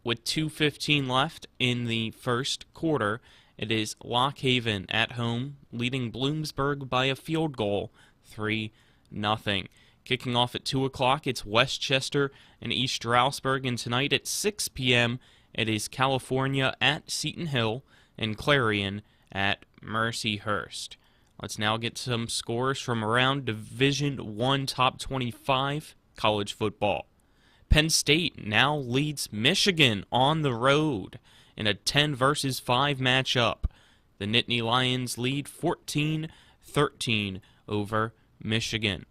with 2:15 left in the first quarter, it is Lock Haven at home leading Bloomsburg by a field goal, 3-0. Kicking off at 2 o'clock, it's Westchester and East Stroudsburg, and tonight at 6 p.m., it is California at Seton Hill and Clarion at Mercyhurst. Let's now get some scores from around Division I Top 25 college football. Penn State now leads Michigan on the road in a 10-5 matchup. The Nittany Lions lead 14-13 over Michigan.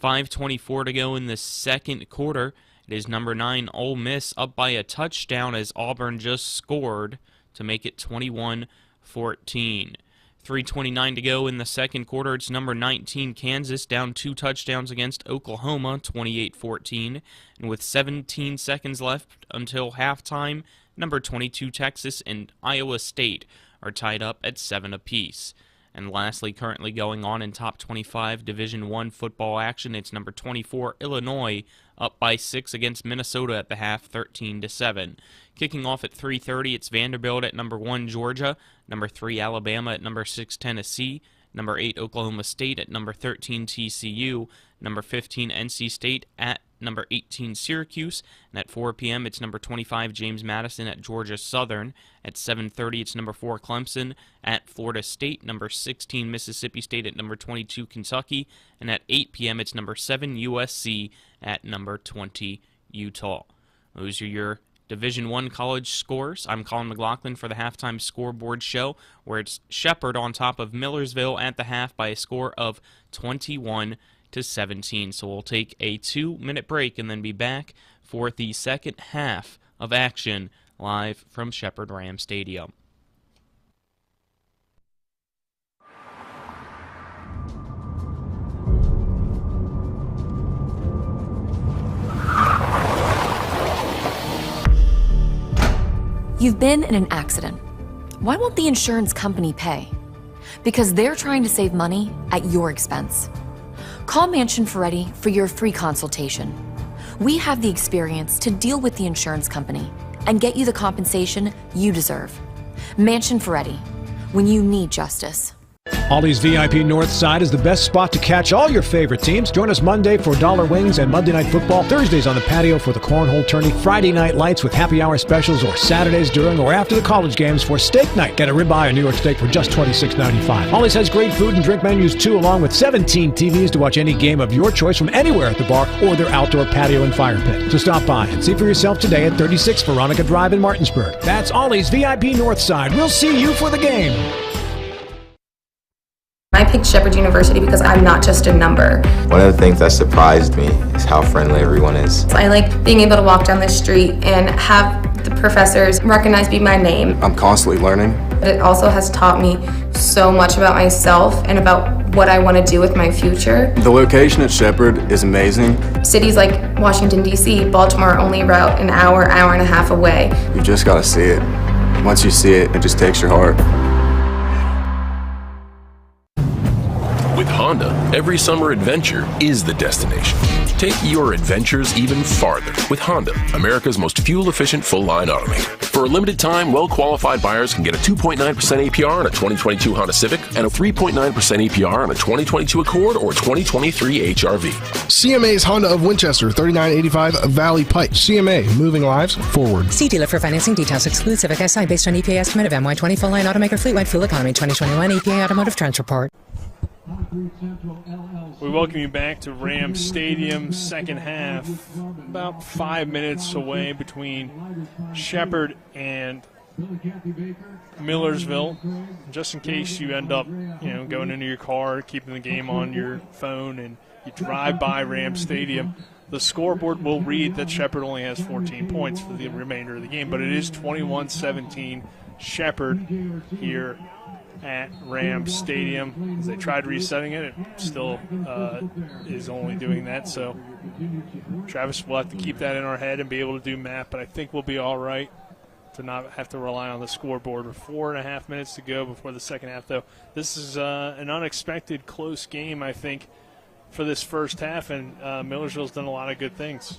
5:24 to go in the second quarter. It is number 9 Ole Miss up by a touchdown as Auburn just scored to make it 21-14. 3:29 to go in the second quarter. It's number 19 Kansas down 2 touchdowns against Oklahoma, 28-14. And with 17 seconds left until halftime, number 22 Texas and Iowa State are tied up at 7 apiece. And lastly, currently going on in top 25 Division I football action, it's number 24 Illinois up by 6 against Minnesota at the half, 13-7. Kicking off at 3:30, it's Vanderbilt at number 1 Georgia, number 3 Alabama at number 6 Tennessee, number 8 Oklahoma State at number 13 TCU, number 15 NC State at number 18 Syracuse, and at 4 p.m. it's number 25 James Madison at Georgia Southern. At 7:30 it's number 4 Clemson at Florida State, number 16 Mississippi State at number 22 Kentucky, and at 8 p.m. it's number 7 USC at number 20 Utah. Those are your Division I college scores. I'm Colin McLaughlin for the halftime scoreboard show, where it's Shepherd on top of Millersville at the half by a score of 21-17. So we'll take a 2-minute break and then be back for the second half of action live from Shepherd Ram Stadium. You've been in an accident. Why won't the insurance company pay? Because they're trying to save money at your expense. Call Mansion Ferretti for your free consultation. We have the experience to deal with the insurance company and get you the compensation you deserve. Mansion Ferretti, when you need justice. Ollie's VIP North Side is the best spot to catch all your favorite teams. Join us Monday for dollar wings and Monday Night Football, Thursdays on the patio for the cornhole tourney, Friday night lights with happy hour specials, or Saturdays during or after the college games for steak night. Get a ribeye or New York steak for just $26.95. Ollie's has great food and drink menus too, along with 17 TVs to watch any game of your choice from anywhere at the bar or their outdoor patio and fire pit. So stop by and see for yourself today at 36 Veronica Drive in Martinsburg. That's Ollie's VIP North Side. We'll see you for the game. I picked Shepherd University because I'm not just a number. One of the things that surprised me is how friendly everyone is. I like being able to walk down the street and have the professors recognize me by name. I'm constantly learning. But it also has taught me so much about myself and about what I want to do with my future. The location at Shepherd is amazing. Cities like Washington, D.C., Baltimore are only about an hour and a half away. You just got to see it. Once you see it, it just takes your heart. With Honda, every summer adventure is the destination. Take your adventures even farther with Honda, America's most fuel-efficient full-line automaker. For a limited time, well-qualified buyers can get a 2.9% APR on a 2022 Honda Civic and a 3.9% APR on a 2022 Accord or 2023 HRV. CMA's Honda of Winchester, 3985 Valley Pike. CMA, moving lives forward. See dealer for financing details. Exclude Civic SI based on EPA estimate of MY20 full-line automaker fleet-wide fuel economy 2021 EPA Automotive Trends Report. We welcome you back to Rams Stadium, second half. About 5 minutes away between Shepherd and Millersville. Just in case you end up, going into your car, keeping the game on your phone, and you drive by Rams Stadium, the scoreboard will read that Shepherd only has 14 points for the remainder of the game, but it is 21-17 Shepherd here at Rams Stadium. As they tried resetting it, it still is only doing that. So Travis will have to keep that in our head and be able to do math, but I think we'll be all right to not have to rely on the scoreboard. With 4.5 minutes to go before the second half, though. This is an unexpected close game, I think, for this first half, and Millersville's done a lot of good things.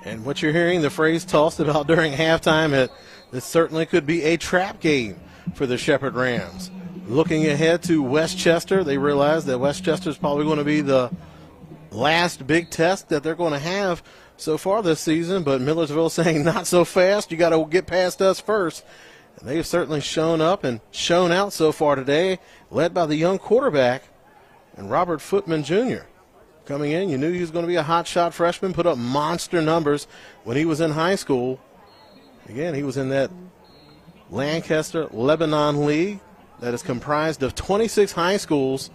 And what you're hearing, the phrase tossed about during halftime, this certainly could be a trap game for the Shepherd Rams. Looking ahead to Westchester, they realize that Westchester is probably going to be the last big test that they're going to have so far this season, but Millersville saying not so fast. You got to get past us first. And they've certainly shown up and shown out so far today, led by the young quarterback and Robert Footman Jr. Coming in, you knew he was going to be a hot shot freshman, put up monster numbers when he was in high school. Again, he was in that Lancaster Lebanon League that is comprised of 26 high schools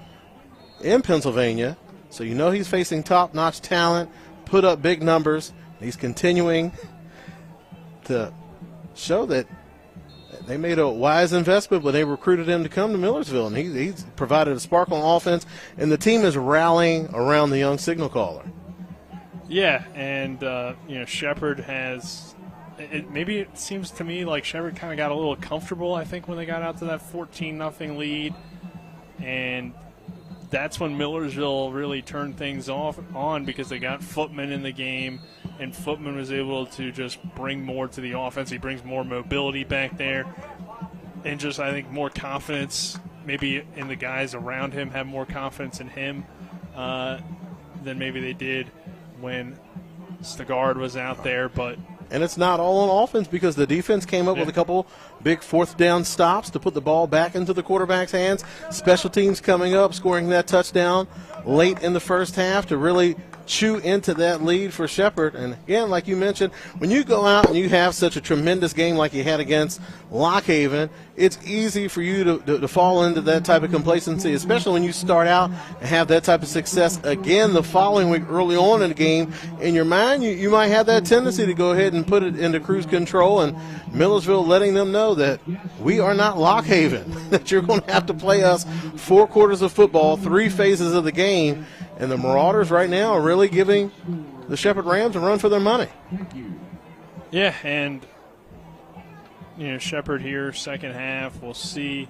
in Pennsylvania. So you know he's facing top-notch talent, put up big numbers. He's continuing to show that they made a wise investment when they recruited him to come to Millersville, and he's provided a spark on offense, and the team is rallying around the young signal caller. Yeah, and Shepherd has. Maybe it seems to me like Shepherd kind of got a little comfortable, I think, when they got out to that 14-0 lead. And that's when Millersville really turned things on because they got Footman in the game, and Footman was able to just bring more to the offense. He brings more mobility back there and just, I think, more confidence maybe in the guys around him, have more confidence in him than maybe they did when Stegard was out there. And it's not all on offense because the defense came up with a couple big fourth down stops to put the ball back into the quarterback's hands. Special teams coming up, scoring that touchdown late in the first half to really chew into that lead for Shepherd. And again, like you mentioned, when you go out and you have such a tremendous game like you had against Lockhaven, it's easy for you to fall into that type of complacency, especially when you start out and have that type of success again the following week early on in the game. In your mind, you might have that tendency to go ahead and put it into cruise control, and Millersville letting them know that we are not Lockhaven, that you're going to have to play us 4 quarters of football, 3 phases of the game. And the Marauders right now are really giving the Shepherd Rams a run for their money. Yeah, and Shepherd here, second half. We'll see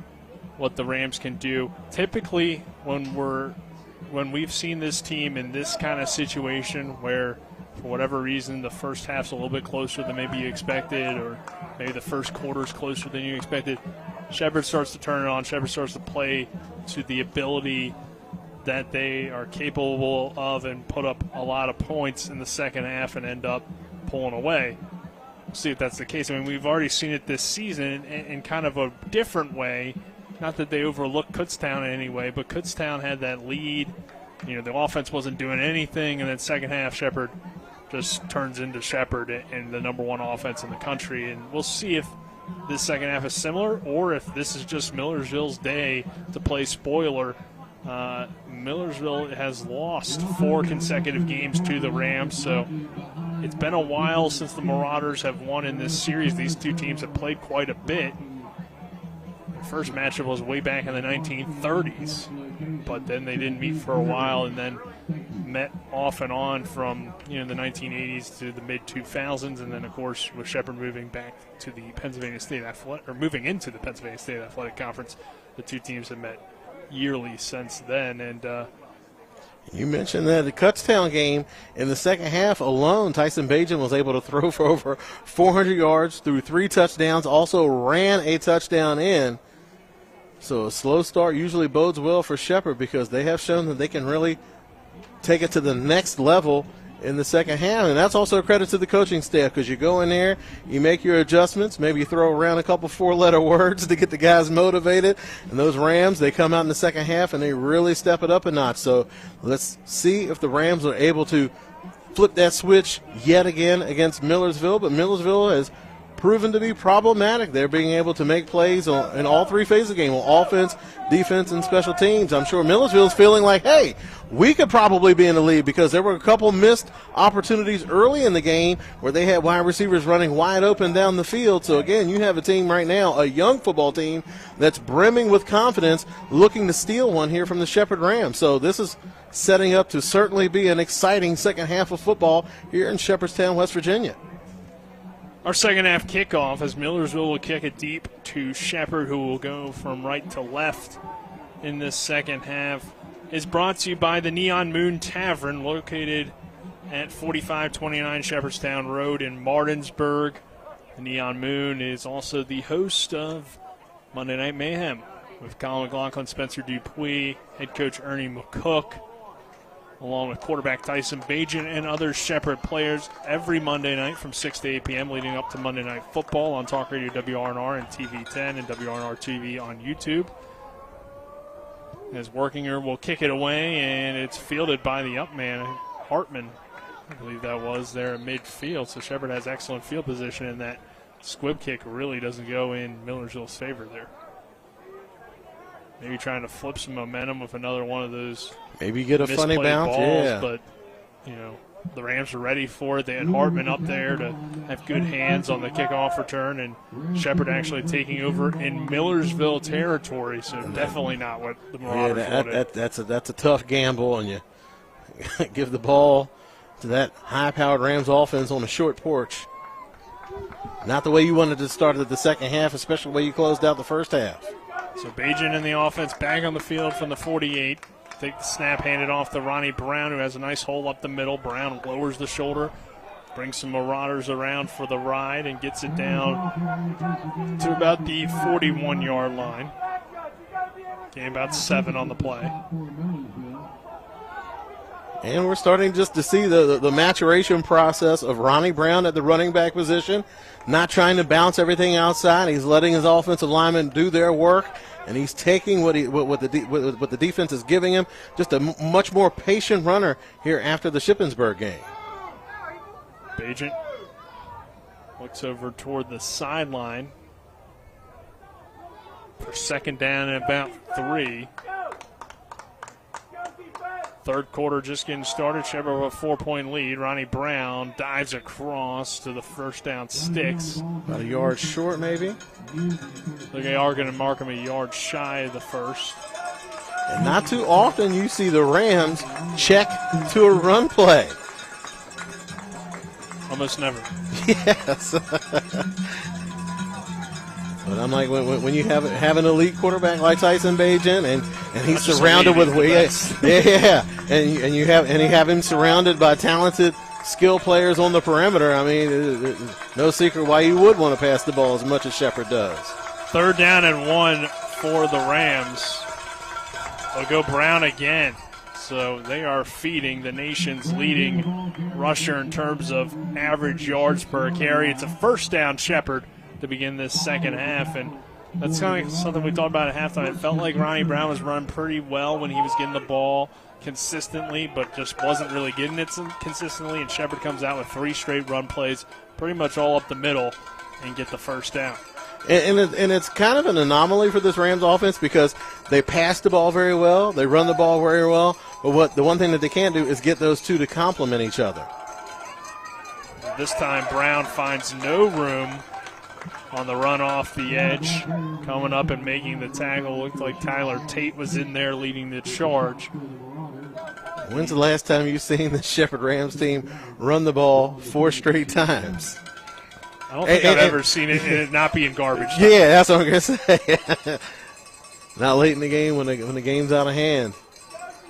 what the Rams can do. Typically, when we've seen this team in this kind of situation where, for whatever reason, the first half's a little bit closer than maybe you expected, or maybe the first quarter's closer than you expected, Shepherd starts to turn it on. Shepherd starts to play to the ability that they are capable of and put up a lot of points in the second half and end up pulling away. We'll see if that's the case. I mean, we've already seen it this season in kind of a different way. Not that they overlooked Kutztown in any way, but Kutztown had that lead. You know, the offense wasn't doing anything, and then second half, Shepherd just turns into Shepherd and the number one offense in the country. And we'll see if this second half is similar or if this is just Millersville's day to play spoiler. Millersville has lost 4 consecutive games to the Rams, so it's been a while since the Marauders have won in this series. These two teams have played quite a bit. The first matchup was way back in the 1930s, but then they didn't meet for a while and then met off and on from the 1980s to the mid-2000s, and then, of course, with Shepherd moving back to the Pennsylvania State Athletic, or moving into the Pennsylvania State Athletic Conference, the two teams have met yearly since then. And you mentioned that the Kutztown game in the second half alone, Tyson Bajan was able to throw for over 400 yards, threw 3 touchdowns, also ran a touchdown in. So a slow start usually bodes well for Shepherd because they have shown that they can really take it to the next level in the second half, and that's also a credit to the coaching staff because you go in there, you make your adjustments, maybe you throw around a couple 4-letter words to get the guys motivated, and those Rams, they come out in the second half and they really step it up a notch. So let's see if the Rams are able to flip that switch yet again against Millersville, but Millersville has proven to be problematic. They're being able to make plays in all 3 phases of the game, on offense, defense, and special teams. I'm sure Millersville's feeling like, hey, we could probably be in the lead because there were a couple missed opportunities early in the game where they had wide receivers running wide open down the field. So, again, you have a team right now, a young football team that's brimming with confidence, looking to steal one here from the Shepherd Rams. So this is setting up to certainly be an exciting second half of football here in Shepherdstown, West Virginia. Our second half kickoff as Millersville will kick it deep to Shepherd, who will go from right to left in this second half, is brought to you by the Neon Moon Tavern, located at 4529 Shepherdstown Road in Martinsburg. The Neon Moon is also the host of Monday Night Mayhem with Colin McLaughlin, Spencer Dupuis, head coach Ernie McCook, along with quarterback Tyson Bajan and other Shepherd players every Monday night from 6 to 8 p.m. leading up to Monday Night Football on Talk Radio WRNR and TV10 and WRNR TV on YouTube. As Workinger will kick it away, and it's fielded by the up man, Hartman, I believe that was there at midfield. So Shepherd has excellent field position, and that squib kick really doesn't go in Millersville's favor there. Maybe trying to flip some momentum with another one of those. Maybe get a funny bounce, balls, yeah. But, the Rams are ready for it. They had Hartman up there to have good hands on the kickoff return, and Shepherd actually taking over in Millersville territory, so definitely not what the Marauders wanted. That's a tough gamble, and you give the ball to that high-powered Rams offense on a short porch. Not the way you wanted to start the second half, especially the way you closed out the first half. So Bajan and the offense back on the field from the 48. Take the snap, hand it off to Ronnie Brown, who has a nice hole up the middle. Brown lowers the shoulder, brings some Marauders around for the ride, and gets it down to about the 41-yard line. Gain about 7 on the play. And we're starting just to see the maturation process of Ronnie Brown at the running back position, not trying to bounce everything outside. He's letting his offensive linemen do their work, and he's taking what the defense is giving him. Just a much more patient runner here after the Shippensburg game. Bajan looks over toward the sideline for second down and about 3. Third quarter just getting started. Shepherd with a 4-point lead. Ronnie Brown dives across to the first down sticks. About a yard short, maybe. They are going to mark him a yard shy of the first. And not too often you see the Rams check to a run play. Almost never. Yes. But I'm like, when you have an elite quarterback like Tyson Bajan, and he's surrounded with and you have him surrounded by talented skill players on the perimeter. I mean, no secret why you would want to pass the ball as much as Shepherd does. 3rd down and 1 for the Rams. They'll go Brown again. So they are feeding the nation's leading rusher in terms of average yards per carry. It's a 1st down, Shepherd, to begin this second half. And that's kind of something we talked about at halftime. It felt like Ronnie Brown was running pretty well when he was getting the ball consistently, but just wasn't really getting it consistently. And Shepherd comes out with 3 straight run plays, pretty much all up the middle, and get the 1st down. And it's kind of an anomaly for this Rams offense because they pass the ball very well, they run the ball very well, but the one thing that they can't do is get those two to complement each other. This time Brown finds no room on the run off the edge, coming up and making the tackle. Looked like Tyler Tate was in there leading the charge. When's the last time you've seen the Shepherd Rams team run the ball 4 straight times? I don't think I've ever seen it not be in garbage time. Yeah, that's what I'm going to say. Not late in the game when the game's out of hand.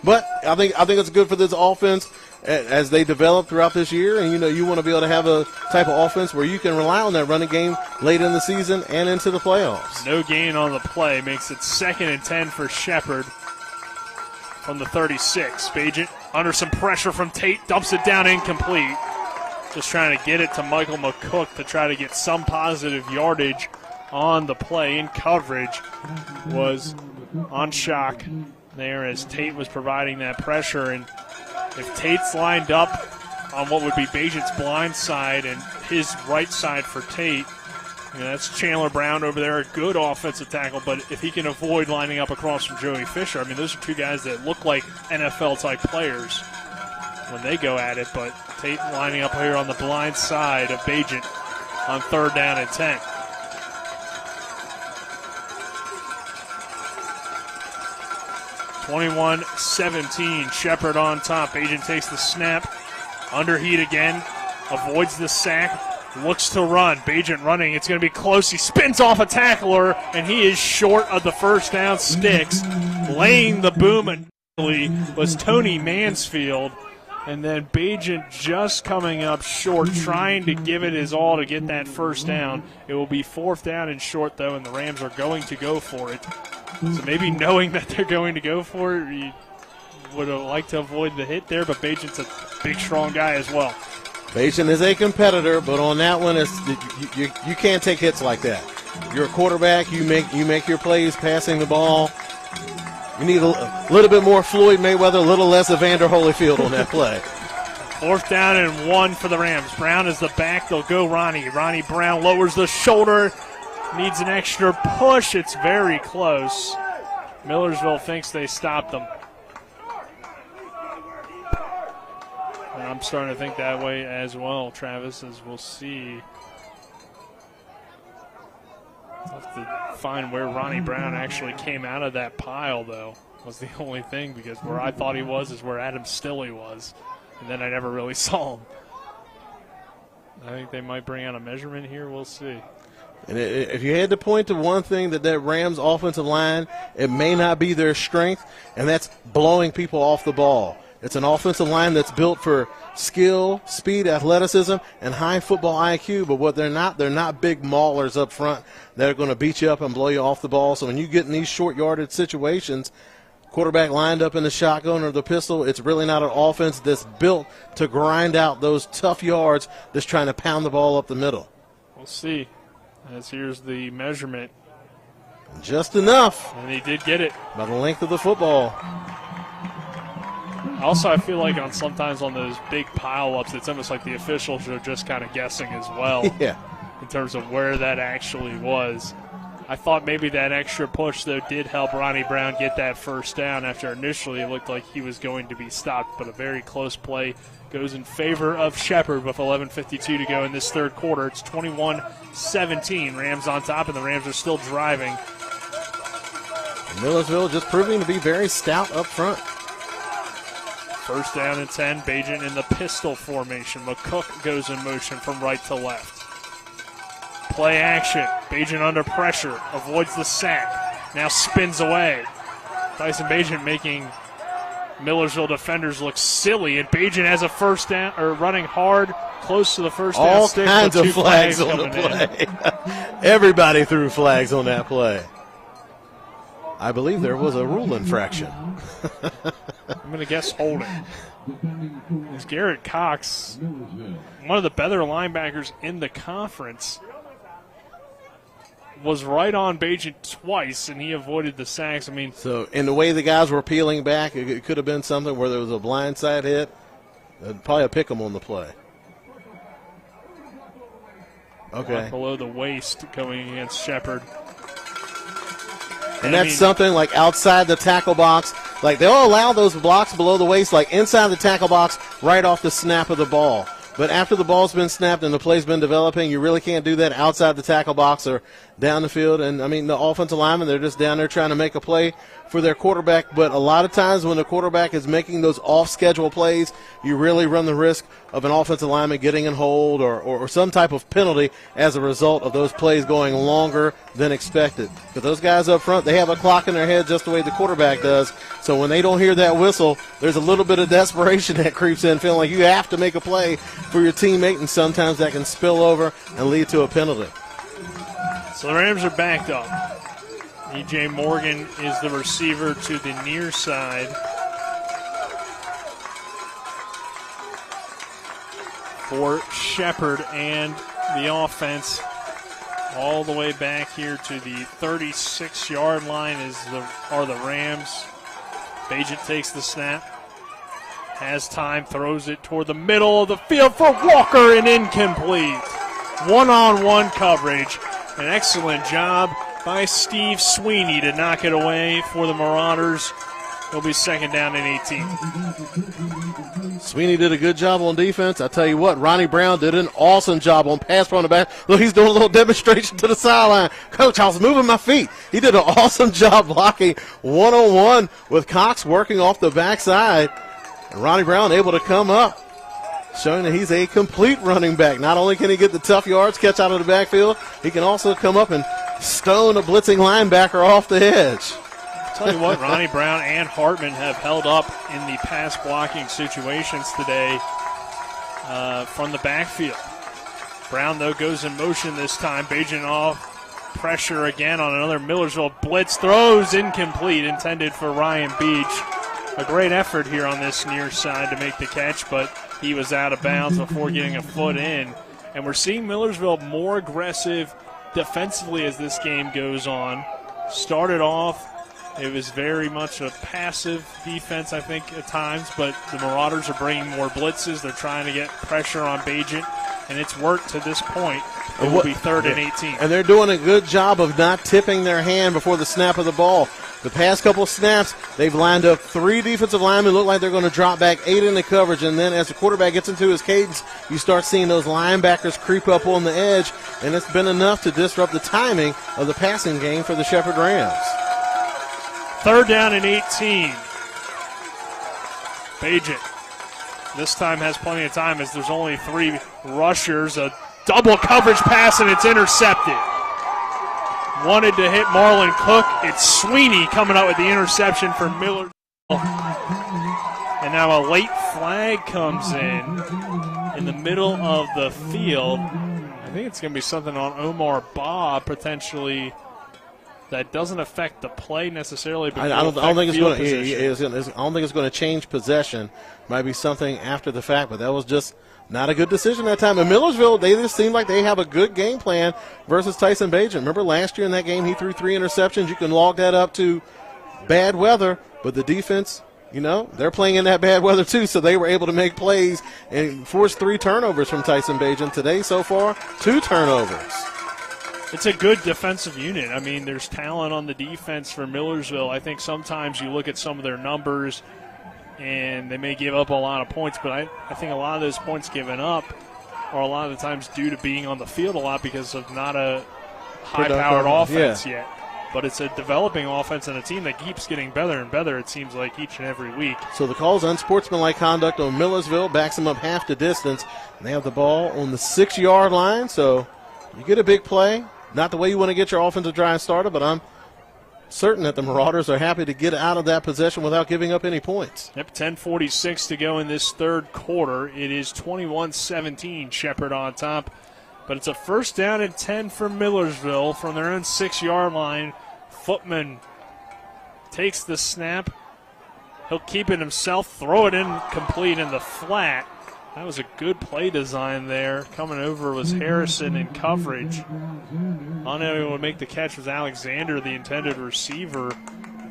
But I think it's good for this offense as they develop throughout this year. And, you want to be able to have a type of offense where you can rely on that running game late in the season and into the playoffs. No gain on the play. Makes it 2nd and 10 for Shepherd from the 36. Bagent under some pressure from Tate. Dumps it down incomplete. Just trying to get it to Michael McCook to try to get some positive yardage on the play. In coverage was on shock there as Tate was providing that pressure. And if Tate's lined up on what would be Bagent's blind side and his right side for Tate, that's Chandler Brown over there, a good offensive tackle. But if he can avoid lining up across from Joey Fisher, those are 2 guys that look like NFL-type players when they go at it. But Tate lining up here on the blind side of Bagent on 3rd down and 10. (21-17). Shepherd on top. Bagent takes the snap. Under heat again. Avoids the sack. Looks to run. Bagent running. It's going to be close. He spins off a tackler, and he is short of the 1st down sticks. Laying the boom initially was Tony Mansfield. And then Bagent just coming up short, trying to give it his all to get that 1st down. It will be 4th down and short, though, and the Rams are going to go for it. So maybe knowing that they're going to go for it, you would have liked to avoid the hit there, but Bagent's a big, strong guy as well. Bagent is a competitor, but on that one, you can't take hits like that. You're a quarterback. You make your plays passing the ball. You need a little bit more Floyd Mayweather, a little less Evander Holyfield on that play. 4th down and 1 for the Rams. Brown is the back. They'll go Ronnie. Ronnie Brown lowers the shoulder. Needs an extra push. It's very close. Millersville thinks they stopped them. And I'm starting to think that way as well, Travis, as we'll see. I'll have to find where Ronnie Brown actually came out of that pile, though, was the only thing, because where I thought he was is where Adam Stilley was, and then I never really saw him. I think they might bring out a measurement here. We'll see. And if you had to point to one thing that Rams offensive line, it may not be their strength, and that's blowing people off the ball. It's an offensive line that's built for skill, speed, athleticism, and high football IQ. But what they're not big maulers up front that are going to beat you up and blow you off the ball. So when you get in these short yardage situations, quarterback lined up in the shotgun or the pistol, it's really not an offense that's built to grind out those tough yards that's trying to pound the ball up the middle. We'll see. As here's the measurement. Just enough. And he did get it. By the length of the football. Also, I feel like sometimes on those big pile-ups, it's almost like the officials are just kind of guessing as well. Yeah. In terms of where that actually was. I thought maybe that extra push, though, did help Ronnie Brown get that 1st down after initially it looked like he was going to be stopped. But a very close play goes in favor of Shepherd with 11:52 to go in this 3rd quarter. It's 21-17. Rams on top, and the Rams are still driving. Millersville just proving to be very stout up front. 1st down and 10. Bagent in the pistol formation. McCook goes in motion from right to left. Play action. Bagent under pressure. Avoids the sack. Now spins away. Tyson Bagent making Millersville defenders look silly. And Bagent has a 1st down, or running hard, close to the 1st down all stick. kinds of flags on the play. Everybody threw flags on that play. I believe there was a rule infraction. I'm going to guess holding. It's Garrett Cox, one of the better linebackers in the conference, was right on Bajan twice, and he avoided the sacks. I mean, so in the way the guys were peeling back, it could have been something where there was a blindside hit. Probably a pick 'em on the play. Okay. Right below the waist going against Shepherd. And that's something like outside the tackle box. Like they'll allow those blocks below the waist, like inside the tackle box, right off the snap of the ball. But after the ball's been snapped and the play's been developing, you really can't do that outside the tackle box or down the field. And, I mean, the offensive linemen, they're just down there trying to make a play for their quarterback. But a lot of times when the quarterback is making those off-schedule plays, you really run the risk of an offensive lineman getting in hold or some type of penalty as a result of those plays going longer than expected. But those guys up front, they have a clock in their head just the way the quarterback does. So when they don't hear that whistle, there's a little bit of desperation that creeps in, feeling like you have to make a play for your teammate, and sometimes that can spill over and lead to a penalty. So the Rams are backed up. E.J. Morgan is the receiver to the near side. For Shepherd, and the offense all the way back here to the 36-yard line are the Rams. Bajan takes the snap, has time, throws it toward the middle of the field for Walker, and incomplete. One-on-one coverage. An excellent job by Steve Sweeney to knock it away for the Marauders. It'll be second down and 18. Sweeney did a good job on defense. I tell you what, Ronnie Brown did an awesome job on pass from the back. Look, he's doing a little demonstration to the sideline. Coach, I was moving my feet. He did an awesome job blocking one-on-one with Cox working off the backside. And Ronnie Brown able to come up, showing that he's a complete running back. Not only can he get the tough yards, catch out of the backfield, he can also come up and stone a blitzing linebacker off the edge. Tell you what, Ronnie Brown and Hartman have held up in the pass blocking situations today from the backfield. Brown, though, goes in motion this time. Bajan off pressure again on another Millersville blitz. Throws incomplete, intended for Ryan Beach. A great effort here on this near side to make the catch, but he was out of bounds before getting a foot in. And we're seeing Millersville more aggressive defensively as this game goes on. Started off, it was very much a passive defense, I think, at times, but the Marauders are bringing more blitzes. They're trying to get pressure on Bajan, and it's worked to this point. It will be third and 18. And they're doing a good job of not tipping their hand before the snap of the ball. The past couple of snaps, they've lined up 3 defensive linemen, look like they're going to drop back 8 in the coverage, and then as the quarterback gets into his cadence, you start seeing those linebackers creep up on the edge, and it's been enough to disrupt the timing of the passing game for the Shepherd Rams. Third down and 18. Bajan this time has plenty of time as there's only 3 rushers. A double coverage pass, and it's intercepted. Wanted to hit Marlon Cook. It's Sweeney coming up with the interception for Miller. And now a late flag comes in the middle of the field. I think it's going to be something on Omar Ba potentially that doesn't affect the play necessarily. But I don't think it's going to. I don't think it's going to change possession. Might be something after the fact, but that was just not a good decision that time. In Millersville, they just seem like they have a good game plan versus Tyson Bajan. Remember last year in that game, he threw 3 interceptions. You can log that up to bad weather, but the defense, you know, they're playing in that bad weather too, so they were able to make plays and force 3 turnovers from Tyson Bajan. Today, so far, 2 turnovers. It's a good defensive unit. I mean, there's talent on the defense for Millersville. I think sometimes you look at some of their numbers and they may give up a lot of points, but I think a lot of those points given up are a lot of the times due to being on the field a lot because of not a high-powered offense yet. But it's a developing offense and a team that keeps getting better and better, it seems like, each and every week. So the call's unsportsmanlike conduct on Millersville, backs them up half the distance. And they have the ball on the 6-yard line, so you get a big play. Not the way you want to get your offensive drive started, but I'm certain that the Marauders are happy to get out of that possession without giving up any points. Yep, 10:46 to go in this third quarter. It is 21-17, Shepherd on top. But it's a first down and 10 for Millersville from their own 6-yard line. Footman takes the snap. He'll keep it himself, throw it in complete in the flat. That was a good play design there. Coming over was Harrison in coverage. Unable to make the catch was Alexander, the intended receiver.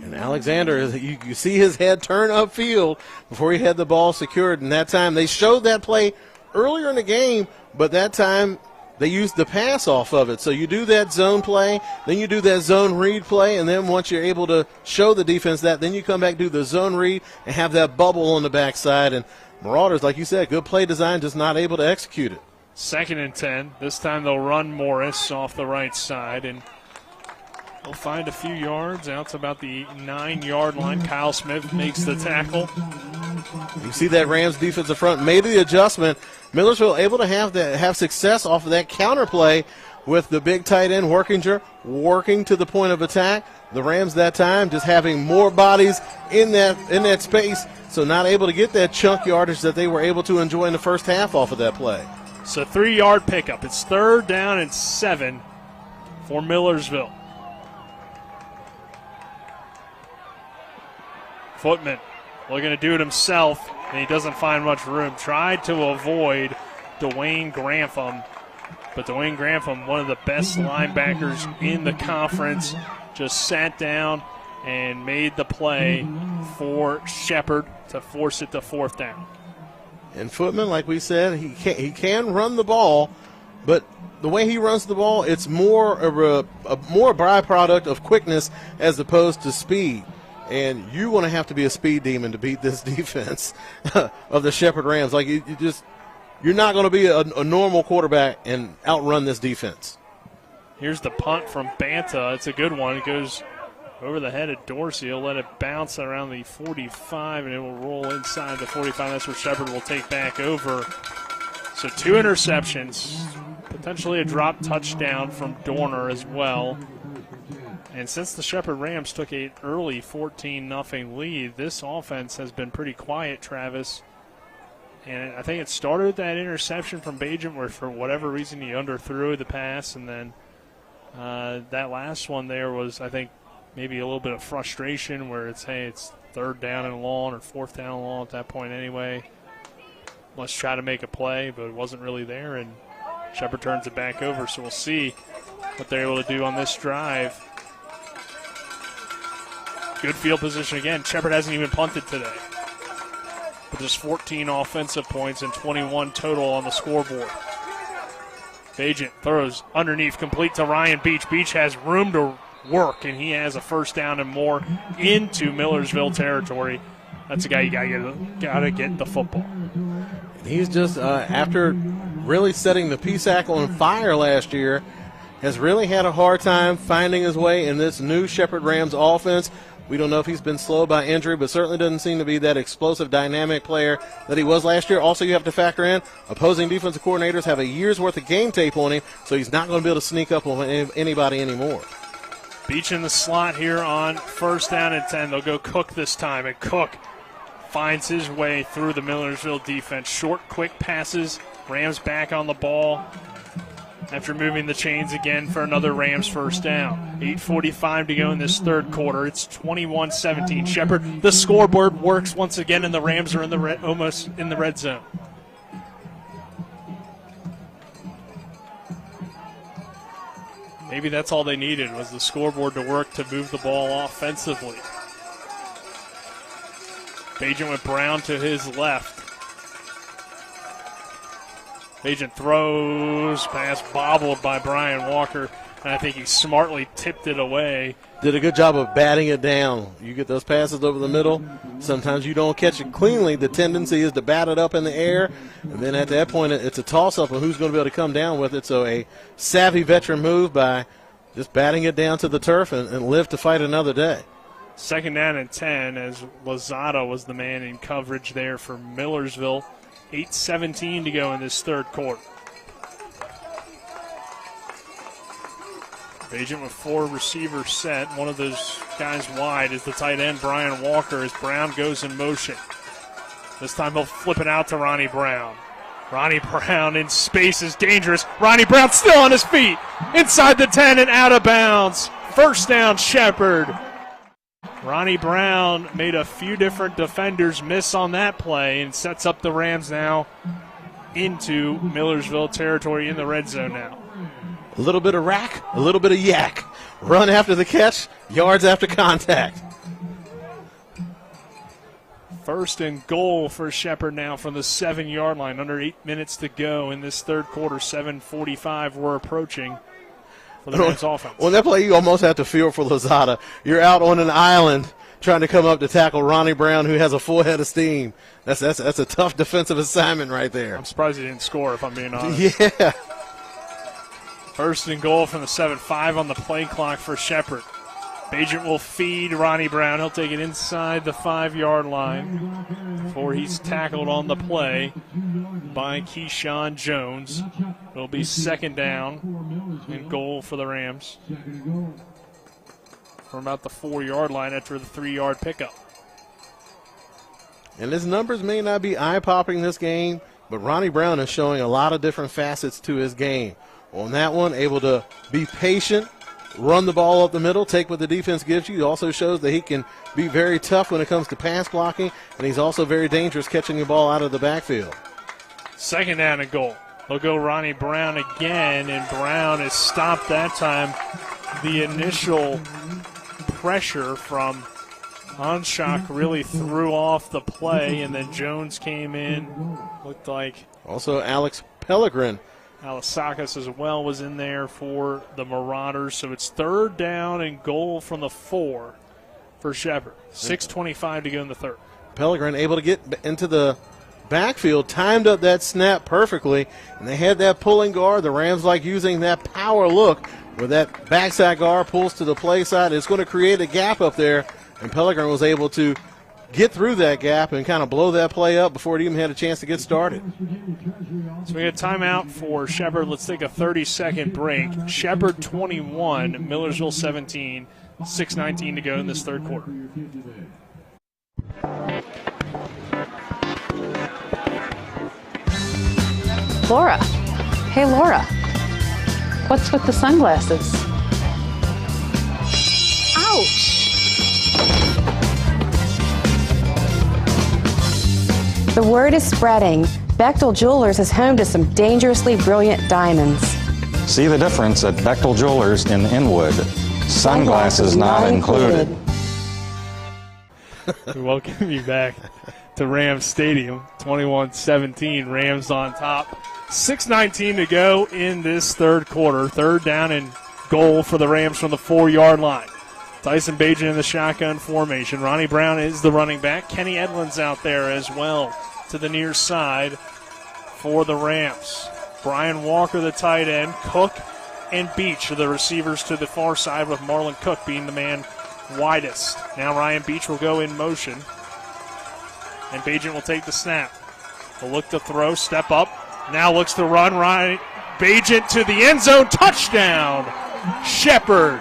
And Alexander, you see his head turn upfield before he had the ball secured. And that time, they showed that play earlier in the game, but that time they used the pass off of it. So you do that zone play, then you do that zone read play, and then once you're able to show the defense that, then you come back, do the zone read, and have that bubble on the backside. And Marauders, like you said, good play design, just not able to execute it. 2nd and 10. This time they'll run Morris off the right side, and they'll find a few yards out to about the 9-yard line. Kyle Smith makes the tackle. You see that Rams defensive front made the adjustment. Millersville able to have success off of that counter play with the big tight end Workinger working to the point of attack. The Rams that time just having more bodies in that space, so not able to get that chunk yardage that they were able to enjoy in the first half off of that play. So 3-yard pickup. It's 3rd down and 7 for Millersville. Footman looking to do it himself, and he doesn't find much room. Tried to avoid Dwayne Grantham, but Dwayne Grantham, one of the best linebackers in the conference, just sat down and made the play for Shepherd to force it to 4th down. And Footman, like we said, he can run the ball, but the way he runs the ball, it's more a byproduct of quickness as opposed to speed. And you're going to have to be a speed demon to beat this defense of the Shepherd Rams. Like you're not going to be a normal quarterback and outrun this defense. Here's the punt from Banta. It's a good one. It goes over the head of Dorsey. He'll let it bounce around the 45, and it will roll inside the 45. That's where Shepherd will take back over. So 2 interceptions, potentially a drop touchdown from Dorner as well. And since the Shepherd Rams took an early 14-0 lead, this offense has been pretty quiet, Travis. And I think it started with that interception from Bajent where for whatever reason he underthrew the pass. And then that last one there was, I think, maybe a little bit of frustration where it's 3rd down and long or 4th down and long at that point anyway. Let's try to make a play, but it wasn't really there. And Shepherd turns it back over. So we'll see what they're able to do on this drive. Good field position again. Shepherd hasn't even punted today. But just 14 offensive points and 21 total on the scoreboard. Bajent throws underneath, complete to Ryan Beach. Beach has room to work, and he has a 1st down and more into Millersville territory. That's a guy you gotta get the football. He's just, after really setting the PSAC on fire last year, has really had a hard time finding his way in this new Shepherd Rams offense. We don't know if he's been slowed by injury, but certainly doesn't seem to be that explosive, dynamic player that he was last year. Also, you have to factor in opposing defensive coordinators have a year's worth of game tape on him, so he's not going to be able to sneak up on anybody anymore. Beach in the slot here on 1st down and 10. They'll go Cook this time, and Cook finds his way through the Millersville defense. Short, quick passes. Rams back on the ball after moving the chains again for another Rams 1st down. 8:45 to go in this 3rd quarter. It's 21-17. Shepherd, the scoreboard works once again, and the Rams are in the almost in the red zone. Maybe that's all they needed was the scoreboard to work to move the ball offensively. Bajent with Brown to his left. Bajent throws, pass bobbled by Brian Walker, and I think he smartly tipped it away. Did a good job of batting it down. You get those passes over the middle. Sometimes you don't catch it cleanly. The tendency is to bat it up in the air, and then at that point it's a toss-up of who's going to be able to come down with it. So a savvy veteran move by just batting it down to the turf and live to fight another day. 2nd down and 10 as Lozada was the man in coverage there for Millersville. 8:17 to go in this 3rd quarter. Bajent with 4 receivers set. One of those guys wide is the tight end, Brian Walker, as Brown goes in motion. This time he'll flip it out to Ronnie Brown. Ronnie Brown in space is dangerous. Ronnie Brown still on his feet. Inside the 10 and out of bounds. First down, Shepherd. Ronnie Brown made a few different defenders miss on that play and sets up the Rams now into Millersville territory in the red zone now. A little bit of rack, a little bit of yak. Run after the catch, yards after contact. First and goal for Shepherd now from the 7-yard line. Under 8 minutes to go in this third quarter. 7:45 we're approaching for the Rams offense. On that play, you almost have to feel for Lozada. You're out on an island trying to come up to tackle Ronnie Brown, who has a full head of steam. That's a tough defensive assignment right there. I'm surprised he didn't score, if I'm being honest. Yeah. First and goal from the 7-5 on the play clock for Shepherd. Bagent will feed Ronnie Brown. He'll take it inside the 5-yard line before he's tackled on the play by Keyshawn Jones. It'll be second down and goal for the Rams from about the 4-yard line after the 3-yard pickup. And his numbers may not be eye-popping this game, but Ronnie Brown is showing a lot of different facets to his game. On that one, able to be patient, run the ball up the middle, take what the defense gives you. He also shows that he can be very tough when it comes to pass blocking, and he's also very dangerous catching the ball out of the backfield. Second down and goal. He'll go Ronnie Brown again, and Brown is stopped that time. The initial pressure from Onshock really threw off the play, and then Jones came in. Looked like also Alex Pellegrin. Alasakis as well was in there for the Marauders. So it's third down and goal from the 4 for Shepherd. 6:25 to go in the third. Pellegrin able to get into the backfield, timed up that snap perfectly, and they had that pulling guard. The Rams like using that power look where that backside guard pulls to the play side. It's going to create a gap up there, and Pellegrin was able to get through that gap and kind of blow that play up before it even had a chance to get started. So we got timeout for Shepherd. Let's take a 30-second break. Shepherd 21, Millersville 17, 6:19 to go in this third quarter. Laura. Hey, Laura. What's with the sunglasses? Ouch. The word is spreading. Bechtel Jewelers is home to some dangerously brilliant diamonds. See the difference at Bechtel Jewelers in Inwood. Sunglasses not included. We welcome you back to Rams Stadium. 21-17, Rams on top. 6:19 to go in this third quarter. Third down and goal for the Rams from the 4-yard line. Tyson Bagent in the shotgun formation. Ronnie Brown is the running back. Kenny Edlund's out there as well to the near side for the Rams. Brian Walker, the tight end. Cook and Beach are the receivers to the far side, with Marlon Cook being the man widest. Now Ryan Beach will go in motion, and Bagent will take the snap. He'll look to throw, step up. Now looks to run. Ryan Bagent to the end zone. Touchdown, Shepherd.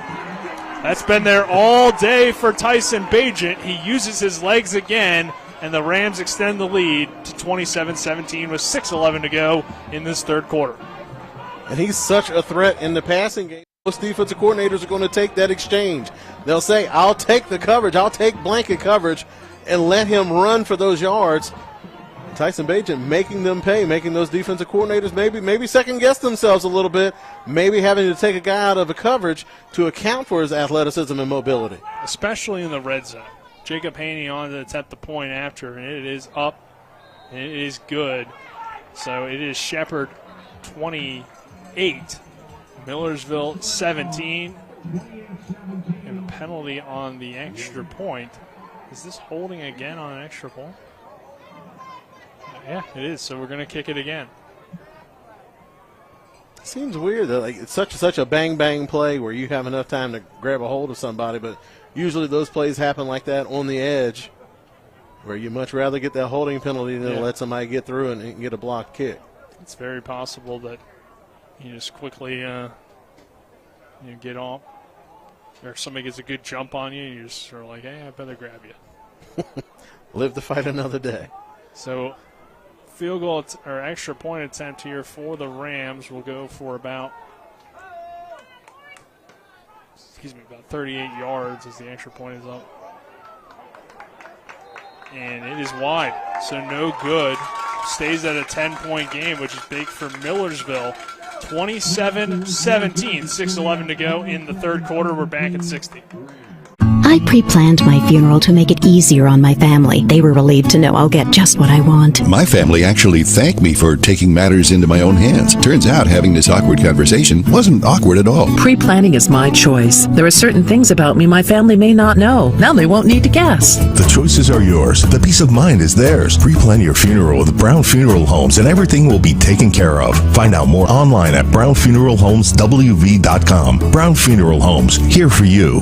That's been there all day for Tyson Bagent. He uses his legs again, and the Rams extend the lead to 27-17 with 6:11 to go in this third quarter. And he's such a threat in the passing game. Most defensive coordinators are going to take that exchange. They'll say, I'll take the coverage, I'll take blanket coverage, and let him run for those yards. Tyson Bagent making them pay, making those defensive coordinators maybe second-guess themselves a little bit, maybe having to take a guy out of a coverage to account for his athleticism and mobility. Especially in the red zone. Jacob Haney on to attempt the point after, and it is up, and it is good. So it is Shepherd 28, Millersville 17, and a penalty on the extra point. Is this holding again on an extra point? Yeah, it is. So we're going to kick it again. Seems weird that it's such a bang play where you have enough time to grab a hold of somebody, but usually those plays happen like that on the edge, where you much rather get that holding penalty than let somebody get through and get a blocked kick. It's very possible that you just quickly get off, or somebody gets a good jump on you, and you're just sort of like, hey, I better grab you. Live to fight another day. So field goal or extra point attempt here for the Rams will go for about 38 yards as the extra point is up. And it is wide, so no good. Stays at a 10-point game, which is big for Millersville. 27-17, 6:11 to go in the third quarter. We're back at 60. I pre-planned my funeral to make it easier on my family. They were relieved to know I'll get just what I want. My family actually thanked me for taking matters into my own hands. Turns out having this awkward conversation wasn't awkward at all. Pre-planning is my choice. There are certain things about me my family may not know. Now they won't need to guess. The choices are yours. The peace of mind is theirs. Pre-plan your funeral with Brown Funeral Homes and everything will be taken care of. Find out more online at brownfuneralhomeswv.com. Brown Funeral Homes, here for you.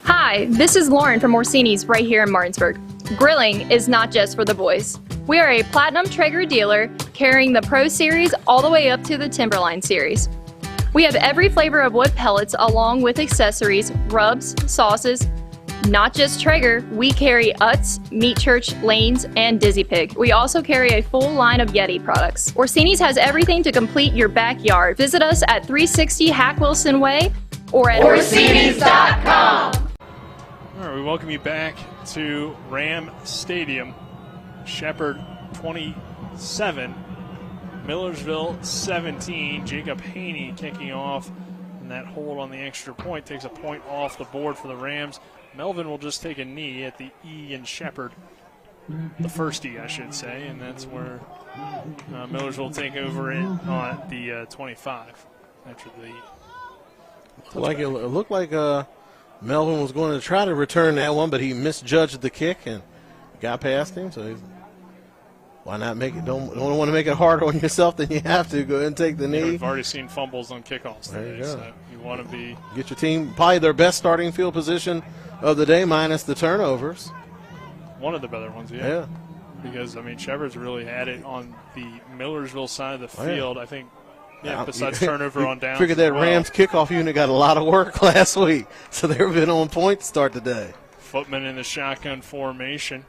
Hi, this is Lauren from Orsini's right here in Martinsburg. Grilling is not just for the boys. We are a Platinum Traeger dealer carrying the Pro Series all the way up to the Timberline Series. We have every flavor of wood pellets along with accessories, rubs, sauces. Not just Traeger, we carry Utz, Meat Church, Lanes, and Dizzy Pig. We also carry a full line of Yeti products. Orsini's has everything to complete your backyard. Visit us at 360 Hack Wilson Way or at Orsinis.com. All right, we welcome you back to Ram Stadium. Shepherd 27, Millersville 17. Jacob Haney kicking off, and that hold on the extra point takes a point off the board for the Rams. Melvin will just take a knee at the E in Shepherd, the first E, I should say, and that's where Millersville will take over at the 25 after the. It looked like Melvin was going to try to return that one, but he misjudged the kick and got past him. So why not make it? Don't want to make it harder on yourself than you have to. Go ahead and take the knee. We've already seen fumbles on kickoffs today, so you want to be get your team probably their best starting field position of the day, minus the turnovers. One of the better ones, yeah. Because Shepherd's really had it on the Millersville side of the field. I think. Yeah, besides turnover on downs. Figured that Rams kickoff unit got a lot of work last week, so they've been on point to start today. Footman in the shotgun formation.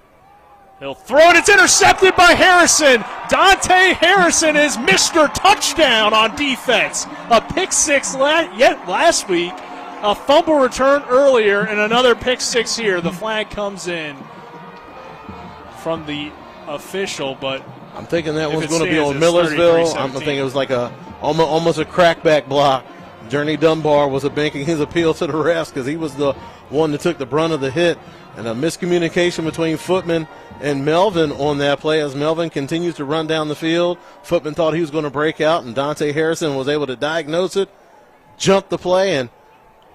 He'll throw it. It's intercepted by Harrison. Dante Harrison is Mr. Touchdown on defense. A pick six last week, a fumble return earlier, and another pick six here. The flag comes in from the official, but I'm thinking that one's going to be on Millersville. I'm thinking it was like almost a crackback block. Journey Dunbar was making his appeal to the refs because he was the one that took the brunt of the hit, and a miscommunication between Footman and Melvin on that play as Melvin continues to run down the field. Footman thought he was going to break out, and Dante Harrison was able to diagnose it, jump the play, and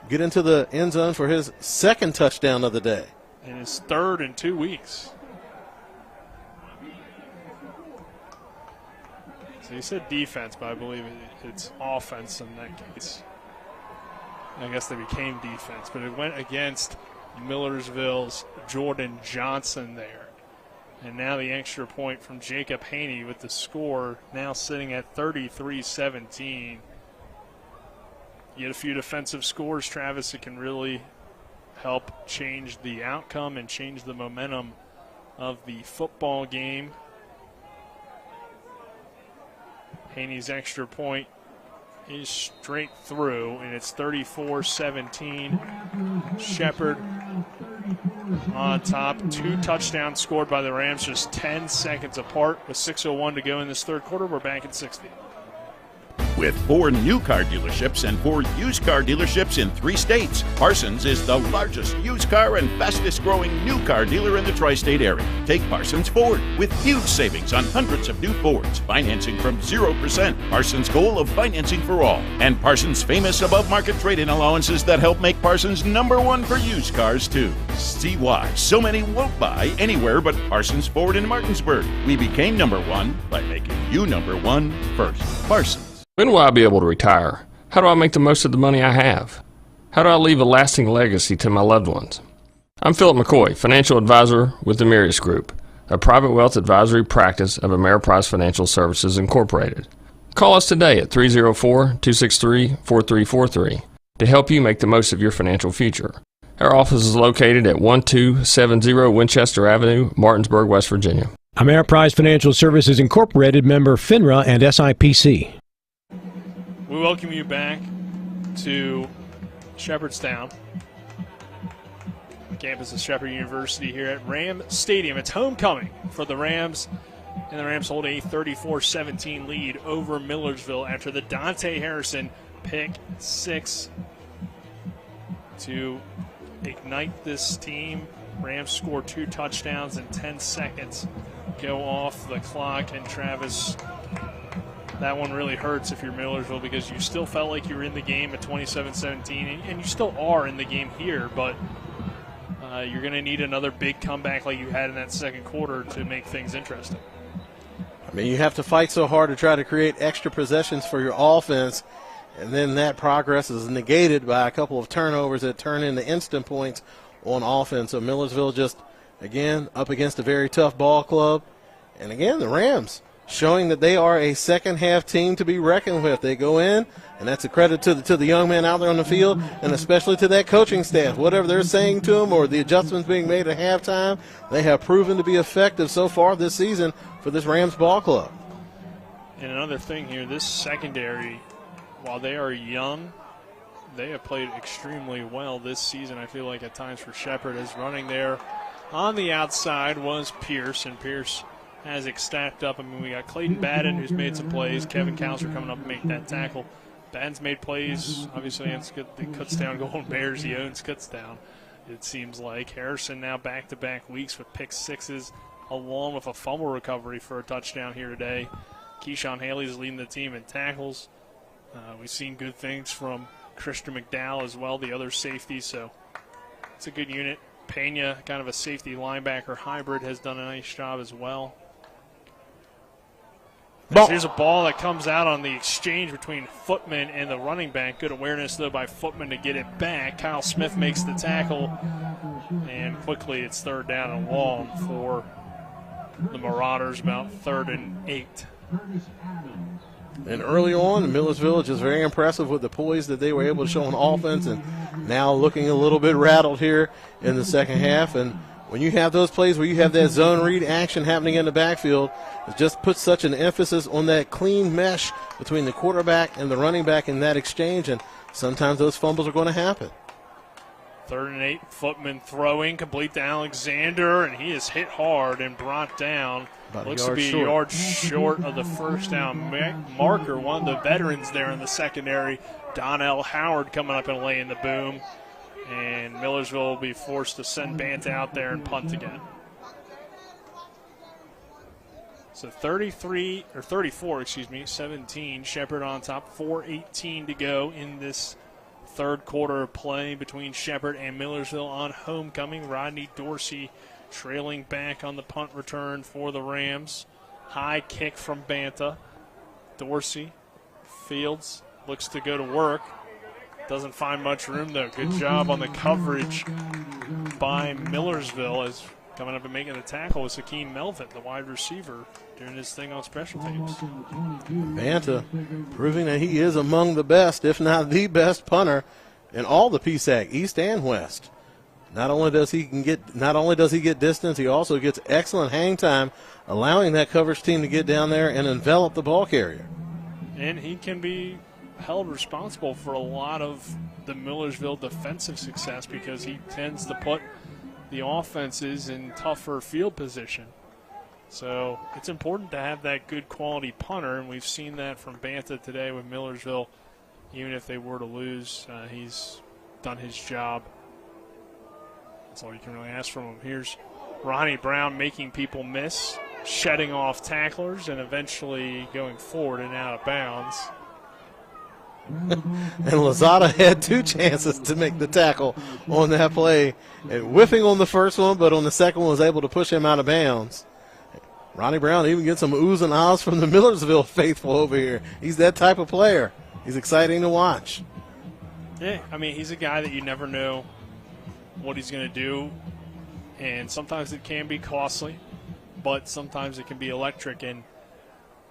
get into the end zone for his second touchdown of the day. And his third in 2 weeks. So you said defense, but I believe it's offense in that case. I guess they became defense, but it went against Millersville's Jordan Johnson there. And now the extra point from Jacob Haney with the score now sitting at 33-17. You get a few defensive scores, Travis, it can really help change the outcome and change the momentum of the football game. Haney's extra point is straight through, and it's 34-17. Shepherd on top. 2 touchdowns scored by the Rams, just 10 seconds apart with 6:01 to go in this third quarter. We're back at 60. With 4 new car dealerships and 4 used car dealerships in 3 states, Parsons is the largest used car and fastest growing new car dealer in the tri-state area. Take Parsons Ford with huge savings on hundreds of new Fords, financing from 0%, Parsons' goal of financing for all, and Parsons' famous above-market trade-in allowances that help make Parsons #1 for used cars too. See why so many won't buy anywhere but Parsons Ford in Martinsburg. We became #1 by making you #1 first. Parsons. When will I be able to retire? How do I make the most of the money I have? How do I leave a lasting legacy to my loved ones? I'm Philip McCoy, financial advisor with the Mirius Group, a private wealth advisory practice of Ameriprise Financial Services Incorporated. Call us today at 304-263-4343 to help you make the most of your financial future. Our office is located at 1270 Winchester Avenue, Martinsburg, West Virginia. Ameriprise Financial Services Incorporated, member FINRA and SIPC. We welcome you back to Shepherdstown, campus of Shepherd University here at Ram Stadium. It's homecoming for the Rams, and the Rams hold a 34-17 lead over Millersville after the Dante Harrison pick 6 to ignite this team. Rams score 2 touchdowns in 10 seconds. Go off the clock, and Travis, that one really hurts if you're Millersville because you still felt like you were in the game at 27-17, and you still are in the game here, but you're going to need another big comeback like you had in that second quarter to make things interesting. I mean, you have to fight so hard to try to create extra possessions for your offense, and then that progress is negated by a couple of turnovers that turn into instant points on offense. So Millersville just, again, up against a very tough ball club. And again, the Rams showing that they are a second-half team to be reckoned with. They go in, and that's a credit to the young men out there on the field, and especially to that coaching staff. Whatever they're saying to them or the adjustments being made at halftime, they have proven to be effective so far this season for this Rams ball club. And another thing here, this secondary, while they are young, they have played extremely well this season. I feel like at times for Shepherd is running there. On the outside was Pierce, and Pierce has it stacked up. I mean, we got Clayton Batten, who's made some plays. Kevin Counselor coming up and make that tackle. Batten's made plays, obviously, against the Kutztown Golden Bears. He owns Kutztown, it seems like. Harrison now back-to-back weeks with pick 6s, along with a fumble recovery for a touchdown here today. Keyshawn Haley is leading the team in tackles. We've seen good things from Christian McDowell as well, the other safety, so it's a good unit. Pena, kind of a safety linebacker hybrid, has done a nice job as well. Here's a ball that comes out on the exchange between Footman and the running back. Good awareness, though, by Footman to get it back. Kyle Smith makes the tackle, and quickly it's third down and long for the Marauders, about 3rd and 8. And early on, Millersville is just very impressive with the poise that they were able to show on offense, and now looking a little bit rattled here in the second half. And when you have those plays where you have that zone read action happening in the backfield, it just puts such an emphasis on that clean mesh between the quarterback and the running back in that exchange, and sometimes those fumbles are going to happen. 3rd and 8, Footman throwing, complete to Alexander, and he is hit hard and brought down. Looks to be a yard short of the first down marker. One of the veterans there in the secondary, Donnell Howard, coming up and laying the boom. And Millersville will be forced to send Banta out there and punt again. So 17. Shepherd on top, 4:18 to go in this third quarter of play between Shepherd and Millersville on homecoming. Rodney Dorsey trailing back on the punt return for the Rams. High kick from Banta. Dorsey, Fields looks to go to work. Doesn't find much room, though. Good job on the coverage by Millersville, as coming up and making the tackle was Hakeem Melvin, the wide receiver, doing his thing on special teams. Banta proving that he is among the best, if not the best punter in all the PSAC, East and West. Not only does he get distance, he also gets excellent hang time, allowing that coverage team to get down there and envelop the ball carrier. And he can be held responsible for a lot of the Millersville defensive success because he tends to put the offenses in tougher field position. So it's important to have that good quality punter, and we've seen that from Banta today with Millersville. Even if they were to lose, he's done his job. That's all you can really ask from him. Here's Ronnie Brown making people miss, shedding off tacklers, and eventually going forward and out of bounds. And Lozada had 2 chances to make the tackle on that play, and whiffing on the first one, but on the second one was able to push him out of bounds. Ronnie Brown even gets some oohs and ahs from the Millersville faithful over here. He's that type of player. He's exciting to watch. Yeah, I mean, he's a guy that you never know what he's going to do, and sometimes it can be costly, but sometimes it can be electric, and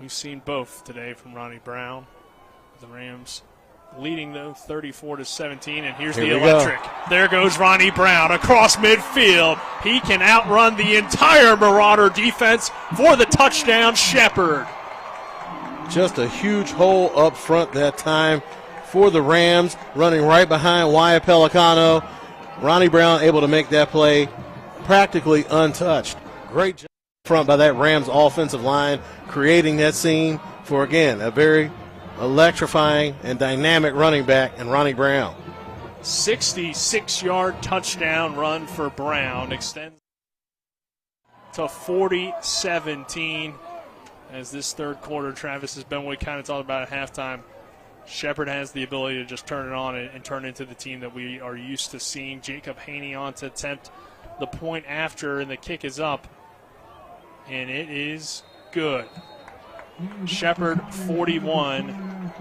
we've seen both today from Ronnie Brown. The Rams leading, though, 34-17, and here's the electric. There goes Ronnie Brown across midfield. He can outrun the entire Marauder defense for the touchdown, Shepherd. Just a huge hole up front that time for the Rams, running right behind Wyatt Pelicano. Ronnie Brown able to make that play practically untouched. Great job up front by that Rams offensive line, creating that scene for, again, a very electrifying and dynamic running back in Ronnie Brown. 66-yard touchdown run for Brown. Extends to 40-17 as this third quarter, Travis, has been what we kind of talked about at halftime. Shepherd has the ability to just turn it on and turn into the team that we are used to seeing. Jacob Haney on to attempt the point after, and the kick is up, and it is good. Shepherd 41,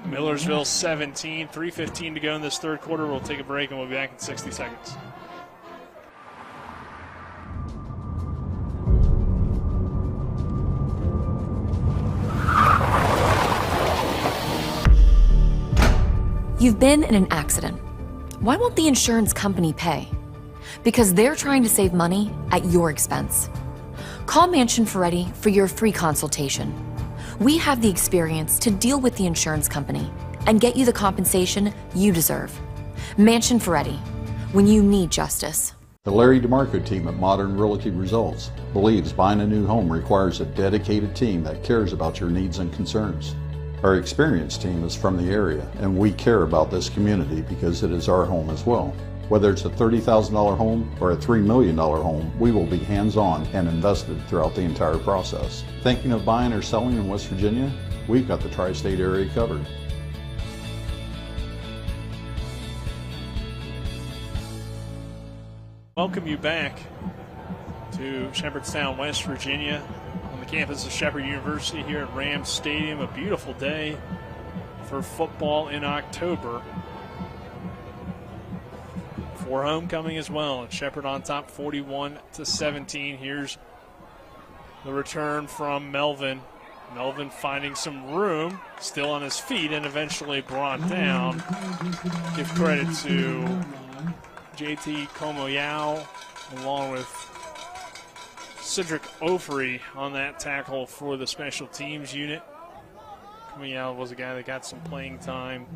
Millersville 17, 3:15 to go in this third quarter. We'll take a break and we'll be back in 60 seconds. You've been in an accident. Why won't the insurance company pay? Because they're trying to save money at your expense. Call Mansion Ferretti for your free consultation. We have the experience to deal with the insurance company and get you the compensation you deserve. Mansion Ferretti, when you need justice. The Larry DeMarco team at Modern Realty Results believes buying a new home requires a dedicated team that cares about your needs and concerns. Our experienced team is from the area, and we care about this community because it is our home as well. Whether it's a $30,000 home or a $3 million home, we will be hands-on and invested throughout the entire process. Thinking of buying or selling in West Virginia? We've got the tri-state area covered. Welcome you back to Shepherdstown, West Virginia, on the campus of Shepherd University here at Rams Stadium. A beautiful day for football in October. For homecoming as well, and Shepherd on top 41-17. Here's the return from Melvin. Melvin finding some room, still on his feet, and eventually brought down. Give credit to JT Komoyao along with Cedric Ofri on that tackle for the special teams unit. Komoyao was a guy that got some playing time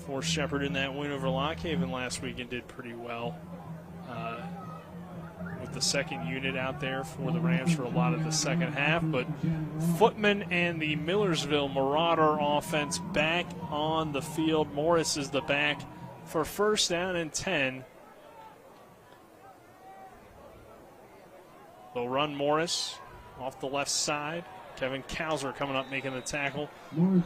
for Shepherd in that win over Lockhaven last week and did pretty well with the second unit out there for the Rams for a lot of the second half. But Footman and the Millersville Marauder offense back on the field. Morris is the back for first down and 10. They'll run Morris off the left side. Kevin Kauser coming up making the tackle. No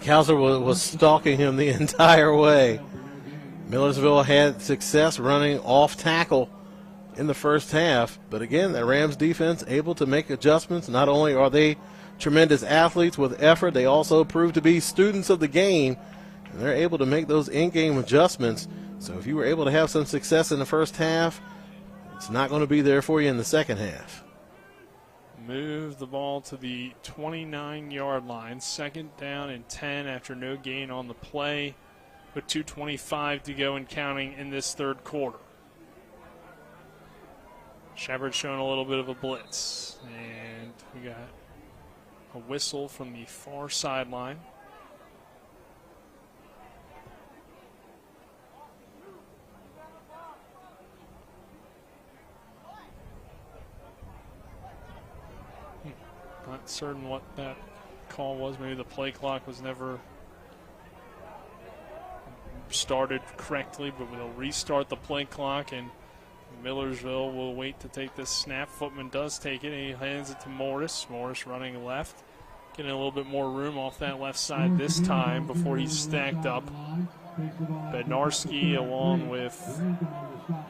Kauser was stalking him the entire way. Millersville had success running off tackle in the first half, but again, the Rams defense able to make adjustments. Not only are they tremendous athletes with effort, they also prove to be students of the game, and they're able to make those in-game adjustments. So if you were able to have some success in the first half, it's not going to be there for you in the second half. Move the ball to the 29-yard line. Second down and 10 after no gain on the play, with 2:25 to go and counting in this third quarter. Shepherd showing a little bit of a blitz, and we got a whistle from the far sideline. Not certain what that call was. Maybe the play clock was never started correctly, but they'll restart the play clock, and Millersville will wait to take this snap. Footman does take it, and he hands it to Morris. Morris running left, getting a little bit more room off that left side this time before he's stacked up. Bednarski along with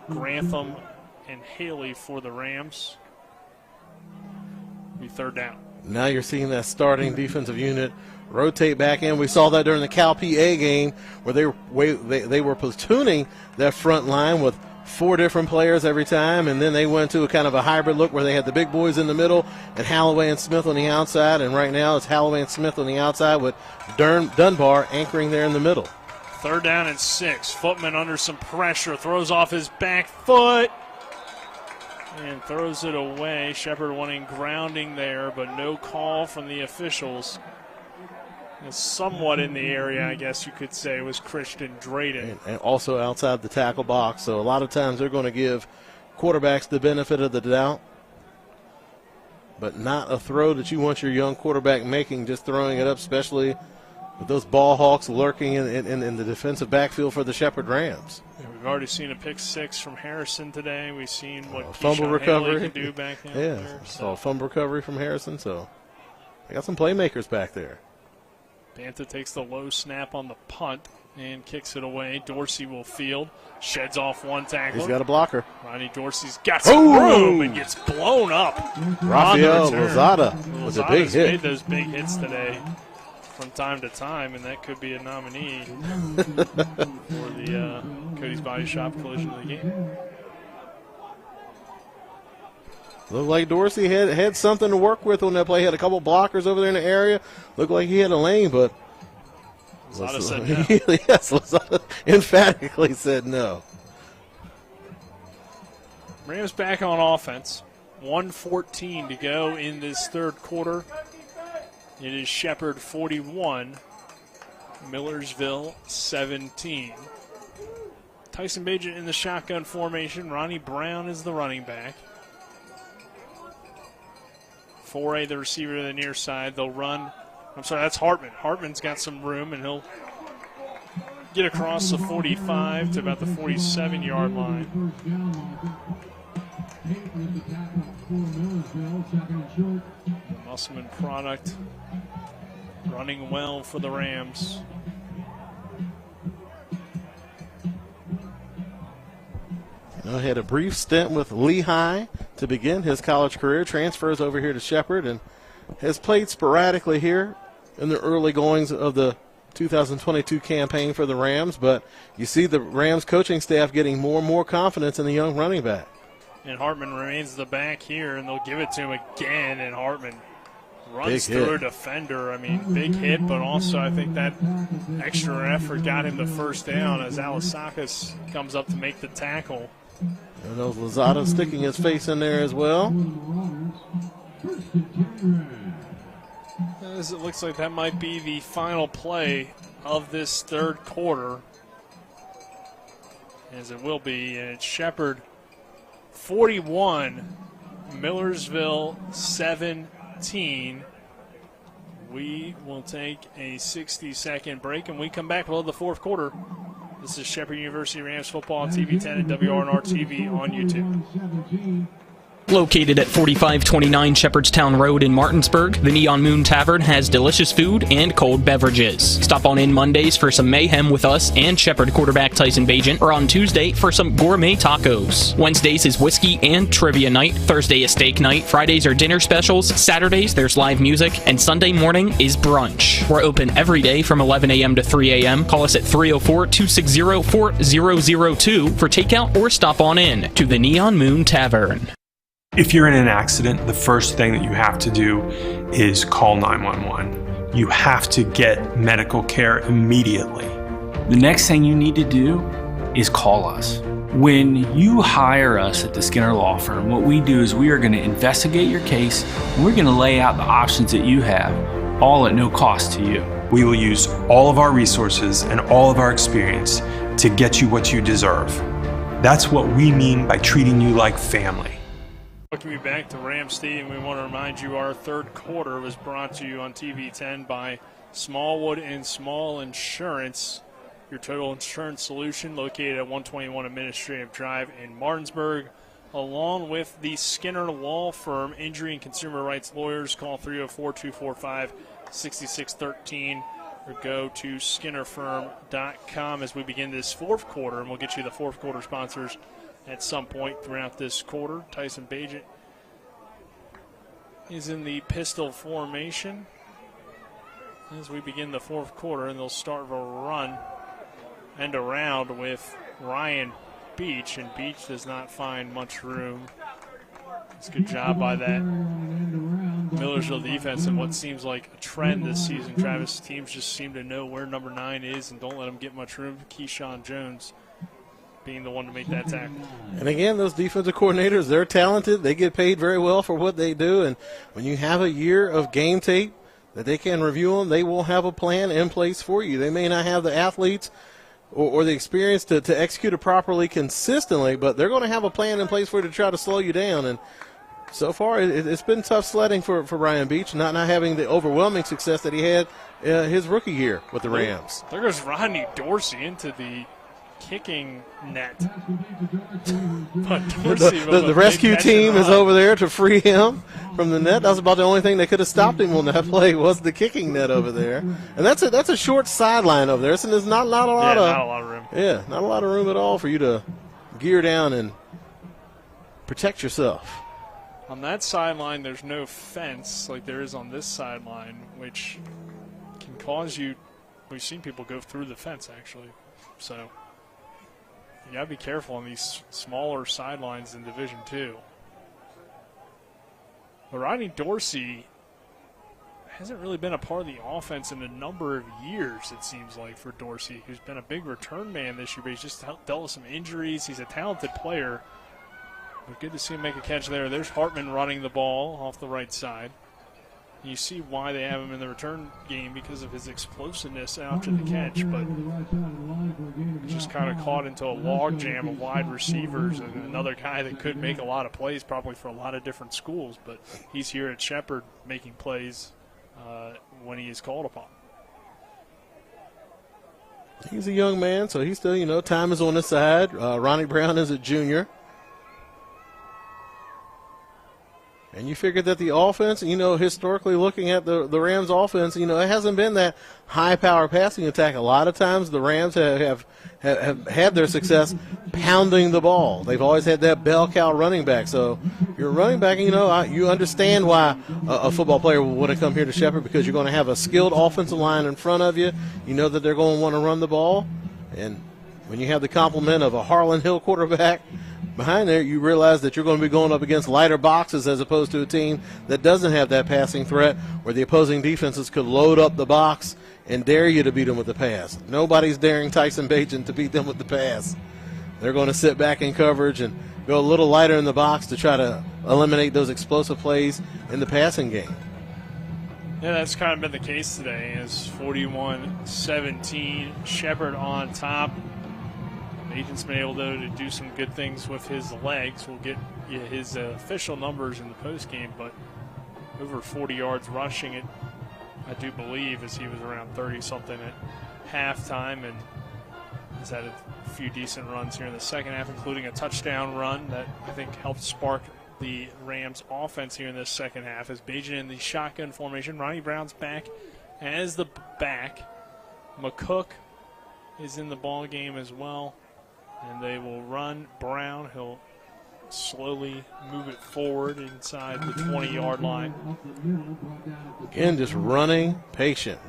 Grantham and Haley for the Rams. Be third down. Now you're seeing that starting defensive unit rotate back in. We saw that during the Cal PA game where they were platooning that front line with 4 different players every time, and then they went to a kind of a hybrid look where they had the big boys in the middle and Holloway and Smith on the outside, and right now it's Holloway and Smith on the outside with Dunbar anchoring there in the middle. 3rd down and 6. Footman under some pressure, throws off his back foot and throws it away. Shepherd wanting grounding there, but no call from the officials. And somewhat in the area, I guess you could say, was Christian Drayden. And also outside the tackle box. So a lot of times they're going to give quarterbacks the benefit of the doubt, but not a throw that you want your young quarterback making, just throwing it up, especially with those ball hawks lurking in the defensive backfield for the Shepherd Rams. Yeah, we've already seen a pick 6 from Harrison today. We've seen what fumble Keyshawn recovery Haley can do back there. Yeah, saw a fumble recovery from Harrison. So they got some playmakers back there. Banta takes the low snap on the punt and kicks it away. Dorsey will field, sheds off one tackler. He's got a blocker. Ronnie Dorsey's got some room and gets blown up. Rafael Lozada was a big hit. Made those big hits today from time to time, and that could be a nominee for the Cody's Body Shop collision of the game. Looked like Dorsey had something to work with on that play. He had a couple blockers over there in the area. Looked like he had a lane, but Lozada said no. Yes, Lozada emphatically said no. Rams back on offense. 1:14 to go in this 3rd quarter. It is Shepherd 41, Millersville 17. Tyson Bagent in the shotgun formation. Ronnie Brown is the running back. Foray, the receiver to the near side. They'll run. I'm sorry, that's Hartman. Hartman's got some room, and he'll get across the 45 to about the 47-yard line. Musselman product running well for the Rams. Had a brief stint with Lehigh to begin his college career, transfers over here to Shepherd, and has played sporadically here in the early goings of the 2022 campaign for the Rams. But you see the Rams coaching staff getting more and more confidence in the young running back. And Hartman remains the back here, and they'll give it to him again, and Hartman runs through a defender. I mean, big hit, but also I think that extra effort got him the first down as Alasakis comes up to make the tackle. And those Lozada sticking his face in there as well. As it looks like that might be the final play of this 3rd quarter, as it will be, and it's Shepherd 41, Millersville 17. We will take a 60-second break, and we come back with the 4th quarter. This is Shepherd University Rams football on TV 10 and WRNR TV on YouTube. Located at 4529 Shepherdstown Road in Martinsburg, the Neon Moon Tavern has delicious food and cold beverages. Stop on in Mondays for some mayhem with us and Shepherd quarterback Tyson Bagent, or on Tuesday for some gourmet tacos. Wednesdays is whiskey and trivia night. Thursday is steak night. Fridays are dinner specials. Saturdays there's live music. And Sunday morning is brunch. We're open every day from 11 a.m. to 3 a.m. Call us at 304-260-4002 for takeout or stop on in to the Neon Moon Tavern. If you're in an accident, the first thing that you have to do is call 911. You have to get medical care immediately. The next thing you need to do is call us. When you hire us at the Skinner Law Firm, what we do is we are going to investigate your case, and we're going to lay out the options that you have, all at no cost to you. We will use all of our resources and all of our experience to get you what you deserve. That's what we mean by treating you like family. Welcome you back to Ram Stadium. We want to remind you our 3rd quarter was brought to you on TV 10 by Smallwood and Small Insurance, your total insurance solution, located at 121 Administrative Drive in Martinsburg, along with the Skinner Law Firm, injury and consumer rights lawyers. Call 304-245-6613 or go to skinnerfirm.com as we begin this 4th quarter, and we'll get you the 4th quarter sponsors at some point throughout this quarter. Tyson Bagent is in the pistol formation as we begin the 4th quarter, and they'll start a run and around with Ryan Beach, and Beach does not find much room. It's a good job by that Millersville defense and what seems like a trend this season. Travis, teams just seem to know where number 9 is and don't let him get much room. Keyshawn Jones being the one to make that tackle. And again, those defensive coordinators, they're talented. They get paid very well for what they do. And when you have a year of game tape that they can review them, they will have a plan in place for you. They may not have the athletes or the experience to execute it properly consistently, but they're going to have a plan in place for you to try to slow you down. And so far, it's been tough sledding for Ryan Beach, not having the overwhelming success that he had his rookie year with the Rams. There goes Rodney Dorsey into the kicking net. But Dorsey the rescue team is over there to free him from the net. That was about the only thing that could have stopped him on that play was the kicking net over there. And that's a short sideline over there. So there's not a lot of room. Yeah, not a lot of room at all for you to gear down and protect yourself. On that sideline, there's no fence like there is on this sideline, which can cause you. We've seen people go through the fence, actually. So you got to be careful on these smaller sidelines in Division II. But Rodney Dorsey hasn't really been a part of the offense in a number of years, it seems like, for Dorsey, who's been a big return man this year, but he's just dealt with some injuries. He's a talented player. But good to see him make a catch there. There's Hartman running the ball off the right side. You see why they have him in the return game because of his explosiveness after the catch, but just kind of caught into a log jam of wide receivers and another guy that could make a lot of plays probably for a lot of different schools, but he's here at Shepherd making plays when he is called upon. He's a young man, so he's still, time is on his side. Ronnie Brown is a junior. And you figure that the offense, historically looking at the Rams offense, it hasn't been that high-power passing attack. A lot of times the Rams have had their success pounding the ball. They've always had that bell cow running back. So you're a running back, you understand why a football player would want to come here to Shepherd because you're going to have a skilled offensive line in front of you. You know that they're going to want to run the ball. And when you have the complement of a Harlan Hill quarterback behind there, you realize that you're going to be going up against lighter boxes as opposed to a team that doesn't have that passing threat where the opposing defenses could load up the box and dare you to beat them with the pass. Nobody's daring Tyson Bajan to beat them with the pass. They're going to sit back in coverage and go a little lighter in the box to try to eliminate those explosive plays in the passing game. Yeah, that's kind of been the case today. It's 41-17, Shepherd on top. Agent's been able, though, to do some good things with his legs. We'll get his official numbers in the postgame, but over 40 yards rushing it, I do believe, as he was around 30-something at halftime, and has had a few decent runs here in the second half, including a touchdown run that I think helped spark the Rams' offense here in this second half. As Bajan in the shotgun formation, Ronnie Brown's back as the back. McCook is in the ball game as well. And they will run Brown. He'll slowly move it forward inside the 20-yard line. Again, just running patient.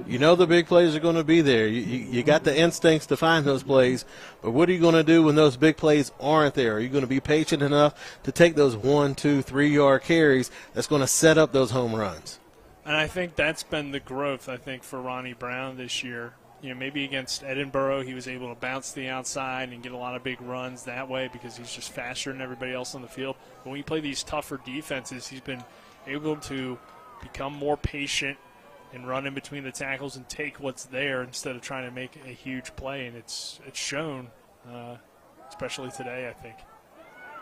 You know the big plays are going to be there. You got the instincts to find those plays, but what are you going to do when those big plays aren't there? Are you going to be patient enough to take those 1, 2, 3-yard carries that's going to set up those home runs? And I think that's been the growth, for Ronnie Brown this year. Maybe against Edinburgh, he was able to bounce to the outside and get a lot of big runs that way because he's just faster than everybody else on the field. But when you play these tougher defenses, he's been able to become more patient and run in between the tackles and take what's there instead of trying to make a huge play. And it's shown, especially today, I think.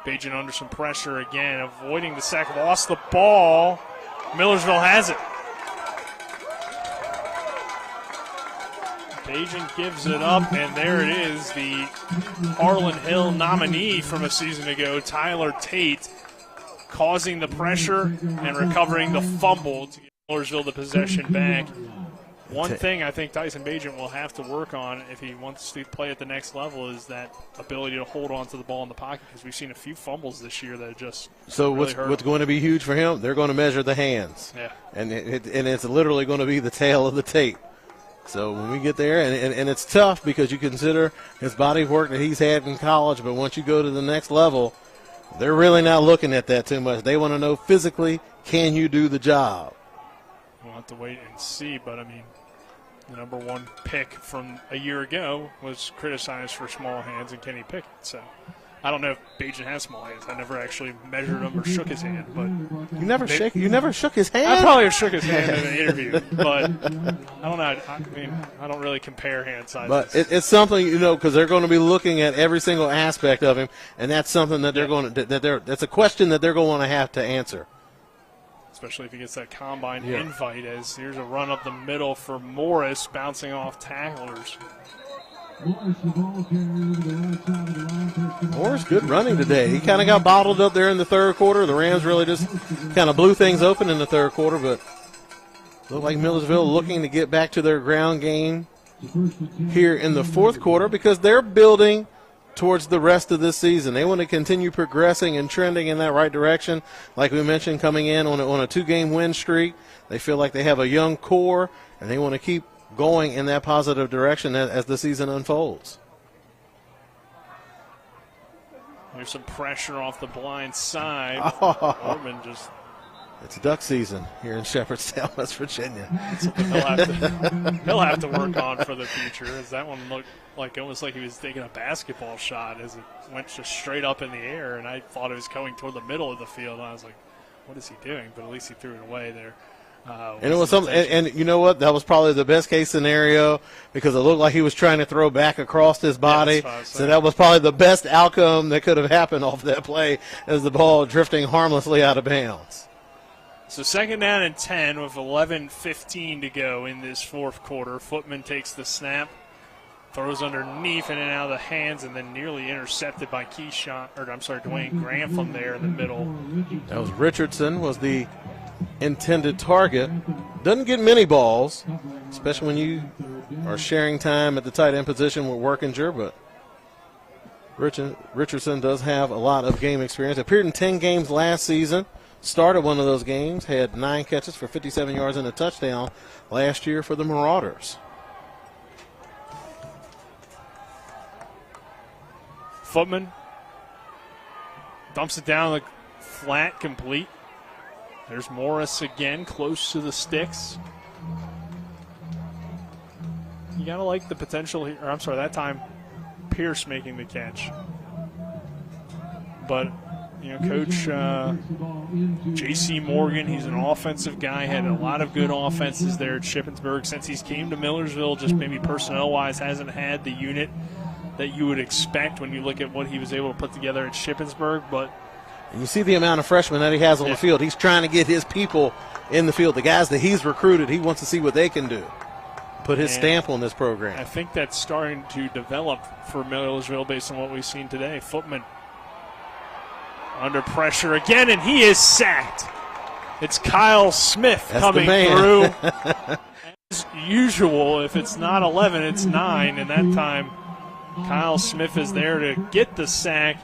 Bajan under some pressure again, avoiding the sack, lost the ball. Millersville has it. Bajan gives it up, and there it is, the Harlan Hill nominee from a season ago, Tyler Tate, causing the pressure and recovering the fumble to get Millersville the possession back. One thing I think Tyson Bajan will have to work on if he wants to play at the next level is that ability to hold on to the ball in the pocket, because we've seen a few fumbles this year that just really hurt. What's going to be huge for him, they're going to measure the hands. Yeah. And it's literally going to be the tail of the tape. So when we get there, and it's tough because you consider his body of work that he's had in college, but once you go to the next level, they're really not looking at that too much. They want to know physically, can you do the job? We'll have to wait and see, but I mean, the number one pick from a year ago was criticized for small hands and Kenny Pickett. So I don't know if Bajan has small hands. I never actually measured him or shook his hand. But you never shook his hand? I probably shook his hand in an interview, but I don't know. I mean, I don't really compare hand sizes. But it's something, because they're going to be looking at every single aspect of him, and that's something that they're going to that's a question that they're going to have to answer. Especially if he gets that combine invite, as here's a run up the middle for Morris, bouncing off tacklers. Morris, good running today. He kind of got bottled up there in the third quarter. The Rams really just kind of blew things open in the third quarter, but looked like Millersville looking to get back to their ground game here in the fourth quarter because they're building towards the rest of this season. They want to continue progressing and trending in that right direction. Like we mentioned, coming in on a 2-game win streak. They feel like they have a young core, and they want to keep going in that positive direction as the season unfolds. There's some pressure off the blind side. Ortman just... It's duck season here in Shepherdstown, West Virginia. He'll have to work on for the future, as that one looked like almost like he was taking a basketball shot as it went just straight up in the air, and I thought it was going toward the middle of the field. And I was like, what is he doing? But at least he threw it away there. And it was something, and you know what? That was probably the best case scenario because it looked like he was trying to throw back across his body. So that was probably the best outcome that could have happened off that play as the ball drifting harmlessly out of bounds. So 2nd down and 10 with 11:15 to go in this fourth quarter. Footman takes the snap, throws underneath and in out of the hands, and then nearly intercepted by Dwayne Grantham there in the middle. That was Richardson was the intended target. Doesn't get many balls, especially when you are sharing time at the tight end position with Workinger, but Richardson does have a lot of game experience. Appeared in 10 games last season. Started one of those games, had 9 catches for 57 yards and a touchdown last year for the Marauders. Footman dumps it down the flat, complete. There's Morris again, close to the sticks. You got to like the potential here. Or I'm sorry, that time Pierce making the catch. But Coach J.C. Morgan, he's an offensive guy, had a lot of good offenses there at Shippensburg. Since he's came to Millersville, just maybe personnel-wise, hasn't had the unit that you would expect when you look at what he was able to put together at Shippensburg. But and you see the amount of freshmen that he has on the field. He's trying to get his people in the field. The guys that he's recruited, he wants to see what they can do. Put his stamp on this program. I think that's starting to develop for Millersville based on what we've seen today. Footman under pressure again, and he is sacked. It's Kyle Smith coming through. As usual, if it's not 11, it's 9, and that time Kyle Smith is there to get the sack.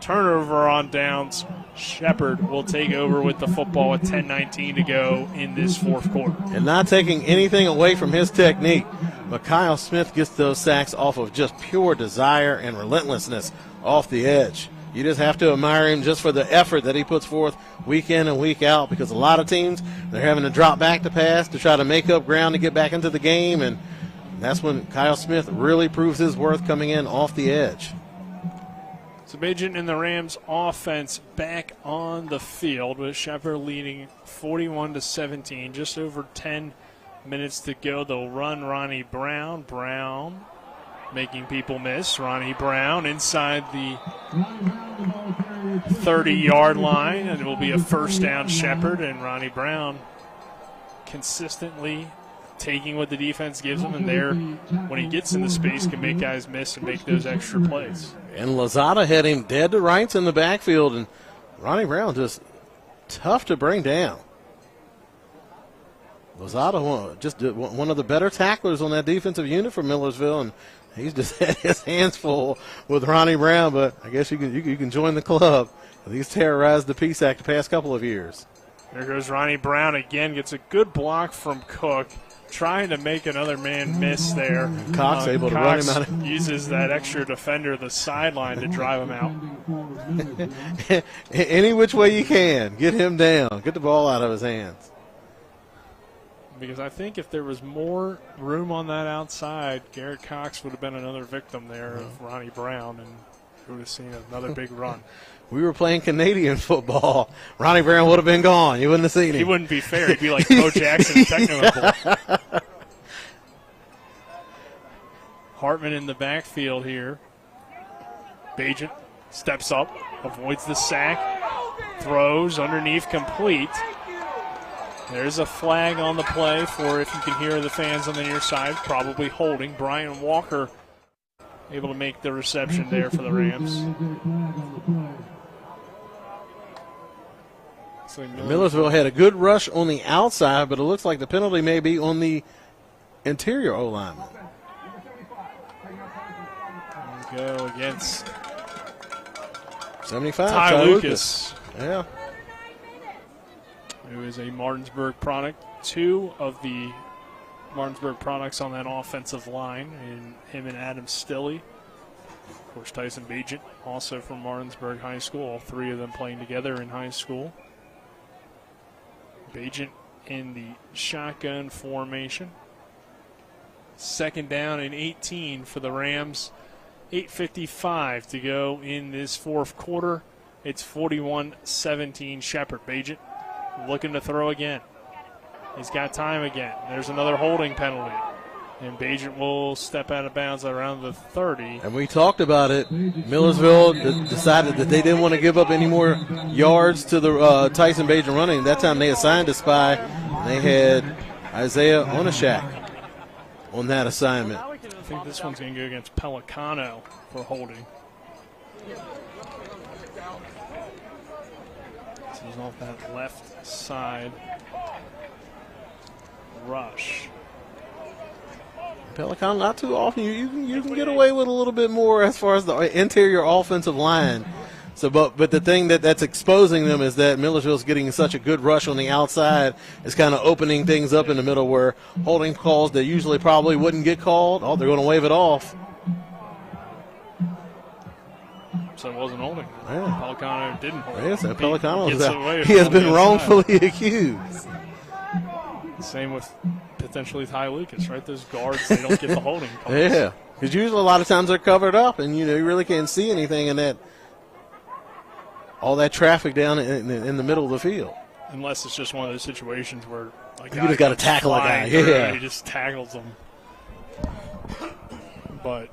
Turnover on downs. Shepherd will take over with the football with 10:19 to go in this fourth quarter. And not taking anything away from his technique, but Kyle Smith gets those sacks off of just pure desire and relentlessness off the edge. You just have to admire him just for the effort that he puts forth week in and week out, because a lot of teams, they're having to drop back to pass to try to make up ground to get back into the game, and that's when Kyle Smith really proves his worth coming in off the edge. So Bajan and the Rams offense back on the field with Shepherd leading 41-17. Just over 10 minutes to go. They'll run Ronnie Brown. Brown making people miss. Ronnie Brown inside the 30-yard line, and it will be a first down Shepherd. And Ronnie Brown consistently taking what the defense gives him, and there, when he gets into space, can make guys miss and make those extra plays. And Lozada had him dead to rights in the backfield, and Ronnie Brown just tough to bring down. Lozada, just one of the better tacklers on that defensive unit for Millersville, and he's just had his hands full with Ronnie Brown, but I guess you can join the club. He's terrorized the PSAC the past couple of years. There goes Ronnie Brown again, gets a good block from Cook. trying to make another man miss there. Cox able to run him out. Uses that extra defender, the sideline, to drive him out. Any which way you can, get him down. Get the ball out of his hands. Because I think if there was more room on that outside, Garrett Cox would have been another victim there of Ronnie Brown, and we would have seen another big run. We were playing Canadian football. Ronnie Brown would have been gone. You wouldn't have seen him. He wouldn't be fair. He'd be like Bo Jackson technical. Hartman in the backfield here. Bajent steps up, avoids the sack, throws underneath, complete. There's a flag on the play for, if you can hear the fans on the near side, probably holding. Brian Walker able to make the reception there for the Rams. So Millersville had a good rush on the outside, but it looks like the penalty may be on the interior O-lineman. Go against 75. Ty Lucas. Yeah. Who is a Martinsburg product. Two of the Martinsburg products on that offensive line, and him and Adam Stilley. Of course, Tyson Bajent, also from Martinsburg High School. All three of them playing together in high school. Bajent in the shotgun formation. Second down and 18 for the Rams. 8:55 to go in this fourth quarter. It's 41-17 Shepherd. Bajent looking to throw again. He's got time again. There's another holding penalty. And Bajent will step out of bounds around the 30. And we talked about it. Millersville decided that they didn't want to give up any more yards to the Tyson Bajent running. That time they assigned a spy. They had Isaiah Onashak on that assignment. I think this one's going to go against Pelicano for holding. This is off that left side rush. Pelicano, not too often. You can get away with a little bit more as far as the interior offensive line. So, but the thing that's exposing them is that Millersville's getting such a good rush on the outside. It's kind of opening things up in the middle where holding calls that usually probably wouldn't get called. Oh, they're going to wave it off. So it wasn't holding. Yeah. Pelicano didn't hold. Yes, and Pelicano he has been wrongfully accused. Same with potentially Ty Lucas, right? Those guards, they don't get the holding calls. Yeah, because usually a lot of times they're covered up, and you really can't see anything in that. All that traffic down in the middle of the field. Unless it's just one of those situations where you just got to tackle a guy. Yeah, he just tackles them. But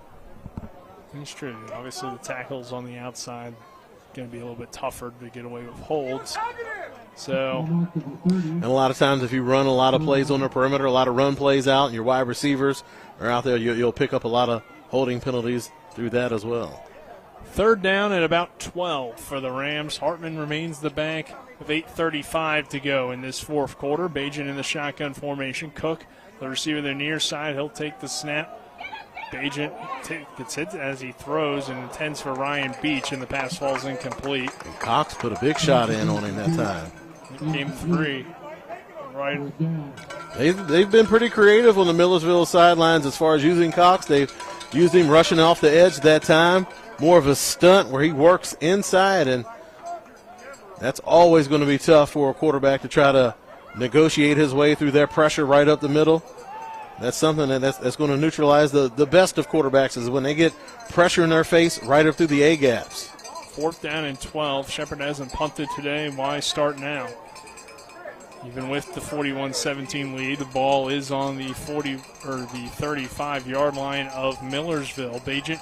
it's true. Obviously, the tackles on the outside going to be a little bit tougher to get away with holds. So, and a lot of times, if you run a lot of plays on the perimeter, a lot of run plays out, and your wide receivers are out there, you'll pick up a lot of holding penalties through that as well. Third down at about 12 for the Rams. Hartman remains the back with 8:35 to go in this fourth quarter. Bajent in the shotgun formation. Cook, the receiver the near side, he'll take the snap. Bajent gets hit as he throws and intends for Ryan Beach, and the pass falls incomplete. And Cox put a big shot in on him that time. Game 3. Right. They've been pretty creative on the Millersville sidelines as far as using Cox. They've used him rushing off the edge that time. More of a stunt where he works inside, and that's always going to be tough for a quarterback to try to negotiate his way through their pressure right up the middle. That's something that's going to neutralize the best of quarterbacks is when they get pressure in their face right up through the A-gaps. Fourth down and 12. Shepherd hasn't punted today. Why start now? Even with the 41-17 lead, the ball is on the 35-yard line of Millersville. Bajent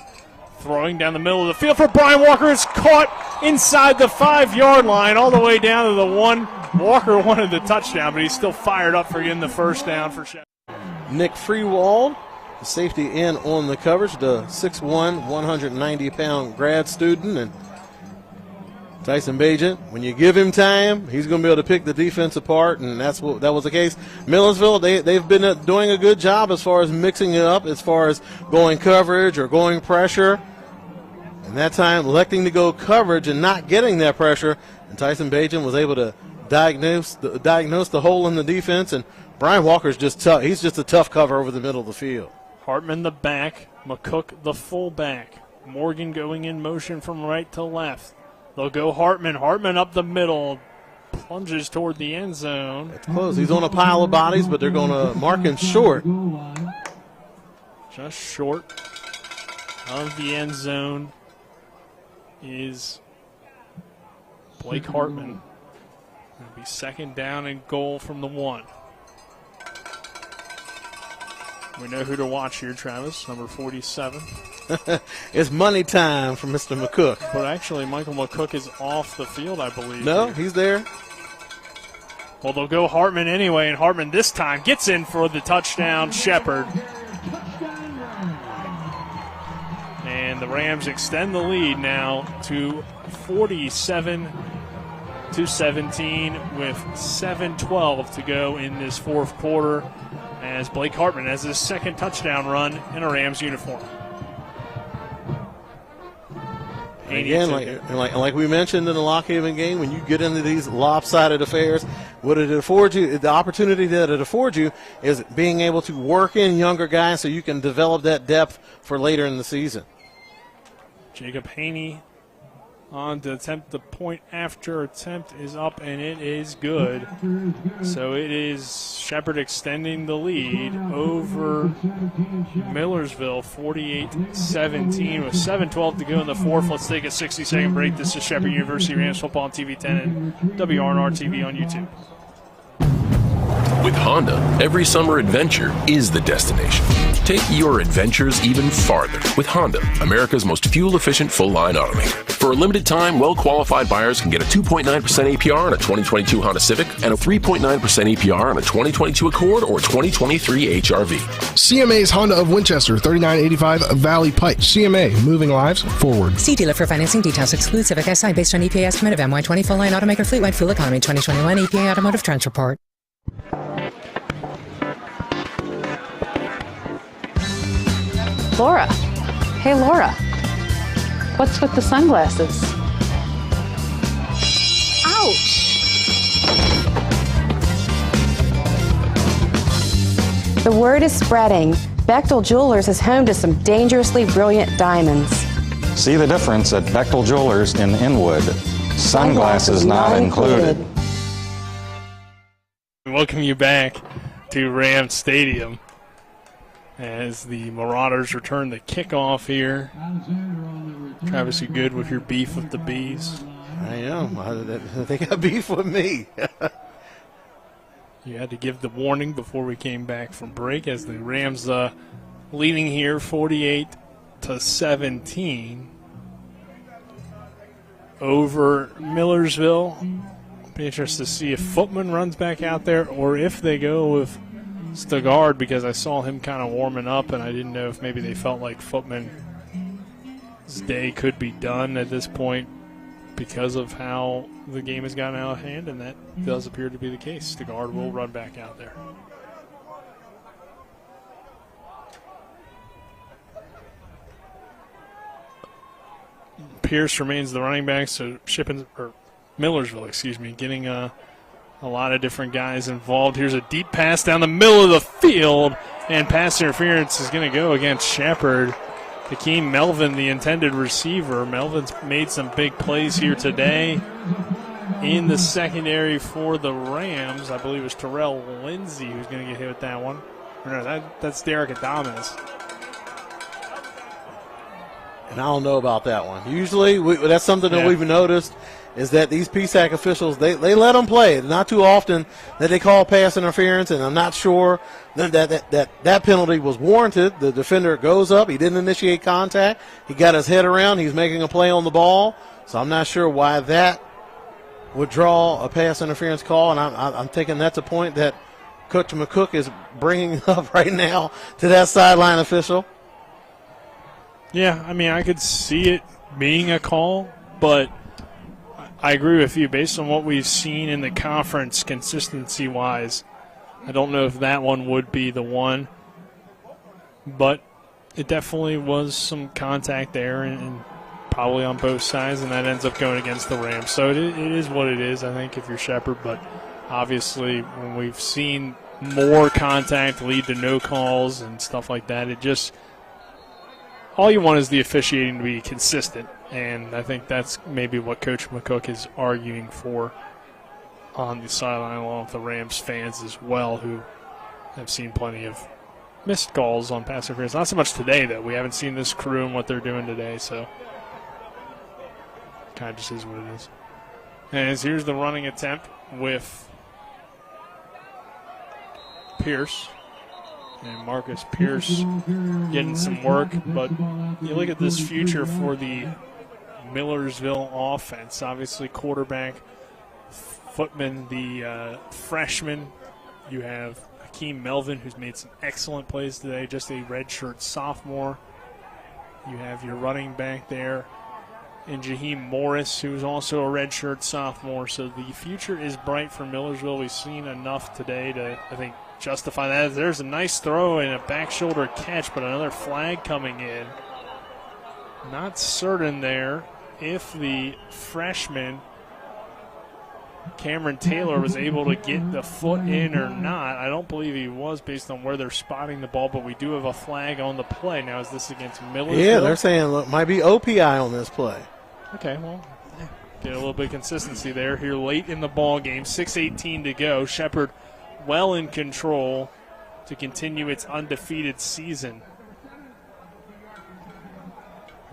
throwing down the middle of the field for Brian Walker. It's caught inside the 5-yard line all the way down to the 1. Walker wanted the touchdown, but he's still fired up for getting the first down for Shepherd. Nick Freewald, the safety in on the coverage, the 6'1", 190-pound grad student. And Tyson Bajent, when you give him time, he's going to be able to pick the defense apart, and that was the case. Millersville, they've been doing a good job as far as mixing it up, as far as going coverage or going pressure. And that time, electing to go coverage and not getting that pressure, and Tyson Bajent was able to diagnose the hole in the defense and Brian Walker's just tough. He's just a tough cover over the middle of the field. Hartman the back, McCook the fullback. Morgan going in motion from right to left. They'll go Hartman. Hartman up the middle, plunges toward the end zone. It's close. He's on a pile of bodies, but they're going to mark him short. Just short of the end zone is Blake Hartman. It'll be second down and goal from the 1. We know who to watch here, Travis, number 47. It's money time for Mr. McCook. But actually, Michael McCook is off the field, I believe. No, here. he's there. Well, they'll go Hartman anyway, and Hartman this time gets in for the touchdown, Shepherd. And the Rams extend the lead now to 47-17 with 7:12 to go in this fourth quarter, as Blake Hartman has his second touchdown run in a Rams uniform. Again, like we mentioned in the Lockhaven game, when you get into these lopsided affairs, what it affords you, the opportunity that it affords you is being able to work in younger guys so you can develop that depth for later in the season. Jacob Haney on to attempt the point after attempt is up, and it is good. So it is Shepherd extending the lead over Millersville, 48-17 with 7:12 to go in the fourth. Let's take a 60-second break. This is Shepherd University Rams football on TV 10 and WRNR TV on YouTube. With Honda, every summer adventure is the destination. Take your adventures even farther with Honda, America's most fuel-efficient full-line automaker. For a limited time, well-qualified buyers can get a 2.9% APR on a 2022 Honda Civic and a 3.9% APR on a 2022 Accord or 2023 HRV. CMA's Honda of Winchester, 3985 Valley Pike. CMA, moving lives forward. See dealer for financing details. Exclude Civic SI based on EPA estimate of MY20 full-line automaker fleet-wide fuel economy 2021 EPA Automotive Trends Report. Laura. Hey, Laura. What's with the sunglasses? Ouch! The word is spreading. Bechtel Jewelers is home to some dangerously brilliant diamonds. See the difference at Bechtel Jewelers in Inwood. Sunglasses not included. Welcome you back to Rams Stadium as the Marauders return the kickoff here. Travis, you good with your beef with the Bees? I am. They got beef with me. You had to give the warning before we came back from break, as the Rams leading here 48-17 over Millersville. Be interested to see if Footman runs back out there or if they go with Stegard, because I saw him kind of warming up and I didn't know if maybe they felt like Footman's day could be done at this point because of how the game has gotten out of hand, and that does appear to be the case. Stegard will run back out there. Pierce remains the running back, so Millersville, getting a lot of different guys involved. Here's a deep pass down the middle of the field, and pass interference is going to go against Shepherd. Hakeem Melvin, the intended receiver. Melvin's made some big plays here today in the secondary for the Rams. I believe it was Terrell Lindsay who's going to get hit with that one. Or no, that's Derek Adamas. And I don't know about that one. Usually, that's something that we've noticed, is that these PSAC officials, they let them play. It's not too often that they call pass interference, and I'm not sure that penalty was warranted. The defender goes up. He didn't initiate contact. He got his head around. He's making a play on the ball. So I'm not sure why that would draw a pass interference call, and I'm thinking that's a point that Coach McCook is bringing up right now to that sideline official. Yeah, I mean, I could see it being a call, but I agree with you. Based on what we've seen in the conference consistency-wise, I don't know if that one would be the one, but it definitely was some contact there and probably on both sides, and that ends up going against the Rams. So it is what it is, I think, if you're Shepherd, but obviously when we've seen more contact lead to no calls and stuff like that. It just, all you want is the officiating to be consistent, and I think that's maybe what Coach McCook is arguing for on the sideline, along with the Rams fans as well, who have seen plenty of missed calls on pass interference. Not so much today, though. We haven't seen this crew and what they're doing today, so kind of just is what it is. And here's the running attempt with Pierce. And Marcus Pierce getting some work, but you look at this future for the Millersville offense. Obviously, quarterback Footman, the freshman. You have Hakeem Melvin, who's made some excellent plays today, just a redshirt sophomore. You have your running back there, and Jaheim Morris, who's also a redshirt sophomore. So the future is bright for Millersville. We've seen enough today to, I think, justify that. There's a nice throw and a back shoulder catch, but another flag coming in. Not certain there if the freshman Cameron Taylor was able to get the foot in or not. I don't believe he was based on where they're spotting the ball, but we do have a flag on the play. Now, is this against Millersville? Yeah, they're saying look, might be OPI on this play. Okay, well, get a little bit of consistency there here late in the ball game. 6:18 to go. Shepherd well in control to continue its undefeated season.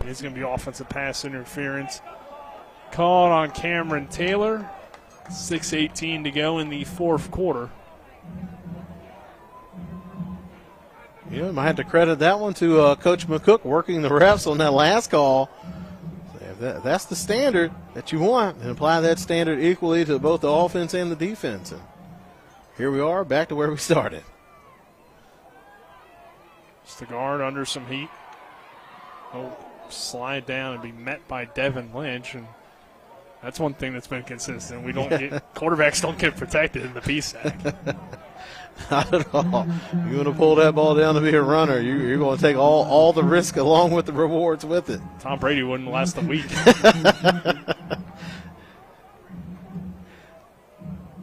It's going to be offensive pass interference called on Cameron Taylor. 6:18 to go in the fourth quarter. Yeah, might have to credit that one to Coach McCook working the refs on that last call. If that's the standard that you want, and apply that standard equally to both the offense and the defense. And here we are, back to where we started. Stigard under some heat. Oh, slide down and be met by Devin Lynch, and that's one thing that's been consistent. We don't get quarterbacks don't get protected in the PSAC. Not at all. You want to pull that ball down to be a runner, you're going to take all the risk along with the rewards with it. Tom Brady wouldn't last a week.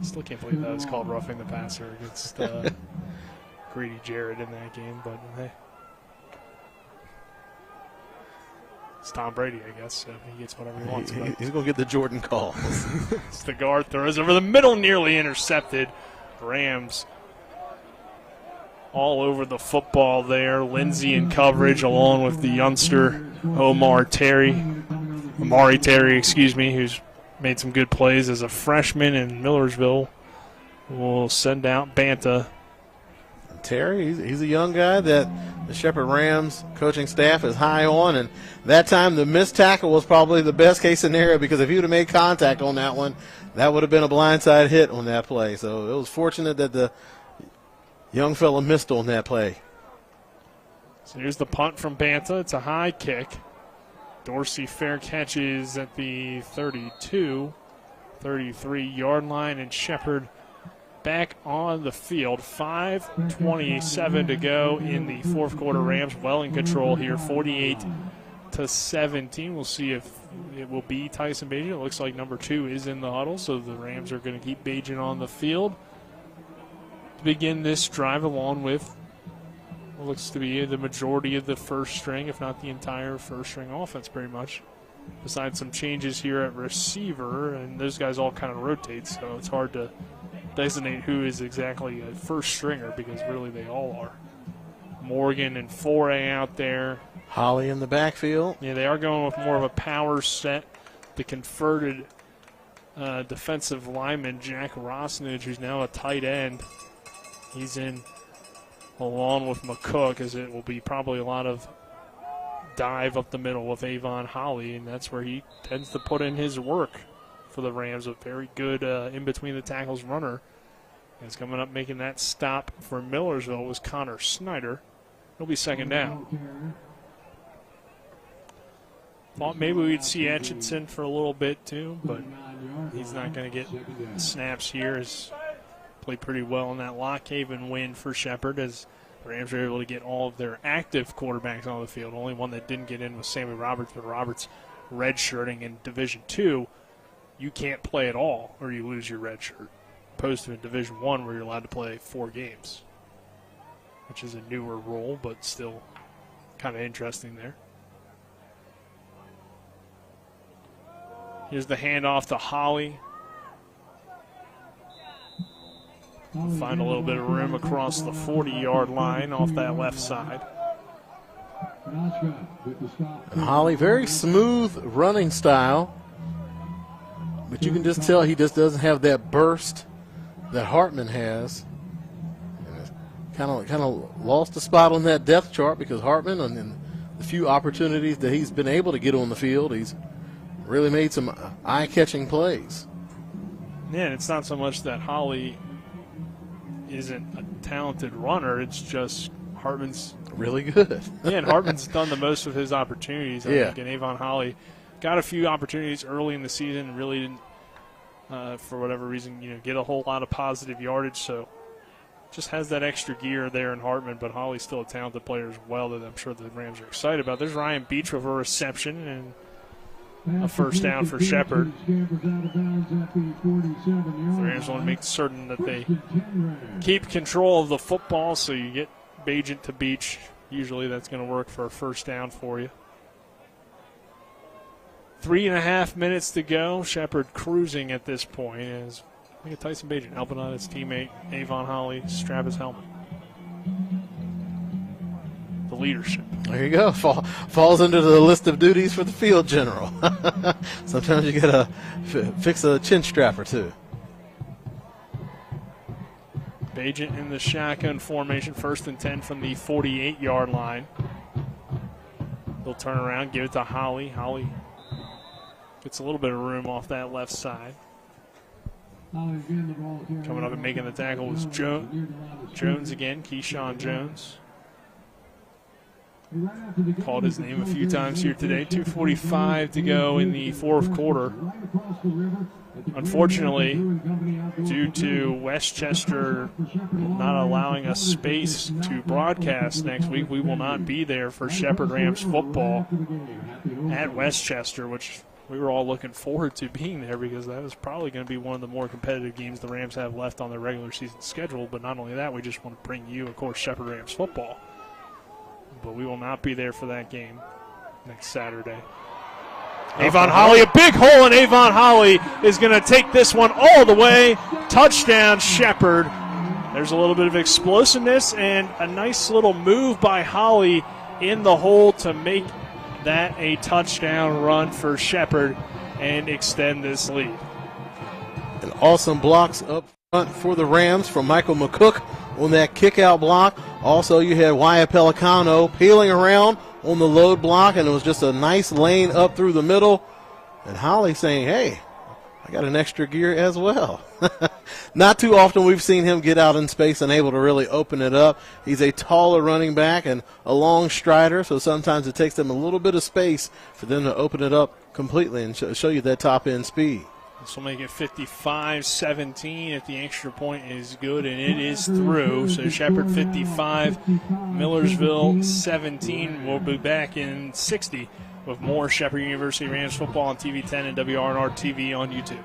Still can't believe that was called roughing the passer against Grady Jarrett in that game, but hey. It's Tom Brady, I guess, so he gets whatever he wants. He's going to get the Jordan call. Stigard throws over the middle, nearly intercepted. Rams all over the football there. Lindsey in coverage along with the youngster Amari Terry, who's made some good plays as a freshman in Millersville. Will send out Banta. Terry, he's a young guy that the Shepherd Rams coaching staff is high on, and that time the missed tackle was probably the best case scenario, because if he would have made contact on that one, that would have been a blindside hit on that play. So it was fortunate that the young fella missed on that play. So here's the punt from Banta. It's a high kick. Dorsey fair catches at the 32, 33-yard line, and Shepherd back on the field. 5:27 to go in the fourth quarter. Rams well in control here, 48-17. We'll see if it will be Tyson Bajan. It looks like number 2 is in the huddle, so the Rams are going to keep Bajan on the field to begin this drive, along with what looks to be the majority of the first string, if not the entire first string offense pretty much. Besides some changes here at receiver, and those guys all kind of rotate, so it's hard to designate who is exactly a first stringer, because really they all are. Morgan and Foray out there. Holly in the backfield. Yeah, they are going with more of a power set. The converted defensive lineman, Jack Rosnage, who's now a tight end. He's in along with McCook, as it will be probably a lot of dive up the middle with Avon Holly, and that's where he tends to put in his work for the Rams. A very good in-between-the-tackles runner. And it's coming up making that stop for Millersville was Connor Snyder. It'll be second down. Thought maybe we'd see Etchinson for a little bit too, but he's not going to get snaps here. He's played pretty well in that Lockhaven win for Shepherd, as the Rams were able to get all of their active quarterbacks on the field. Only one that didn't get in was Sammy Roberts, but Roberts redshirting in Division II. You can't play at all or you lose your red shirt. opposed to in Division I where you're allowed to play 4 games, which is a newer rule, but still kind of interesting there. Here's the handoff to Holly. Find a little bit of room across the 40-yard line off that left side. And Holly, very smooth running style, but you can just tell he just doesn't have that burst that Hartman has. Kind of lost the spot on that depth chart because Hartman, and the few opportunities that he's been able to get on the field, he's really made some eye-catching plays. Yeah, and it's not so much that Holly isn't a talented runner, it's just Hartman's really good. Yeah, and Hartman's done the most of his opportunities, I think, and Avon Holly got a few opportunities early in the season, really didn't, for whatever reason, get a whole lot of positive yardage, so just has that extra gear there in Hartman, but Holly's still a talented player as well that I'm sure the Rams are excited about. There's Ryan Beach with a reception and a first down for Shepherd. The Rams want to make certain that they keep control of the football, so you get Bagent to Beach. Usually that's going to work for a first down for you. 3.5 minutes to go. Shepherd cruising at this point as I think Tyson Bagent helping on his teammate Avon Holly strap his helmet. The leadership. There you go. Falls under the list of duties for the field general. Sometimes you got to fix a chin strap or two. Bagent in the shotgun formation, 1st and 10 from the 48-yard line. They'll turn around, give it to Holly. Holly gets a little bit of room off that left side. Coming up and making the tackle was Jones again, Keyshawn Jones. Called his name a few times here today. 2:45 to go in the 4th quarter. Unfortunately, due to Westchester not allowing us space to broadcast next week, we will not be there for Shepherd Rams football at Westchester, which we were all looking forward to being there because that was probably going to be one of the more competitive games the Rams have left on their regular season schedule. But not only that, we just want to bring you, of course, Shepherd Rams football. But we will not be there for that game next Saturday. Avon Holly, a big hole, and Avon Holly is going to take this one all the way. Touchdown, Shepherd. There's a little bit of explosiveness and a nice little move by Holly in the hole to make that a touchdown run for Shepherd and extend this lead. And awesome blocks up front for the Rams from Michael McCook on that kick-out block. Also, you had Wyatt Pelicano peeling around on the load block, and it was just a nice lane up through the middle. And Holly saying, hey, I got an extra gear as well. Not too often we've seen him get out in space and able to really open it up. He's a taller running back and a long strider, so sometimes it takes them a little bit of space for them to open it up completely and show you that top-end speed. This will make it 55-17 if the extra point is good, and it is through. So Shepherd 55, Millersville 17. We'll be back in 60 with more Shepherd University Rams football on TV 10 and WRNR TV on YouTube.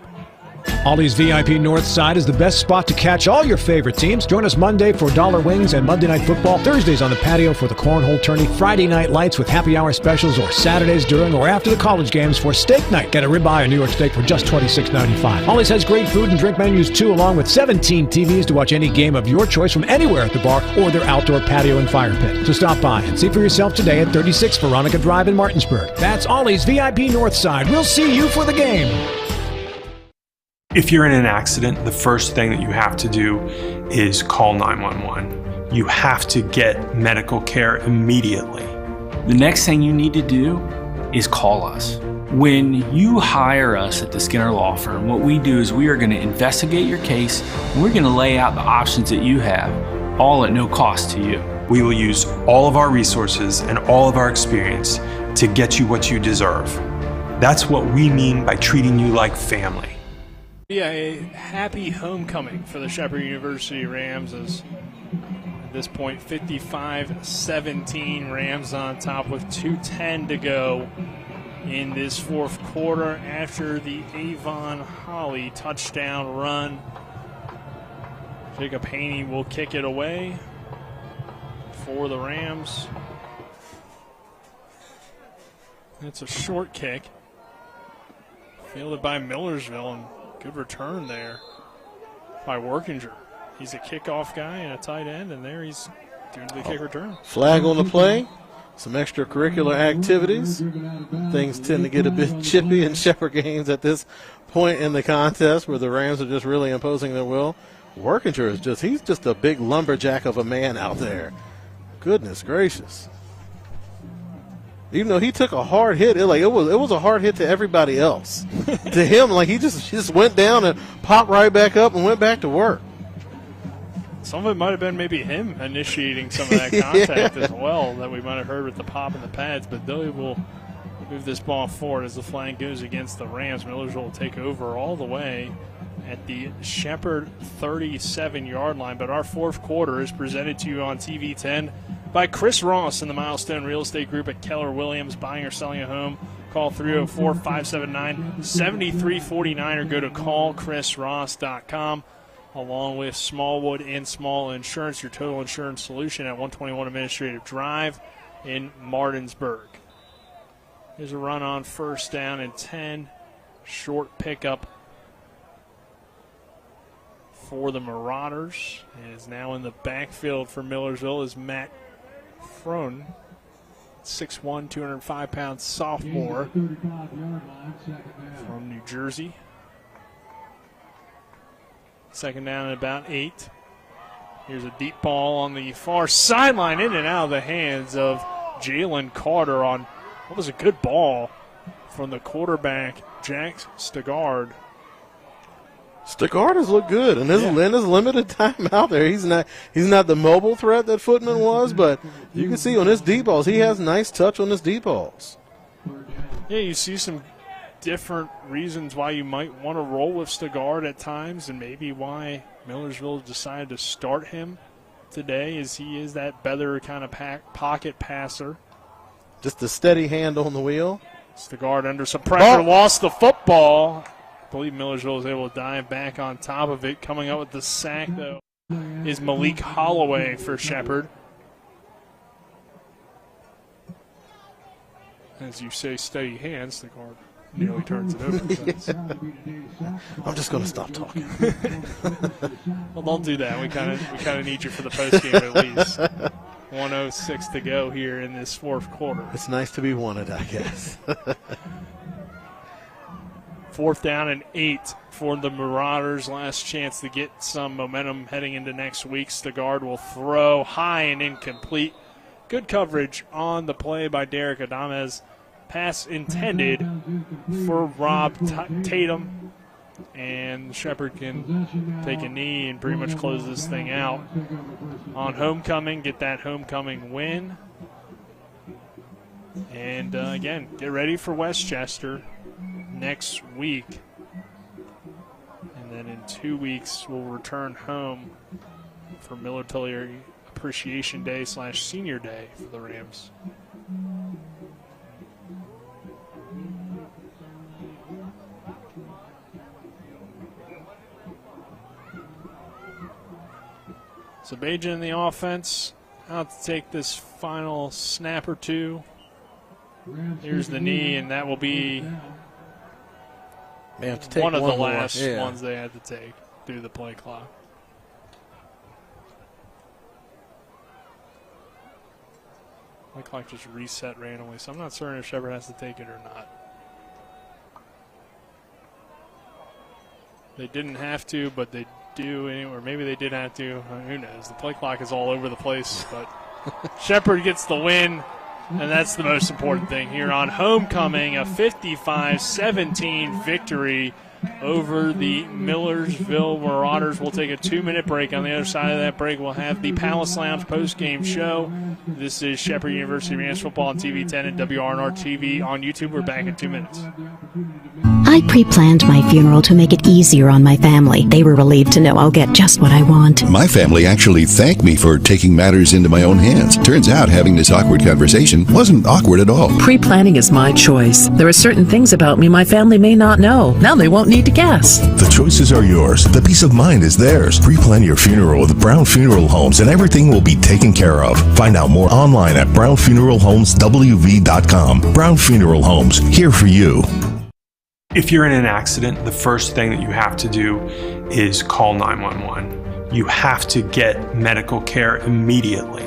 Ollie's VIP North Side is the best spot to catch all your favorite teams. Join us Monday for dollar wings and Monday Night Football, Thursdays on the patio for the cornhole tourney, Friday night lights with happy hour specials, or Saturdays during or after the college games for steak night. Get a ribeye or New York steak for just $26.95. Ollie's has great food and drink menus too, along with 17 TVs to watch any game of your choice from anywhere at the bar or their outdoor patio and fire pit. So stop by and see for yourself today at 36 Veronica Drive in Martinsburg. That's Ollie's VIP North Side. We'll see you for the game. If you're in an accident, the first thing that you have to do is call 911. You have to get medical care immediately. The next thing you need to do is call us. When you hire us at the Skinner Law Firm, what we do is we are going to investigate your case and we're going to lay out the options that you have, all at no cost to you. We will use all of our resources and all of our experience to get you what you deserve. That's what we mean by treating you like family. Yeah, a happy homecoming for the Shepherd University Rams as at this point 55-17, Rams on top with 2:10 to go in this 4th quarter after the Avon Holly touchdown run. Jacob Haney will kick it away for the Rams. It's a short kick. Fielded by Millersville, and good return there by Workinger. He's a kickoff guy and a tight end, and there he's doing the kick return. Flag on the play. Some extracurricular activities. Things tend to get a bit chippy in Shepherd games at this point in the contest where the Rams are just really imposing their will. Workinger is he's just a big lumberjack of a man out there. Goodness gracious. Even though he took a hard hit, it was a hard hit to everybody else. To him, like he just went down and popped right back up and went back to work. Some of it might have been maybe him initiating some of that contact as well that we might have heard with the pop in the pads, but Billy will move this ball forward as the flag goes against the Rams. Millersville will take over all the way at the Shepherd 37-yard line, but our fourth quarter is presented to you on TV 10 by Chris Ross and the Milestone Real Estate Group at Keller Williams. Buying or selling a home, call 304-579-7349 or go to callchrisross.com. Along with Smallwood and Small Insurance, your total insurance solution at 121 Administrative Drive in Martinsburg. Here's a run on first down and 10. Short pickup for the Marauders. And is now in the backfield for Millersville is Matt Frohn, 6'1", 205-pound sophomore from New Jersey. Second down and about 8. Here's a deep ball on the far sideline, in and out of the hands of Jalen Carter on what was a good ball from the quarterback, Jack Stegard. Stegard has looked good in his limited time out there. He's not the mobile threat that Footman was, but you can see on his deep balls, he has nice touch on his deep balls. Yeah, you see some different reasons why you might want to roll with Stegard at times, and maybe why Millersville decided to start him today, as he is that better kind of pocket passer. Just a steady hand on the wheel. Stegard under some pressure, lost the football. I believe Millersville was able to dive back on top of it. Coming up with the sack, though, is Malik Holloway for Shepherd. As you say, steady hands, Stegard nearly turns it over. I'm just going to stop talking. Well, don't do that. We kind of need you for the postgame at least. 1:06 to go here in this fourth quarter. It's nice to be wanted, I guess. Fourth down and 8 for the Marauders. Last chance to get some momentum heading into next week. Stegard will throw high and incomplete. Good coverage on the play by Derek Adamez. Pass intended for Rob Tatum, and Shepherd can take a knee and pretty much close this thing out. On homecoming, get that homecoming win. And again, get ready for Westchester next week. And then in 2 weeks, we'll return home for Military Appreciation Day / Senior Day for the Rams. So Bajan in the offense, out to take this final snap or two. Here's the knee, and that will be one of the last ones they had to take through the play clock. Play clock just reset randomly, so I'm not certain if Shepherd has to take it or not. They didn't have to, but they do, or maybe they did have to. Who knows? The play clock is all over the place, but Shepherd gets the win, and that's the most important thing here on homecoming. A 55-17 victory over the Millersville Marauders. We'll take a 2-minute break. On the other side of that break, we'll have the Palace Lounge post-game show. This is Shepherd University Rams football on TV 10 and WRNR TV on YouTube. We're back in 2 minutes. I pre-planned my funeral to make it easier on my family. They were relieved to know I'll get just what I want. My family actually thanked me for taking matters into my own hands. Turns out having this awkward conversation wasn't awkward at all. Pre-planning is my choice. There are certain things about me my family may not know. Now they won't need to guess. The choices are yours. The peace of mind is theirs. Pre-plan your funeral with Brown Funeral Homes and everything will be taken care of. Find out more online at brownfuneralhomeswv.com. Brown Funeral Homes, here for you. If you're in an accident, the first thing that you have to do is call 911. You have to get medical care immediately.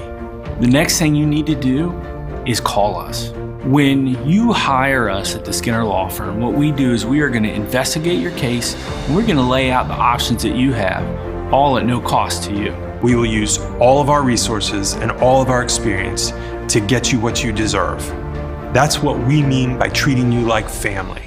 The next thing you need to do is call us. When you hire us at the Skinner Law Firm, what we do is we are going to investigate your case and we're going to lay out the options that you have, all at no cost to you. We will use all of our resources and all of our experience to get you what you deserve. That's what we mean by treating you like family.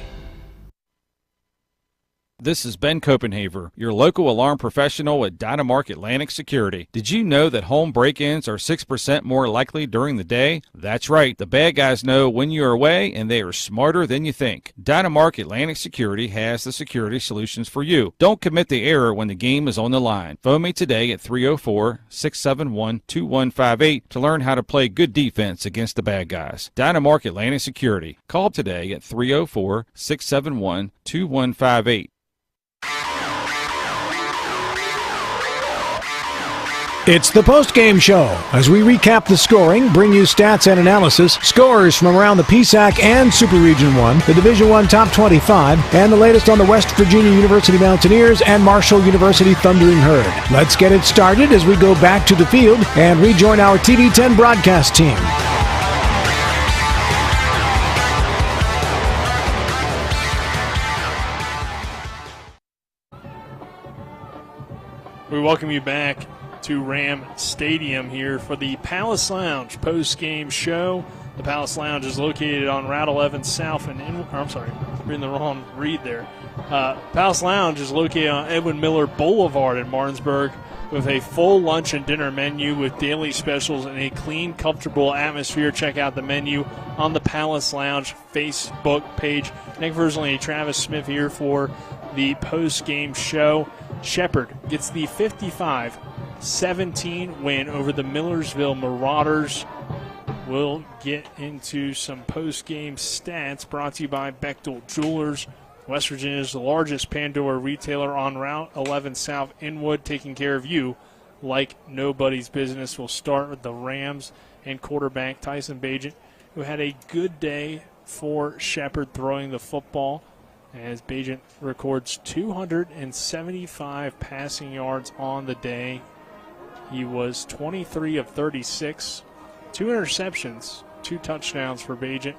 This is Ben Copenhaver, your local alarm professional at Dynamark Atlantic Security. Did you know that home break-ins are 6% more likely during the day? That's right. The bad guys know when you're away, and they are smarter than you think. Dynamark Atlantic Security has the security solutions for you. Don't commit the error when the game is on the line. Phone me today at 304-671-2158 to learn how to play good defense against the bad guys. Dynamark Atlantic Security. Call today at 304-671-2158. It's the Postgame Show. As we recap the scoring, bring you stats and analysis, scores from around the PSAC and Super Region 1, the Division 1 Top 25, and the latest on the West Virginia University Mountaineers and Marshall University Thundering Herd. Let's get it started as we go back to the field and rejoin our TV10 broadcast team. We welcome you back to Ram Stadium here for the Palace Lounge post-game show. The Palace Lounge is located on Route 11 South and I'm sorry, reading the wrong read there. Palace Lounge is located on Edwin Miller Boulevard in Martinsburg with a full lunch and dinner menu with daily specials and a clean, comfortable atmosphere. Check out the menu on the Palace Lounge Facebook page. Nick Verzley and Travis Smith here for the post-game show. Shepherd gets the 55-17 win over the Millersville Marauders. We'll get into some post-game stats brought to you by Bechtel Jewelers. West Virginia's largest Pandora retailer on Route 11 South Inwood, taking care of you like nobody's business. We'll start with the Rams and quarterback Tyson Bagent, who had a good day for Shepherd throwing the football, as Bagent records 275 passing yards on the day. He was 23 of 36, 2 interceptions, 2 touchdowns for Bagent,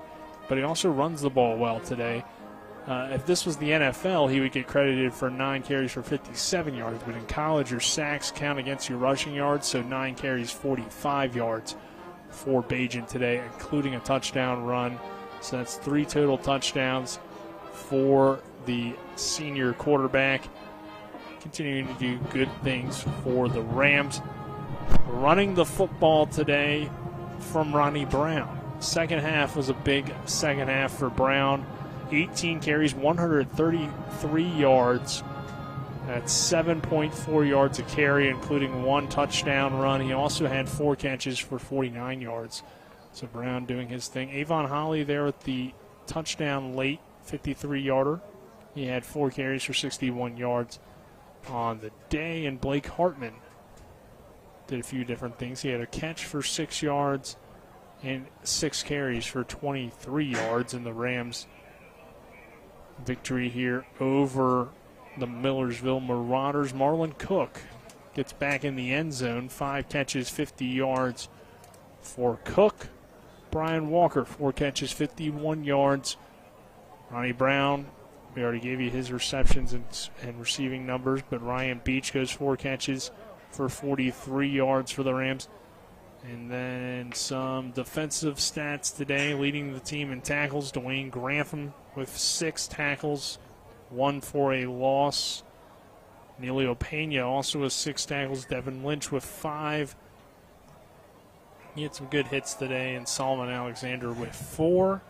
but he also runs the ball well today. If this was the NFL, he would get credited for 9 carries for 57 yards, but in college, your sacks count against your rushing yards, so 9 carries, 45 yards for Bagent today, including a touchdown run. So that's 3 total touchdowns for the senior quarterback, continuing to do good things for the Rams. Running the football today from Ronnie Brown. Second half was a big second half for Brown. 18 carries, 133 yards. That's 7.4 yards a carry, including 1 touchdown run. He also had 4 catches for 49 yards. So Brown doing his thing. Avon Holly there with the touchdown late, 53-yarder. He had 4 carries for 61 yards on the day. And Blake Hartman did a few different things. He had a catch for 6 yards and 6 carries for 23 yards in the Rams' victory here over the Millersville Marauders. Marlon Cook gets back in the end zone. 5 catches, 50 yards for Cook. Brian Walker, 4 catches, 51 yards. Ronnie Brown, we already gave you his receptions and receiving numbers, but Ryan Beach goes 4 catches for 43 yards for the Rams. And then some defensive stats today, leading the team in tackles. Dwayne Grantham with 6 tackles, 1 for a loss. Neilio Pena also with 6 tackles. Devin Lynch with 5. He had some good hits today, and Solomon Alexander with 4.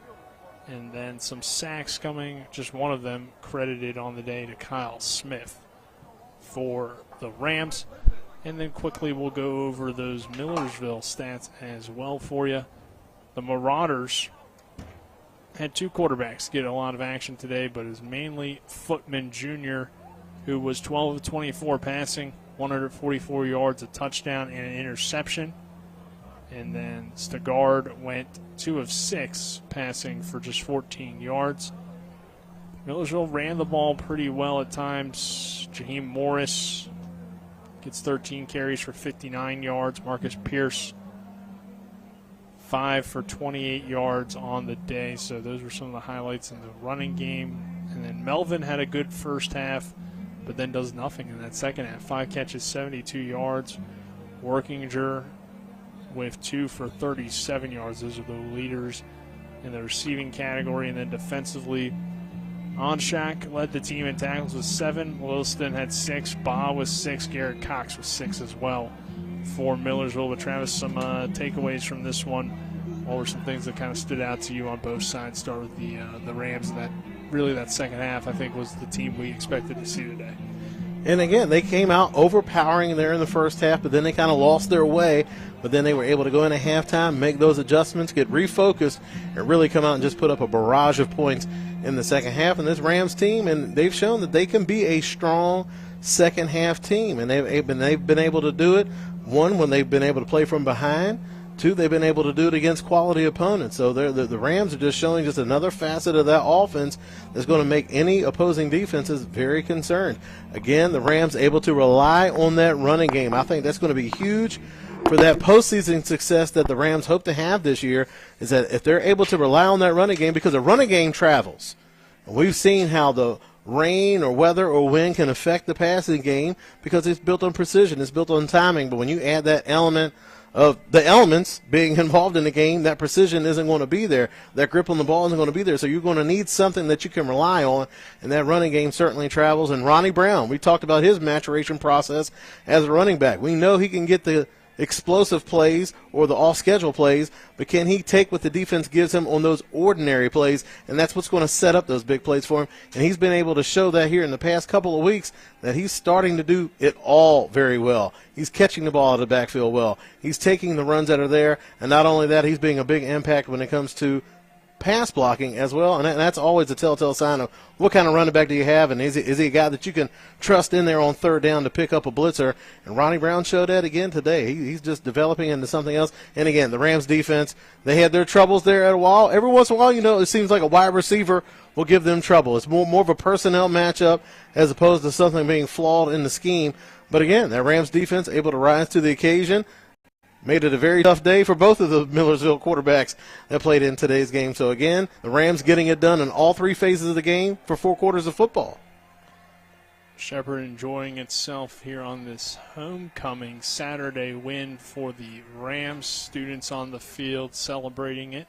And then some sacks coming, just one of them credited on the day to Kyle Smith for the Rams. And then quickly we'll go over those Millersville stats as well for you. The Marauders had two quarterbacks get a lot of action today, but it was mainly Footman Jr., who was 12 of 24 passing, 144 yards, a touchdown, and an interception. And then Stegard went 2 of 6 passing for just 14 yards. Millersville ran the ball pretty well at times. Jaheim Morris gets 13 carries for 59 yards. Marcus Pierce, 5 for 28 yards on the day. So those were some of the highlights in the running game. And then Melvin had a good first half, but then does nothing in that second half. 5 catches, 72 yards. Workinger with 2 for 37 yards. Those are the leaders in the receiving category. And then defensively, Onshak led the team in tackles with 7. Williston had 6. Baugh was 6. Garrett Cox was 6 as well for Millersville. But Travis, some takeaways from this one. What were some things that kind of stood out to you on both sides? Start with the Rams. And that second half, I think, was the team we expected to see today. And again, they came out overpowering there in the first half, but then they kind of lost their way. But then they were able to go into halftime, make those adjustments, get refocused, and really come out and just put up a barrage of points in the second half. And this Rams team, and they've shown that they can be a strong second half team, and they've been able to do it. 1, when they've been able to play from behind. 2, they've been able to do it against quality opponents. So the Rams are just showing just another facet of that offense that's going to make any opposing defenses very concerned. Again, the Rams able to rely on that running game. I think that's going to be huge for that postseason success that the Rams hope to have this year, is that if they're able to rely on that running game, because the running game travels. And we've seen how the rain or weather or wind can affect the passing game because it's built on precision, it's built on timing. But when you add that element of the elements being involved in the game, that precision isn't going to be there. That grip on the ball isn't going to be there. So you're going to need something that you can rely on, and that running game certainly travels. And Ronnie Brown, we talked about his maturation process as a running back. We know he can get the explosive plays or the off-schedule plays, but can he take what the defense gives him on those ordinary plays? And that's what's going to set up those big plays for him. And he's been able to show that here in the past couple of weeks, that he's starting to do it all very well. He's catching the ball out of the backfield well. He's taking the runs that are there, and not only that, he's being a big impact when it comes to pass blocking as well, and that's always a telltale sign of what kind of running back do you have, and is he a guy that you can trust in there on third down to pick up a blitzer? And Ronnie Brown showed that again today. He's just developing into something else. And again, the Rams defense, they had their troubles there at a while. Every once in a while, it seems like a wide receiver will give them trouble. It's more of a personnel matchup as opposed to something being flawed in the scheme. But again, that Rams defense able to rise to the occasion. Made it a very tough day for both of the Millersville quarterbacks that played in today's game. So, again, the Rams getting it done in all 3 phases of the game for 4 quarters of football. Shepherd enjoying itself here on this homecoming Saturday win for the Rams. Students on the field celebrating it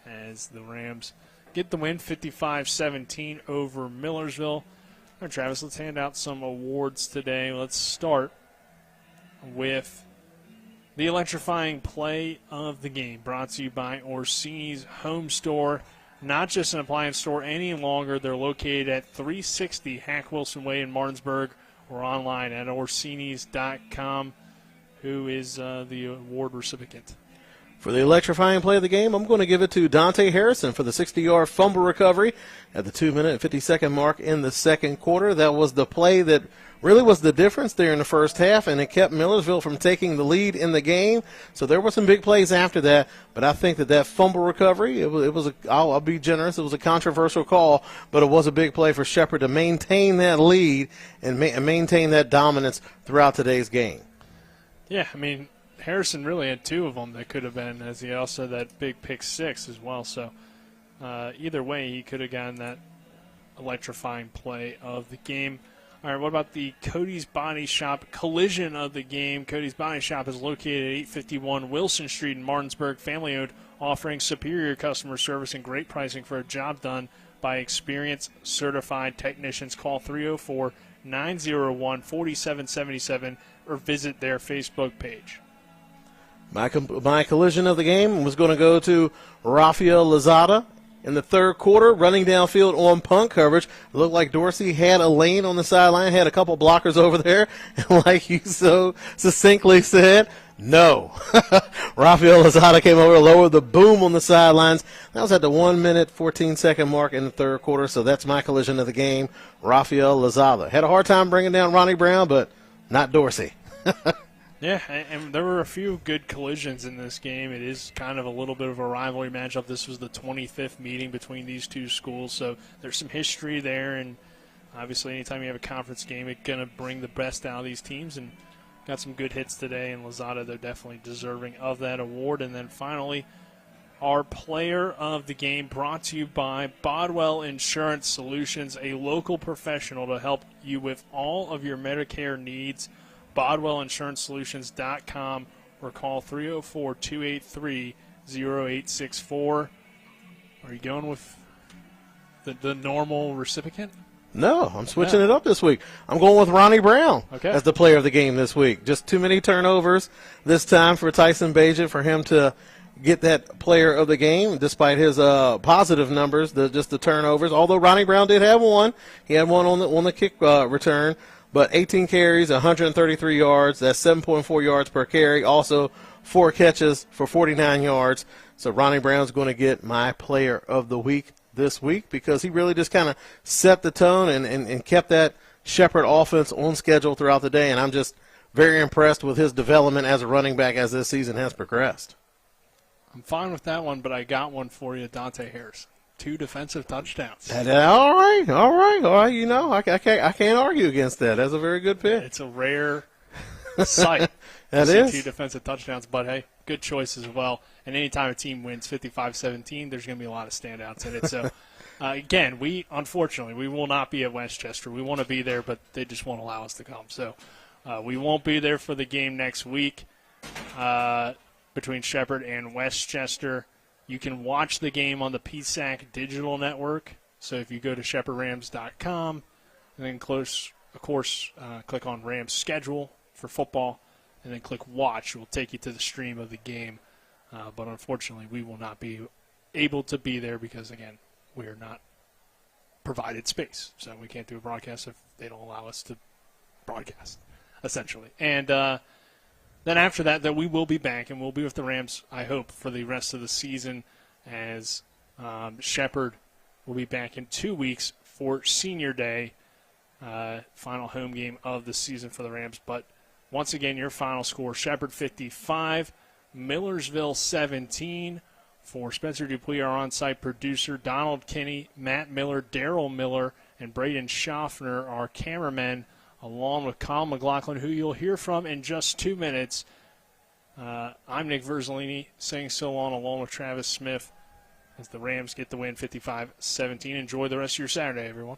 as the Rams get the win 55-17 over Millersville. All right, Travis, let's hand out some awards today. Let's start with the electrifying play of the game, brought to you by Orsini's Home Store. Not just an appliance store any longer. They're located at 360 Hack Wilson Way in Martinsburg, or online at Orsinis.com. Who is the award recipient? For the electrifying play of the game, I'm going to give it to Dante Harrison for the 60-yard fumble recovery at the 2-minute and 50-second mark in the second quarter. That was the play that really was the difference there in the first half, and it kept Millersville from taking the lead in the game. So there were some big plays after that, but I think that fumble recovery, I'll be generous, it was a controversial call, but it was a big play for Shepherd to maintain that lead and maintain that dominance throughout today's game. Yeah, I mean, Harrison really had 2 of them that could have been, as he also had that big pick 6 as well. So either way, he could have gotten that electrifying play of the game. All right, what about the Cody's Body Shop collision of the game? Cody's Body Shop is located at 851 Wilson Street in Martinsburg, family-owned, offering superior customer service and great pricing for a job done by experienced, certified technicians. Call 304-901-4777 or visit their Facebook page. My collision of the game was going to go to Rafael Lozada in the third quarter, running downfield on punt coverage. It looked like Dorsey had a lane on the sideline, had a couple blockers over there, and like you so succinctly said, no. Rafael Lozada came over, lowered the boom on the sidelines. That was at the 1 minute, 14-second mark in the third quarter, so that's my collision of the game, Rafael Lozada. Had a hard time bringing down Ronnie Brown, but not Dorsey. Yeah, and there were a few good collisions in this game. It is kind of a little bit of a rivalry matchup. This was the 25th meeting between these two schools, so there's some history there. And obviously, anytime you have a conference game, it's going to bring the best out of these teams. And got some good hits today, and Lozada, they're definitely deserving of that award. And then finally, our player of the game brought to you by Bodwell Insurance Solutions, a local professional to help you with all of your Medicare needs. BodwellInsuranceSolutions.com or call 304-283-0864. Are you going with the normal recipient? No, I'm switching it up this week. I'm going with Ronnie Brown as the player of the game this week. Just too many turnovers this time for Tyson Bagent for him to get that player of the game, despite his positive numbers, just the turnovers. Although Ronnie Brown did have one. He had one on the kick return. But 18 carries, 133 yards. That's 7.4 yards per carry. Also, 4 catches for 49 yards. So Ronnie Brown's going to get my player of the week this week because he really just kind of set the tone and kept that Shepherd offense on schedule throughout the day. And I'm just very impressed with his development as a running back as this season has progressed. I'm fine with that one, but I got one for you, Dante Harris. 2 defensive touchdowns. All right. You know, I can't argue against that. That's a very good pick. It's a rare sight. That to is. see 2 defensive touchdowns, but hey, good choice as well. And anytime a team wins 55-17, there's going to be a lot of standouts in it. So, again, we will not be at Westchester. We want to be there, but they just won't allow us to come. So we won't be there for the game next week between Shepherd and Westchester. You can watch the game on the PSAC digital network. So if you go to ShepherdRams.com and then click on Rams schedule for football and then click watch, it will take you to the stream of the game. But unfortunately, we will not be able to be there because, again, we are not provided space. So we can't do a broadcast if they don't allow us to broadcast, essentially. And then after that we will be back, and we'll be with the Rams, I hope, for the rest of the season as Shepherd will be back in 2 weeks for Senior Day, final home game of the season for the Rams. But once again, your final score, Shepherd 55, Millersville 17. For Spencer Dupuis, our on-site producer, Donald Kinney, Matt Miller, Daryl Miller, and Braden Schaffner, our cameramen, along with Kyle McLaughlin, who you'll hear from in just 2 minutes. I'm Nick Verzolini saying so long along with Travis Smith as the Rams get the win 55-17. Enjoy the rest of your Saturday, everyone.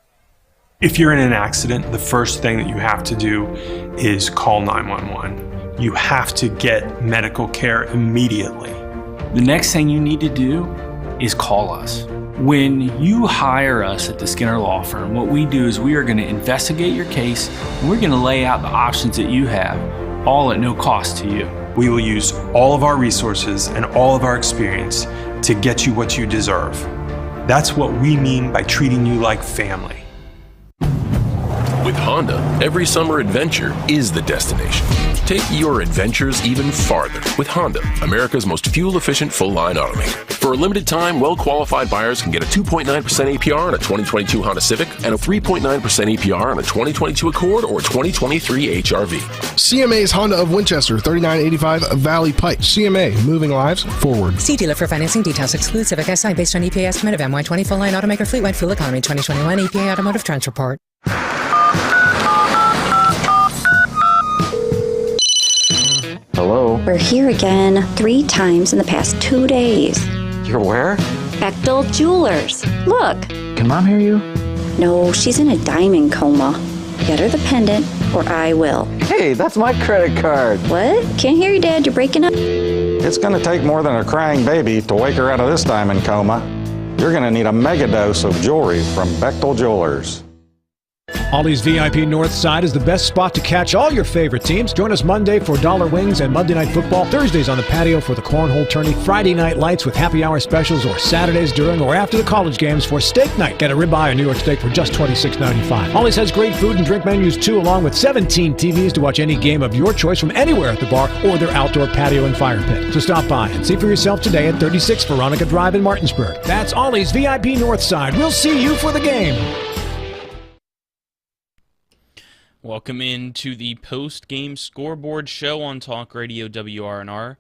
If you're in an accident, the first thing that you have to do is call 911. You have to get medical care immediately. The next thing you need to do is call us. When you hire us at the Skinner Law Firm, what we do is we are going to investigate your case, and we're going to lay out the options that you have, all at no cost to you. We will use all of our resources and all of our experience to get you what you deserve. That's what we mean by treating you like family. With Honda, every summer adventure is the destination. Take your adventures even farther with Honda, America's most fuel-efficient full-line automaker. For a limited time, well-qualified buyers can get a 2.9% APR on a 2022 Honda Civic and a 3.9% APR on a 2022 Accord or 2023 HRV. CMA's Honda of Winchester, 3985 Valley Pike. CMA, moving lives forward. See dealer for financing details. Exclude Civic SI based on EPA estimate of MY20 full-line automaker fleet-wide fuel economy 2021 EPA Automotive Trends Report. Hello? We're here again 3 times in the past 2 days. You're where? Bechtel Jewelers. Look. Can Mom hear you? No, she's in a diamond coma. Get her the pendant, or I will. Hey, that's my credit card. What? Can't hear you, Dad. You're breaking up. It's going to take more than a crying baby to wake her out of this diamond coma. You're going to need a mega dose of jewelry from Bechtel Jewelers. Ollie's VIP North Side is the best spot to catch all your favorite teams. Join us Monday for dollar wings and Monday Night Football, Thursdays on the patio for the cornhole tourney, Friday night lights with happy hour specials, or Saturdays during or after the college games for steak night. Get a ribeye or New York steak for just $26.95. Ollie's has great food and drink menus too, along with 17 TVs to watch any game of your choice from anywhere at the bar or their outdoor patio and fire pit. So stop by and see for yourself today at 36 Veronica Drive in Martinsburg. That's Ollie's VIP North Side. We'll see you for the game. Welcome into the post-game scoreboard show on Talk Radio WRNR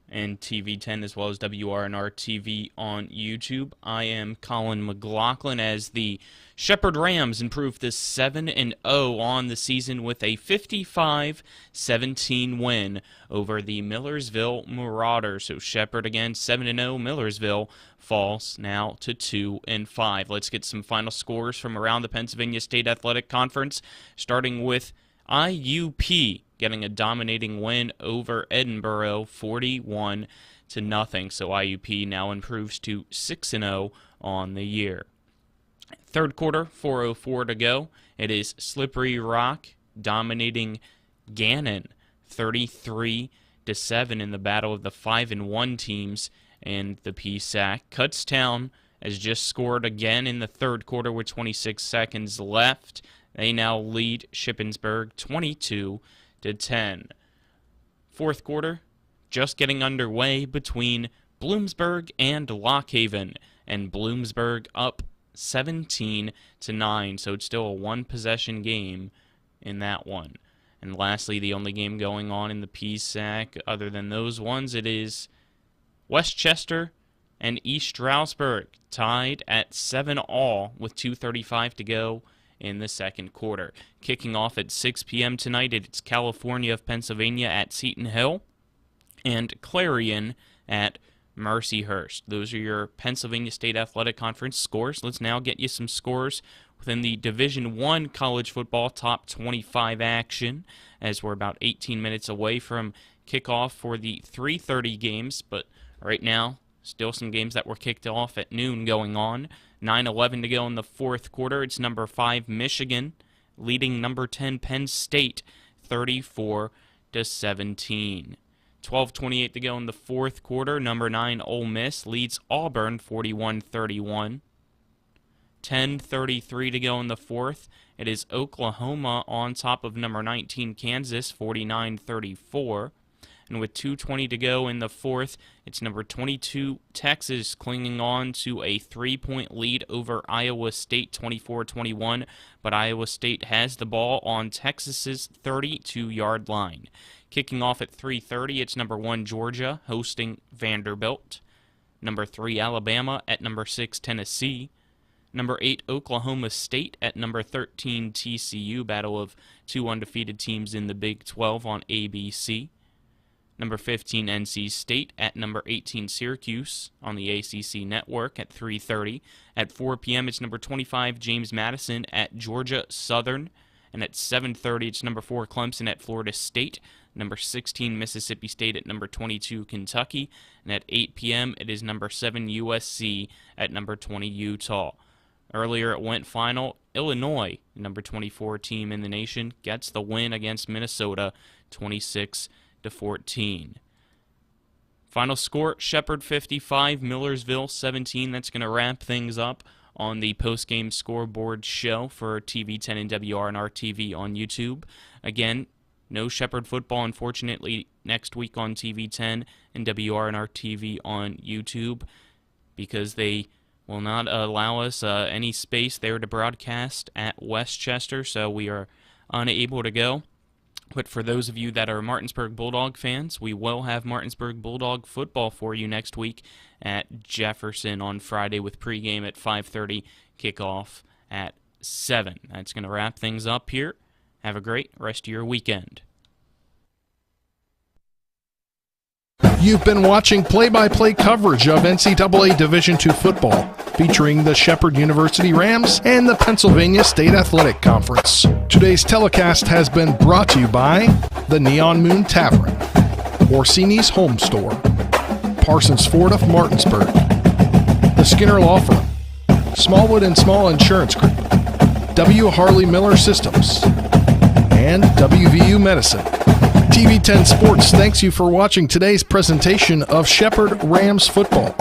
and TV 10, as well as WRNR TV on YouTube. I am Colin McLaughlin as the Shepherd Rams improve to 7-0 on the season with a 55-17 win over the Millersville Marauders. So Shepherd again 7-0. Millersville falls now to 2-5. Let's get some final scores from around the Pennsylvania State Athletic Conference, starting with IUP getting a dominating win over Edinboro 41-0. So IUP now improves to 6-0 on the year. Third quarter, 4:04 to go. It is Slippery Rock dominating Gannon 33-7 in the battle of the 5-1 teams and the PSAC. Kutztown has just scored again in the third quarter with 26 seconds left. They now lead Shippensburg 22-10. Fourth quarter, just getting underway between Bloomsburg and Lockhaven, and Bloomsburg up 17-9, so it's still a one-possession game in that one. And lastly, the only game going on in the PSAC, other than those ones, it is Westchester and East Stroudsburg tied at 7-all with 2:35 to go in the second quarter. Kicking off at 6 p.m. tonight, it's California of Pennsylvania at Seton Hill and Clarion at Mercyhurst. Those are your Pennsylvania State Athletic Conference scores. Let's now get you some scores within the Division I college football top 25 action, as we're about 18 minutes away from kickoff for the 3:30 games, but right now, still some games that were kicked off at noon going on. 9:11 to go in the fourth quarter. It's number 5 Michigan leading number 10 Penn State 34-17. 12:28 to go in the fourth quarter. Number 9 Ole Miss leads Auburn 41-31. 10:33 to go in the fourth. It is Oklahoma on top of number 19 Kansas 49-34. And with 2:20 to go in the fourth, it's number 22 Texas clinging on to a 3-point lead over Iowa State 24-21. But Iowa State has the ball on Texas's 32-yard line. Kicking off at 3:30, it's number 1 Georgia hosting Vanderbilt. Number 3 Alabama at number 6 Tennessee. Number 8 Oklahoma State at number 13 TCU. Battle of two undefeated teams in the Big 12 on ABC. Number 15 NC State at number 18 Syracuse on the ACC network at 3:30. At 4 p.m. it's number 25 James Madison at Georgia Southern. And at 7:30 it's number 4 Clemson at Florida State. Number 16 Mississippi State at number 22 Kentucky. And at 8 p.m. it is number 7 USC at number 20 Utah. Earlier it went final. Illinois, number 24 team in the nation, gets the win against Minnesota 26-14. Final score, Shepherd 55, Millersville 17. That's going to wrap things up on the post-game scoreboard show for TV 10 and WRNR TV on YouTube. Again, no Shepherd football, unfortunately, next week on TV 10 and WRNR TV on YouTube because they will not allow us any space there to broadcast at Westchester, so we are unable to go. But for those of you that are Martinsburg Bulldog fans, we will have Martinsburg Bulldog football for you next week at Jefferson on Friday with pregame at 5:30, kickoff at 7. That's going to wrap things up here. Have a great rest of your weekend. You've been watching play-by-play coverage of NCAA Division II football, featuring the Shepherd University Rams and the Pennsylvania State Athletic Conference. Today's telecast has been brought to you by the Neon Moon Tavern, Orsini's Home Store, Parsons Ford of Martinsburg, the Skinner Law Firm, Smallwood and Small Insurance Group, W. Harley Miller Systems, and WVU Medicine. TV10 Sports thanks you for watching today's presentation of Shepherd Rams football.